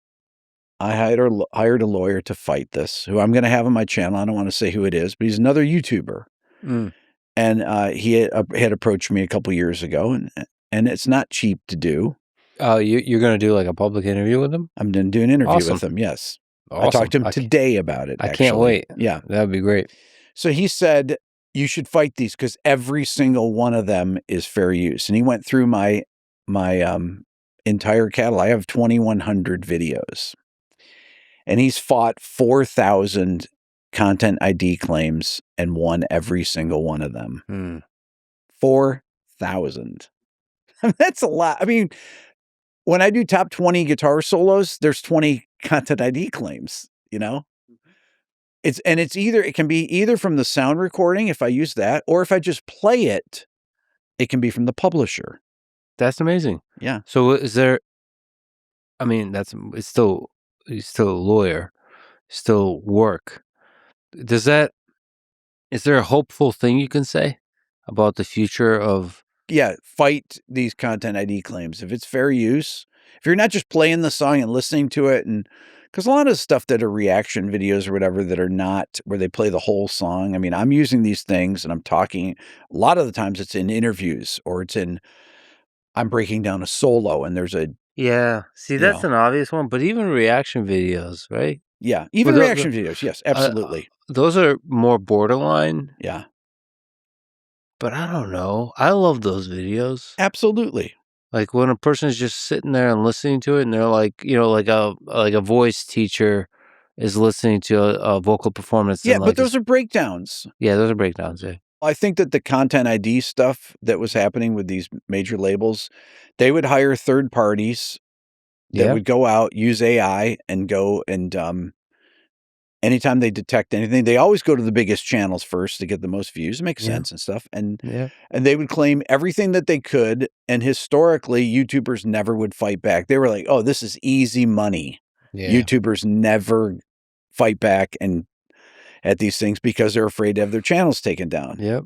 hired a lawyer to fight this, who I'm going to have on my channel. I don't want to say who it is, but he's another YouTuber. Mm. And he had approached me a couple years ago, and it's not cheap to do. You're going to do like a public interview with him? I'm going to do an interview with him, yes. Awesome. I talked to him today about it, I can't wait. Yeah. That'd be great. So he said, you should fight these because every single one of them is fair use. And he went through my entire catalog. I have 2,100 videos. And he's fought 4,000 content ID claims and won every single one of them. 4,000. That's a lot. I mean, when I do top 20 guitar solos, there's 20 content ID claims, you know? It can be either from the sound recording if I use that, or if I just play it, it can be from the publisher. That's amazing. Yeah. So is there, I mean, he's still a lawyer, still work. Is there a hopeful thing you can say about the future of? Yeah, fight these content ID claims. If it's fair use, if you're not just playing the song and listening to it, and because a lot of stuff that are reaction videos or whatever that are not where they play the whole song. I mean, I'm using these things and I'm talking. A lot of the times it's in interviews or I'm breaking down a solo and there's a. Yeah. See, that's an obvious one, but even reaction videos, right? Yeah. Even reaction videos. Yes, absolutely. Those are more borderline. Yeah. But I don't know. I love those videos. Absolutely. Like when a person is just sitting there and listening to it and they're like, like a voice teacher is listening to a vocal performance. Yeah, but those are breakdowns. Yeah, those are breakdowns. Yeah. I think that the content ID stuff that was happening with these major labels, they would hire third parties that would go out, use AI and go and anytime they detect anything, they always go to the biggest channels first to get the most views. It makes sense and stuff. And they would claim everything that they could. And historically, YouTubers never would fight back. They were like, oh, this is easy money. Yeah. YouTubers never fight back at these things because they're afraid to have their channons taken down. Yep.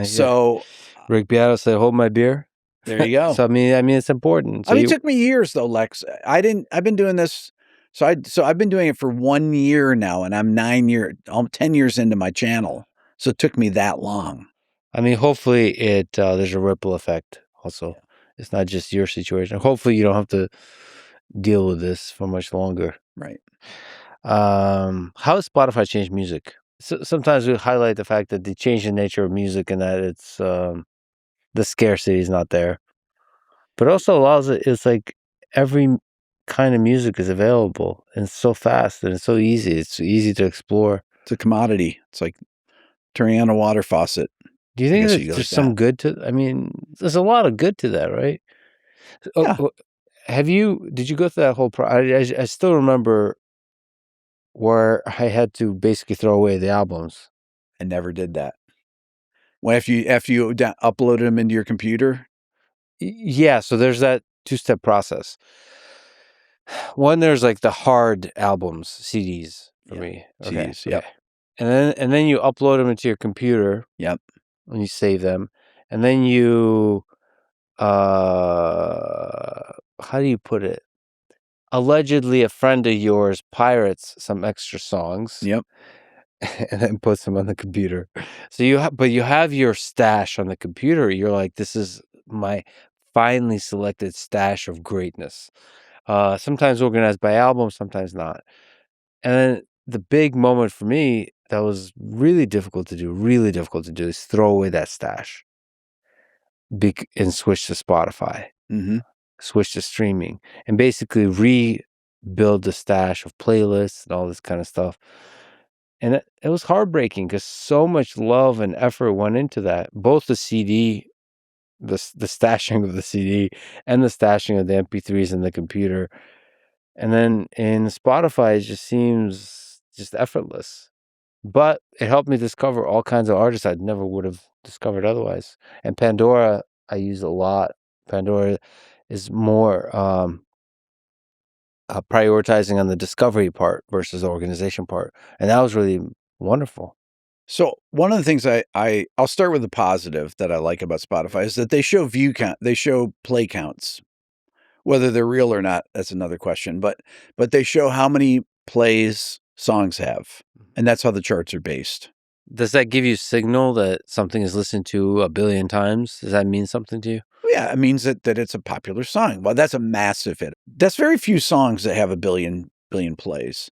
So Rick Beato said, hold my beer. There you go. So I mean, it's important. So it took me years though, Lex. I've been doing this. So I've been doing it for 1 year now, and I'm 10 years into my channel. So it took me that long. I mean, hopefully there's a ripple effect also. Yeah. It's not just your situation. Hopefully you don't have to deal with this for much longer. Right. How has Spotify changed music? So, sometimes we highlight the fact that they change the nature of music and that it's the scarcity is not there. But also allows it's like every kind of music is available and it's so fast and it's so easy. It's easy to explore. It's a commodity. It's like turning on a water faucet. Do you think there's some good to? I mean, there's a lot of good to that, right? Yeah. Did you go through that whole process? I still remember where I had to basically throw away the albums. I never did that. Well, after you uploaded them into your computer? Yeah, so there's that two-step process. One, there's like the hard albums, CDs for me. Okay. CDs, yep. Okay. And then you upload them into your computer. Yep. And you save them. And then you how do you put it? Allegedly a friend of yours pirates some extra songs. Yep. And then puts them on the computer. So you have your stash on the computer. You're like, this is my finely selected stash of greatness. Sometimes organized by album, sometimes not. And then the big moment for me that was really difficult to do is throw away that stash and switch to Spotify, switch to streaming, and basically rebuild the stash of playlists and all this kind of stuff. And it was heartbreaking because so much love and effort went into that. Both the CD, the stashing of the CD, and the stashing of the MP3s in the computer. And then in Spotify, it just seems just effortless. But it helped me discover all kinds of artists I never would have discovered otherwise. And Pandora, I use a lot. Pandora is more prioritizing on the discovery part versus the organization part. And that was really wonderful. So one of the things I'll start with the positive that I like about Spotify is that they show view count, they show play counts. Whether they're real or not, that's another question. But they show how many plays songs have. And that's how the charts are based. Does that give you signal that something is listened to a billion times? Does that mean something to you? Yeah, it means that it's a popular song. Well, that's a massive hit. That's very few songs that have a billion plays.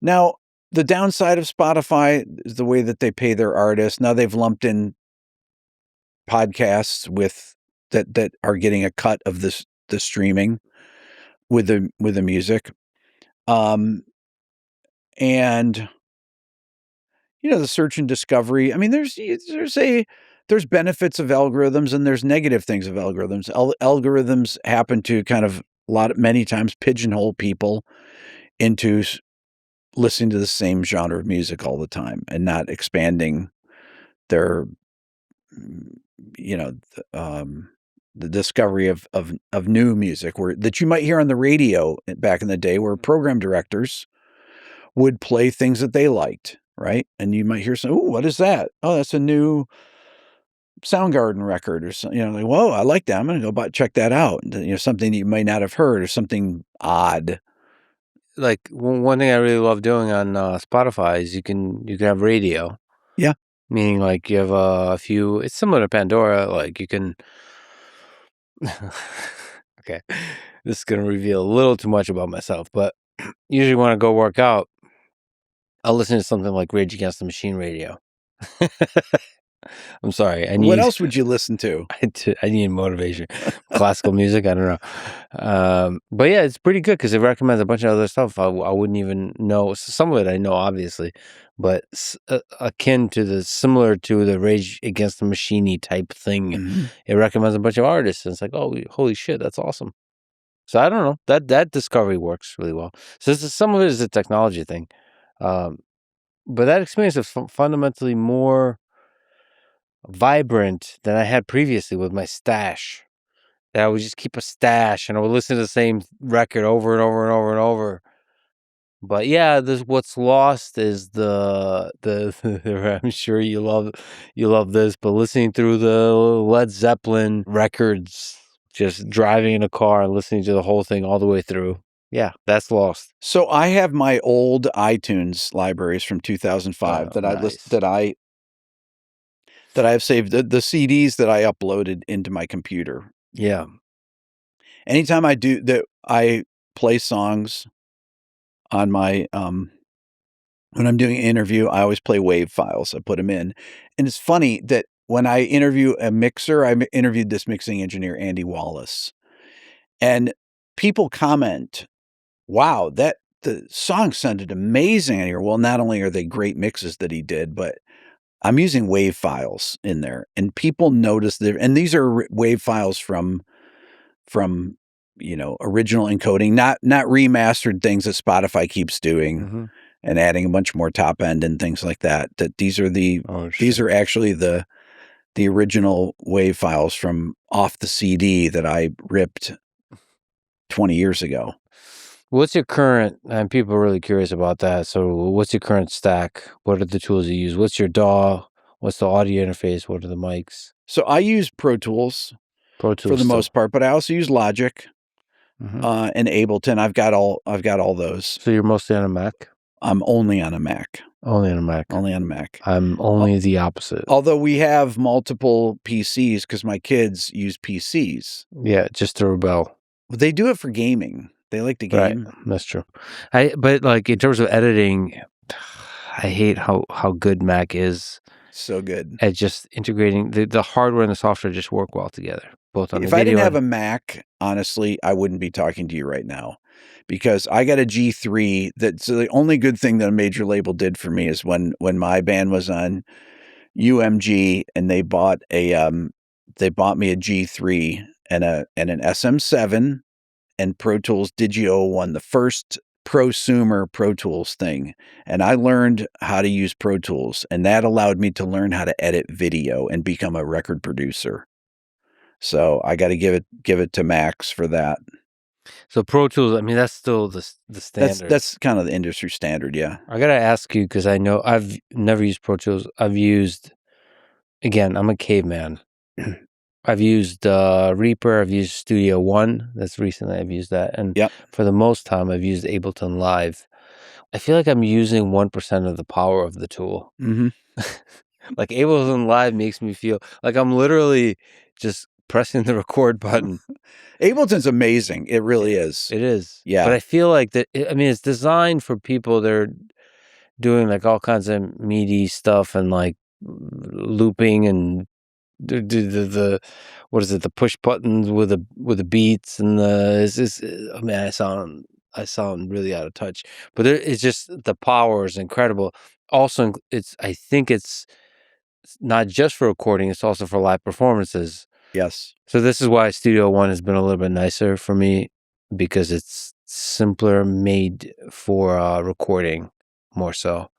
Now, the downside of Spotify is the way that they pay their artists. Now they've lumped in podcasts with that are getting a cut of the streaming with the music. And the search and discovery. I mean, there's benefits of algorithms and there's negative things of algorithms. Algorithms happen to kind of many times pigeonhole people into listening to the same genre of music all the time and not expanding their, the discovery of new music that you might hear on the radio back in the day, where program directors would play things that they liked. Right. And you might hear some, oh, what is that? Oh, that's a new Soundgarden record or something. Like, whoa, I like that. I'm going to go check that out. Something that you might not have heard or something odd. Like one thing I really love doing on Spotify is you can have radio. Yeah. Meaning like you have a few, it's similar to Pandora. Like you can, okay, this is going to reveal a little too much about myself, but usually when I go work out, I'll listen to something like Rage Against the Machine radio. I'm sorry. What else would you listen to? I need motivation. Classical music, I don't know. But yeah, it's pretty good because it recommends a bunch of other stuff I wouldn't even know. Some of it I know, obviously, but similar to the Rage Against the Machine type thing. Mm-hmm. It recommends a bunch of artists. And it's like, oh, holy shit, that's awesome. So I don't know. That discovery works really well. So some of it is a technology thing. But that experience is fundamentally more vibrant than I had previously with my stash. That I would just keep a stash and I would listen to the same record over and over and over and over. But yeah, what's lost is the I'm sure you love this, but listening through the Led Zeppelin records, just driving in a car and listening to the whole thing all the way through. Yeah, that's lost. So I have my old iTunes libraries from 2005 that I have saved, the CDs that I uploaded into my computer. Yeah. Anytime I do that, I play songs on my when I'm doing an interview, I always play WAV files. I put them in. And it's funny that when I interview a mixer, I interviewed this mixing engineer, Andy Wallace, and people comment, wow, the song sounded amazing in here. Well, not only are they great mixes that he did, but I'm using WAV files in there, and people notice and these are WAV files from original encoding, not remastered things that Spotify keeps doing and adding a bunch more top end and things like that. That these are actually the the original WAV files from off the CD that I ripped 20 years ago. What's your current, and people are really curious about that. So what's your current stack? What are the tools you use? What's your DAW? What's the audio interface? What are the mics? So I use Pro Tools Pro Tools for the still. most part, but I also use Logic and Ableton. I've got all those. So you're mostly on a Mac? I'm only on a Mac. Only on a Mac. Only on a Mac. I'm only the opposite. Although we have multiple PCs because my kids use PCs. Yeah, just to rebel. They do it for gaming. They like to game. Right, that's true. But like in terms of editing, I hate how good Mac is So good. at just integrating the hardware and the software just work well together. Both on If the I video didn't have a and- Mac, honestly, I wouldn't be talking to you right now because I got a G3. So the only good thing that a major label did for me is when my band was on UMG and they bought me a G3 and an SM7 and Pro Tools Digio 01, the first prosumer Pro Tools thing. And I learned how to use Pro Tools, and that allowed me to learn how to edit video and become a record producer. So I got to give it to Max for that. So Pro Tools, I mean, that's still the standard. That's kind of the industry standard, yeah. I gotta ask you because I know I've never used Pro Tools. I've used, again, I'm a caveman. I've used Reaper. I've used Studio One. That's recently I've used that, and Yep. for the most time I've used Ableton Live. I feel like I'm using 1% of the power of the tool. Mm-hmm. Like Ableton Live makes me feel like I'm literally just pressing the record button. Ableton's amazing. It really is. It is. Yeah. But I feel like that, I mean, it's designed for people that are doing like all kinds of meaty stuff and like looping and the what is it, the push buttons with the beats and I mean, I sound really out of touch, but it's just the power is incredible. Also, I think it's not just for recording, it's also for live performances. Yes. So this is why Studio One has been a little bit nicer for me because it's simpler, made for recording more so.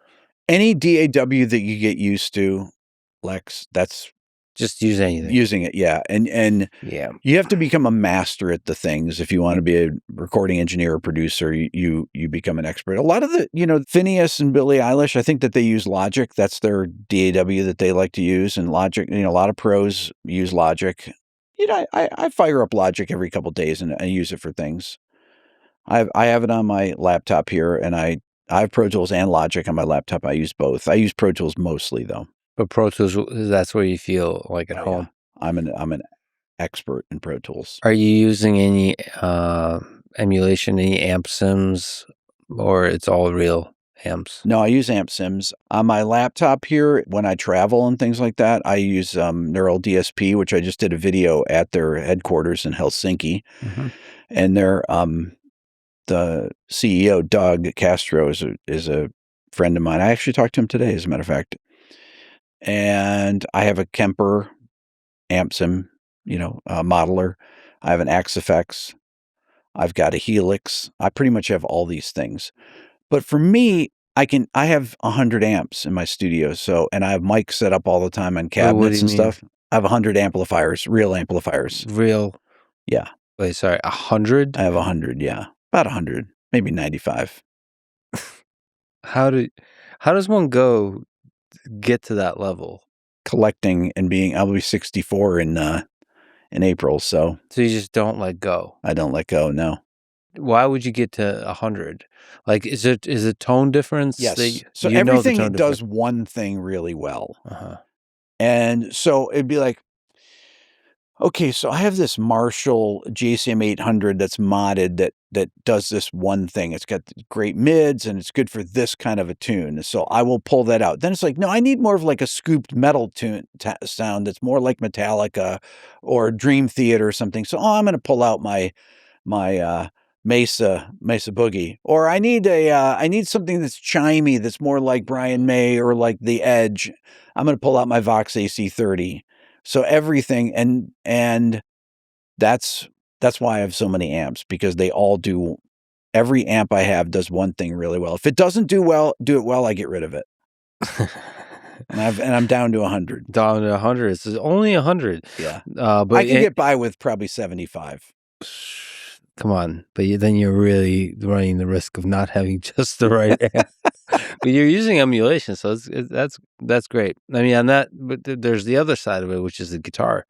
Any DAW that you get used to, Lex, that's Just use anything. using it. Yeah. And Yeah. you have to become a master at the things. If you want to be a recording engineer or producer, you become an expert. A lot of Phineas and Billie Eilish, I think that they use Logic. That's their DAW that they like to use. And Logic, a lot of pros use Logic. I fire up Logic every couple of days and I use it for things. I have it on my laptop here, and I have Pro Tools and Logic on my laptop. I use both. I use Pro Tools mostly though. But Pro Tools, that's where you feel like at Oh, home. yeah. I'm an expert in Pro Tools. Are you using any emulation, any amp sims, or it's all real amps? No, I use amp sims on my laptop here. When I travel and things like that, I use Neural DSP, which I just did a video at their headquarters in Helsinki. Mm-hmm. And they're the CEO, Doug Castro, is a friend of mine. I actually talked to him today, as a matter of fact. And I have a Kemper amp sim, modeler. I have an Axe-Fx. I've got a Helix. I pretty much have all these things. But for me, I have 100 amps in my studio. And I have mics set up all the time on cabinets and stuff. I have 100 amplifiers, real amplifiers. Real? Yeah. Wait, sorry, 100? I have 100, yeah. About 100, maybe 95. How does one get to that level? Collecting and I'll be 64 in April, so you just don't let go. I don't let go, no. Why would you get to 100? Like, is it tone difference? Yes. So everything does one thing really well. Uh-huh. And so it'd be like, okay, so I have this Marshall JCM 800 that's modded that does this one thing. It's got great mids and it's good for this kind of a tune. So I will pull that out. Then it's like, no, I need more of like a scooped metal tune sound that's more like Metallica or Dream Theater or something. So I'm going to pull out my Mesa Boogie, or I need something that's chimey, that's more like Brian May or like The Edge. I'm going to pull out my Vox AC30. So everything, and that's why I have so many amps, because they all do. Every amp I have does one thing really well. If it doesn't do it well, I get rid of it. and I'm down to 100. Down to 100. It's only 100. Yeah. But I can get by with probably 75. Come on, but then you're really running the risk of not having just the right amp. But you're using emulation, so that's great. I mean, on that, but there's the other side of it, which is the guitar.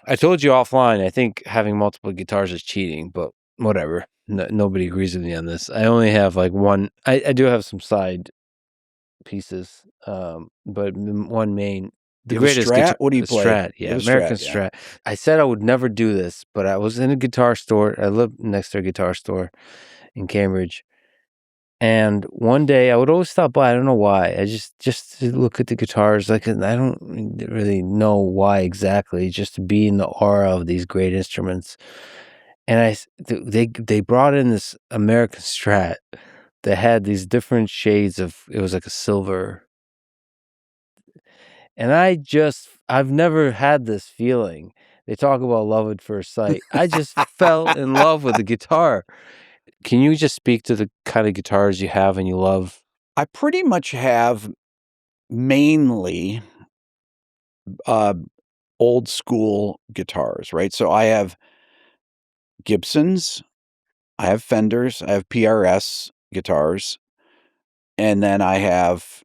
I told you offline, I think having multiple guitars is cheating, but whatever. Nobody agrees with me on this. I only have like one. I do have some side pieces, but one main. The You have a greatest Strat? guitar, What do you play? Strat, You yeah, have a American Strat, Strat. I said I would never do this, but I was in a guitar store. I lived next to a guitar store in Cambridge, and one day I would always stop by. I don't know why. I just to look at the guitars. Like I don't really know why exactly. Just to be in the aura of these great instruments. And they brought in this American Strat that had these different shades of. It was like a silver. And I've never had this feeling. They talk about love at first sight. I just fell in love with the guitar. Can you just speak to the kind of guitars you have and you love? I pretty much have mainly old school guitars, right? So I have Gibsons, I have Fenders, I have PRS guitars, and then I have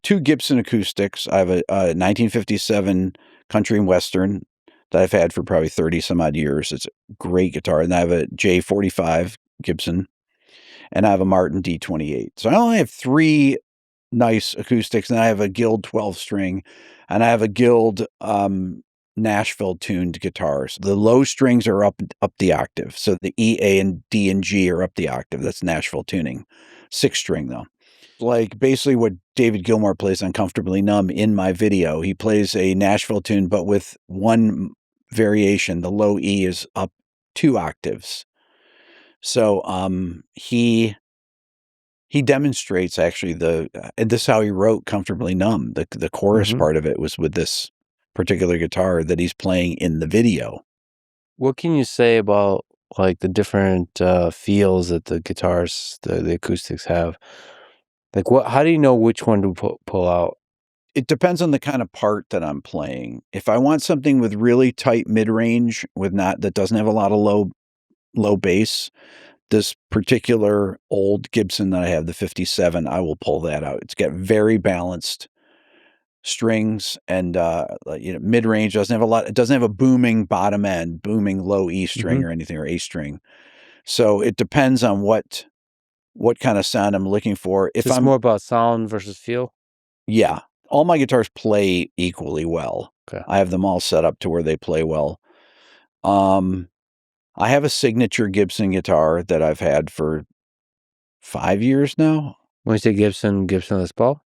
two Gibson acoustics. I have a 1957 Country and Western that I've had for probably 30 some odd years. It's a great guitar. And I have a J45 Gibson, and I have a Martin D28. So I only have 3 nice acoustics, and I have a Guild 12 string, and I have a Guild Nashville tuned guitars. The low strings are up the octave. So the E, A, and D and G are up the octave. That's Nashville tuning. 6 string though. Like basically what David Gilmour plays on Comfortably Numb in my video. He plays a Nashville tune, but with one variation. The low E is up 2 octaves. So he demonstrates actually and this is how he wrote Comfortably Numb. The chorus part of it was with this particular guitar that he's playing in the video. What can you say about like the different feels that the guitars, the acoustics have? Like how do you know which one to pull out? It depends on the kind of part that I'm playing. If I want something with really tight mid-range that doesn't have a lot of low bass, this particular old Gibson that I have, the 57, I will pull that out. It's got very balanced strings and mid-range doesn't have a lot. It doesn't have a booming bottom end, booming low E string or anything, or A string. So it depends on what kind of sound I'm looking for. If it's more about sound versus feel. Yeah, all my guitars play equally well. Okay. I have them all set up to where they play well. I have a signature Gibson guitar that I've had for 5 years now. When you say Gibson Les Paul?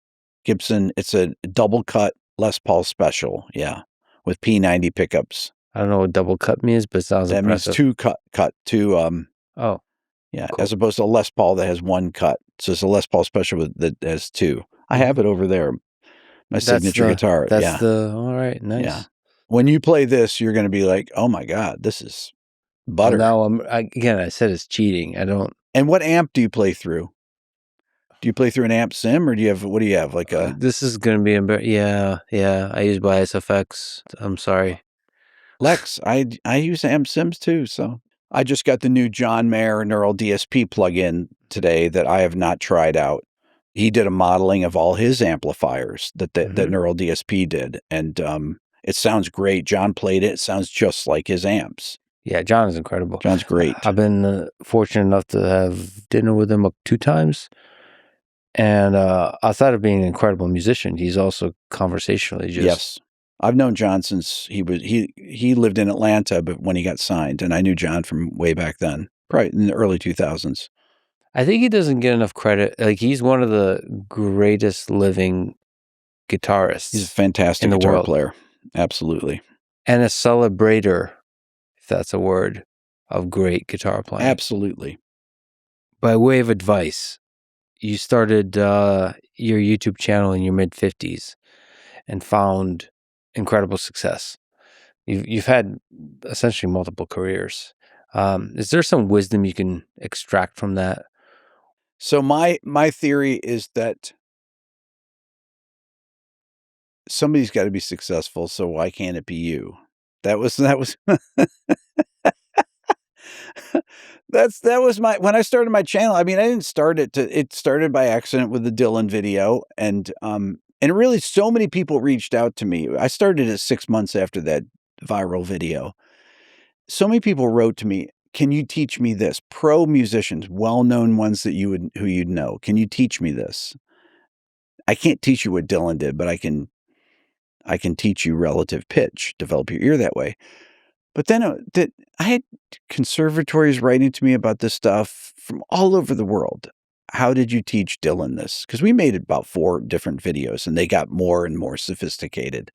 Gibson, it's a double cut Les Paul special, yeah, with P90 pickups. I don't know what double cut means, but it sounds that impressive. Means two. Oh, yeah, cool. As opposed to a Les Paul that has 1 cut. So it's a Les Paul special that has 2. I have it over there. My signature guitar. That's all right. Nice. Yeah. When you play this, you're going to be like, "Oh my God, this is butter." Well, now I said it's cheating. I don't. And what amp do you play through? Do you play through an amp sim, or what do you have? Like this is going to be yeah. I use Bias FX. I'm sorry, Lex. I use amp sims too. So I just got the new John Mayer Neural DSP plugin today that I have not tried out. He did a modeling of all his amplifiers that Neural DSP did, and it sounds great. John played it. It sounds just like his amps. Yeah, John is incredible. John's great. I've been fortunate enough to have dinner with him 2 times. And outside of being an incredible musician, he's also conversationally just... Yes. I've known John since he lived in Atlanta, but when he got signed, and I knew John from way back then, probably in the early 2000s. I think he doesn't get enough credit. Like, he's one of the greatest living guitarists. He's a fantastic guitar player. Absolutely. And a celebrator, if that's a word, of great guitar playing. Absolutely. By way of advice, you started your YouTube channel in your mid-50s and found incredible success. You've had essentially multiple careers. Is there some wisdom you can extract from that? So my theory is that somebody's got to be successful, so why can't it be you? That was that was when I started my channel. I mean, I didn't start it started by accident with the Dylan video, and really so many people reached out to me. I started it 6 months after that viral video. So many people wrote to me, "Can you teach me this?" Pro musicians, well-known ones who you'd know. "Can you teach me this?" I can't teach you what Dylan did, but I can teach you relative pitch, develop your ear that way. But then I had conservatories writing to me about this stuff from all over the world. How did you teach Dylan this? Because we made about 4 different videos, and they got more and more sophisticated.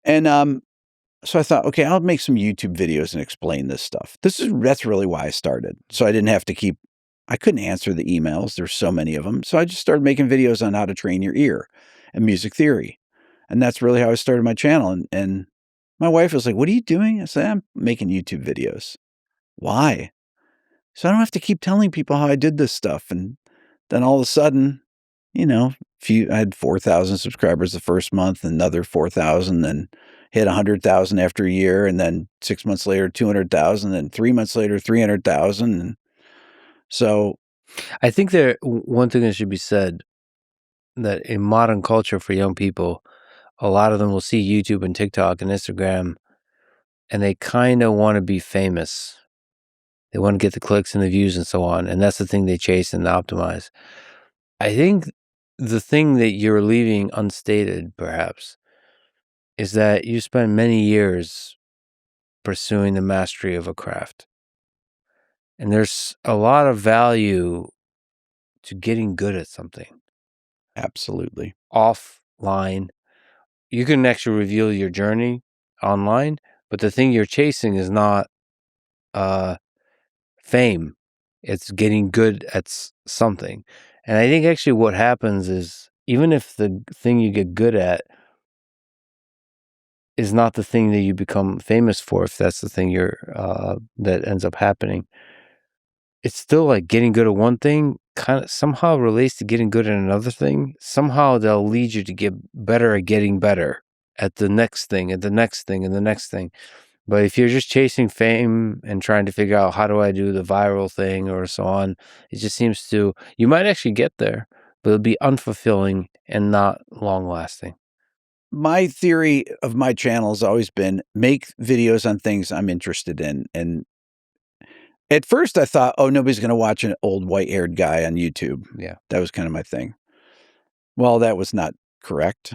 And so I thought, okay, I'll make some YouTube videos and explain this stuff. That's really why I started. So I didn't have to I couldn't answer the emails. There's so many of them. So I just started making videos on how to train your ear and music theory. And that's really how I started my channel. And my wife was like, "What are you doing?" I said, "I'm making YouTube videos." "Why?" So I don't have to keep telling people how I did this stuff. And then all of a sudden, I had 4,000 subscribers the first month, another 4,000, then hit 100,000 after a year. And then 6 months later, 200,000, and 3 months later, 300,000. And so I think one thing that should be said, that in modern culture for young people, a lot of them will see YouTube and TikTok and Instagram, and they kind of want to be famous. They want to get the clicks and the views and so on, and that's the thing they chase and optimize. I think the thing that you're leaving unstated, perhaps, is that you spent many years pursuing the mastery of a craft. And there's a lot of value to getting good at something. absolutely. Offline, you can actually reveal your journey online, but the thing you're chasing is not fame. It's getting good at something. And I think actually what happens is, even if the thing you get good at is not the thing that you become famous for, if that's the thing that ends up happening, it's still like getting good at one thing kind of somehow relates to getting good at another thing. Somehow they'll lead you to get better at getting better at the next thing, at the next thing, and the next thing. But if you're just chasing fame and trying to figure out how do I do the viral thing or so on, it just seems you might actually get there, but it'll be unfulfilling and not long lasting. My theory of my channel has always been make videos on things I'm interested in. And at first I thought, oh, nobody's going to watch an old white-haired guy on YouTube. Yeah. That was kind of my thing. Well, that was not correct.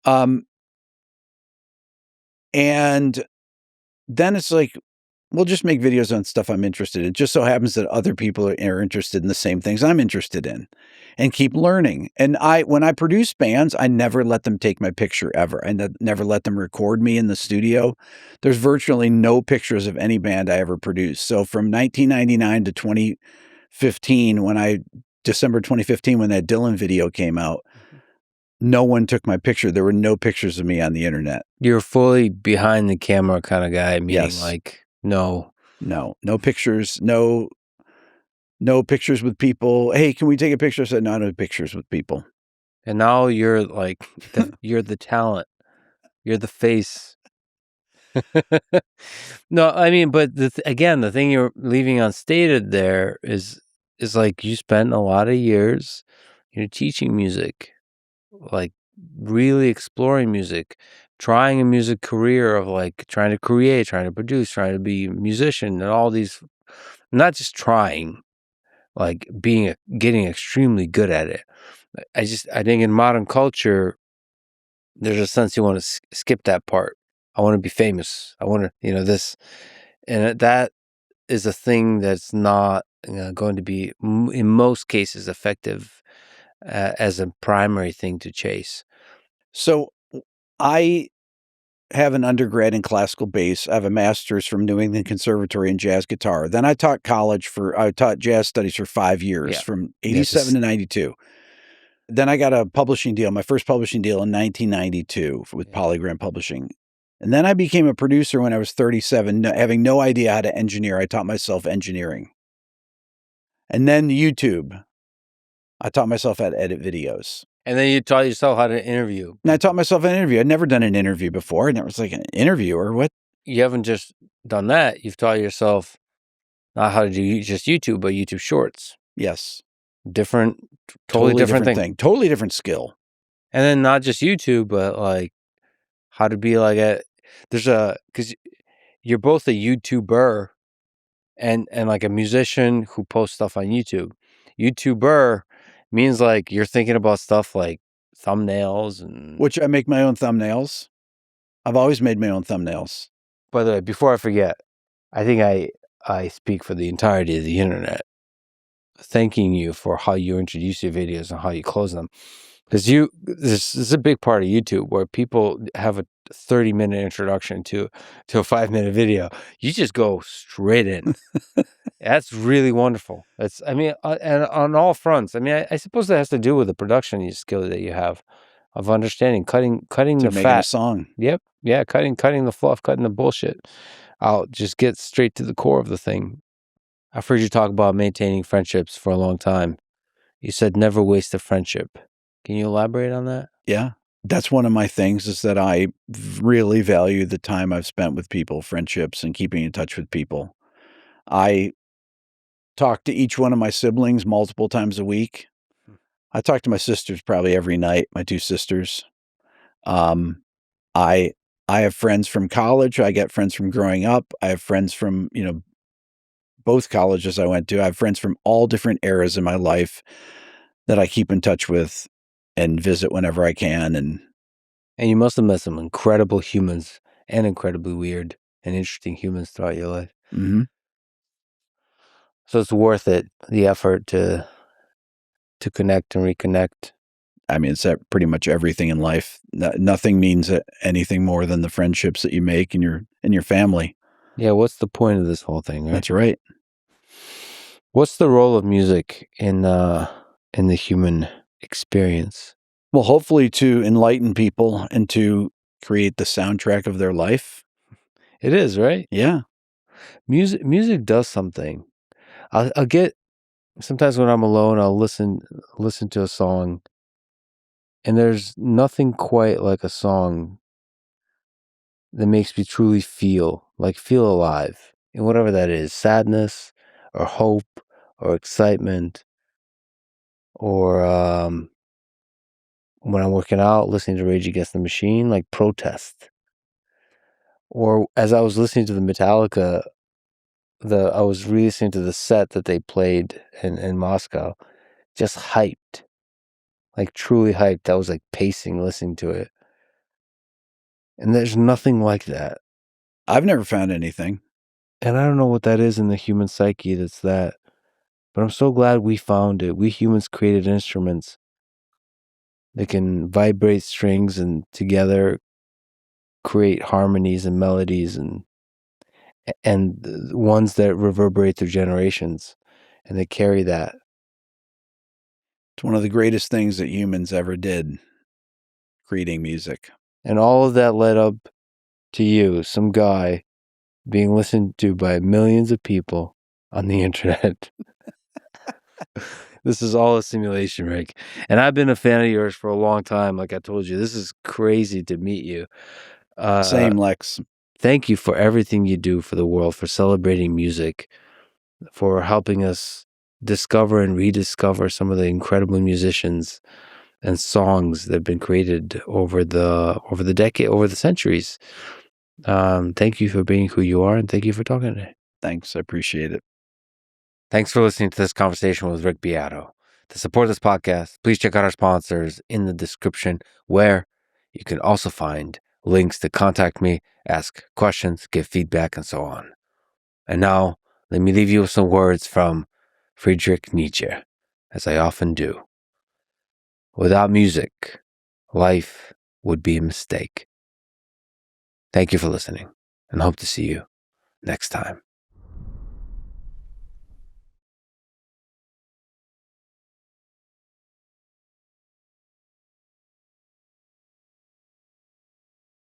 And then it's like, we'll just make videos on stuff I'm interested in. It just so happens that other people are interested in the same things I'm interested in, and keep learning. And when I produce bands, I never let them take my picture ever. I never let them record me in the studio. There's virtually no pictures of any band I ever produced. So from 1999 to 2015, December 2015, when that Dylan video came out, no one took my picture. There were no pictures of me on the internet. You're fully behind the camera kind of guy, meaning Yes. like no pictures, no pictures with people. Hey, can we take a picture? I said, no pictures with people. And now you're like, you're the talent. You're the face. No, I mean, but again, the thing you're leaving unstated there is like you spent a lot of years, teaching music, like really exploring music, trying a music career of like trying to create, trying to produce, trying to be a musician, and all these, not just trying, like getting extremely good at it. I think in modern culture, there's a sense you want to skip that part. I want to be famous. I want to, this, and that is a thing that's not going to be in most cases effective as a primary thing to chase. So I have an undergrad in classical bass. I have a master's from New England Conservatory in jazz guitar. Then I taught I taught jazz studies for 5 years, from 87 to 92. Then I got a publishing deal, my first publishing deal in 1992 with Polygram Publishing. And then I became a producer when I was 37, having no idea how to engineer. I taught myself engineering. And then YouTube. I taught myself how to edit videos. And then you taught yourself how to interview. And I taught myself an interview. I'd never done an interview before. And it was like an interview or what? You haven't just done that. You've taught yourself not how to do just YouTube, but YouTube Shorts. Yes. Different, totally different thing. Totally different skill. And then not just YouTube, but like how to be like because you're both a YouTuber and like a musician who posts stuff on YouTube. YouTuber means like you're thinking about stuff like thumbnails and... Which I make my own thumbnails. I've always made my own thumbnails. By the way, before I forget, I think I speak for the entirety of the internet, thanking you for how you introduce your videos and how you close them. Because this is a big part of YouTube where people have a 30-minute introduction to a 5-minute video. You just go straight in. That's really wonderful. And on all fronts. I mean, I suppose that has to do with the production skill that you have of understanding, cutting the fat. A song. Yep. Yeah. Cutting the fluff, cutting the bullshit. I'll just get straight to the core of the thing. I've heard you talk about maintaining friendships for a long time. You said never waste a friendship. Can you elaborate on that? Yeah. That's one of my things is that I really value the time I've spent with people, friendships, and keeping in touch with people. I talk to each one of my siblings multiple times a week. I talk to my sisters probably every night, my 2 sisters. I have friends from college. I get friends from growing up. I have friends from, both colleges I went to. I have friends from all different eras in my life that I keep in touch with and visit whenever I can. And you must have met some incredible humans and incredibly weird and interesting humans throughout your life. Mm-hmm. So it's worth it, the effort to connect and reconnect. I mean, it's pretty much everything in life. Nothing means anything more than the friendships that you make in your family. Yeah, what's the point of this whole thing, right? That's right. What's the role of music in the human experience? Well, hopefully to enlighten people and to create the soundtrack of their life. It is, right? Yeah. Music does something. I'll get, sometimes when I'm alone, I'll listen to a song, and there's nothing quite like a song that makes me truly feel alive. And whatever that is, sadness or hope or excitement, or when I'm working out, listening to Rage Against the Machine, like protest. Or as I was listening to the Metallica, I was re-listening to the set that they played in Moscow, just hyped, like truly hyped. I was like pacing listening to it. And there's nothing like that. I've never found anything. And I don't know what that is in the human psyche that's that. But I'm so glad we found it. We humans created instruments that can vibrate strings and together create harmonies and melodies and ones that reverberate through generations, and they carry that. It's one of the greatest things that humans ever did, creating music. And all of that led up to you, some guy, being listened to by millions of people on the internet. This is all a simulation, Rick. And I've been a fan of yours for a long time. Like I told you, this is crazy to meet you. Same, Lex. Thank you for everything you do for the world, for celebrating music, for helping us discover and rediscover some of the incredible musicians and songs that have been created over the centuries. Thank you for being who you are, and thank you for talking today. Thanks. I appreciate it. Thanks for listening to this conversation with Rick Beato. To support this podcast, please check out our sponsors in the description, where you can also find links to contact me, ask questions, give feedback, and so on. And now, let me leave you with some words from Friedrich Nietzsche, as I often do. Without music, life would be a mistake. Thank you for listening, and hope to see you next time.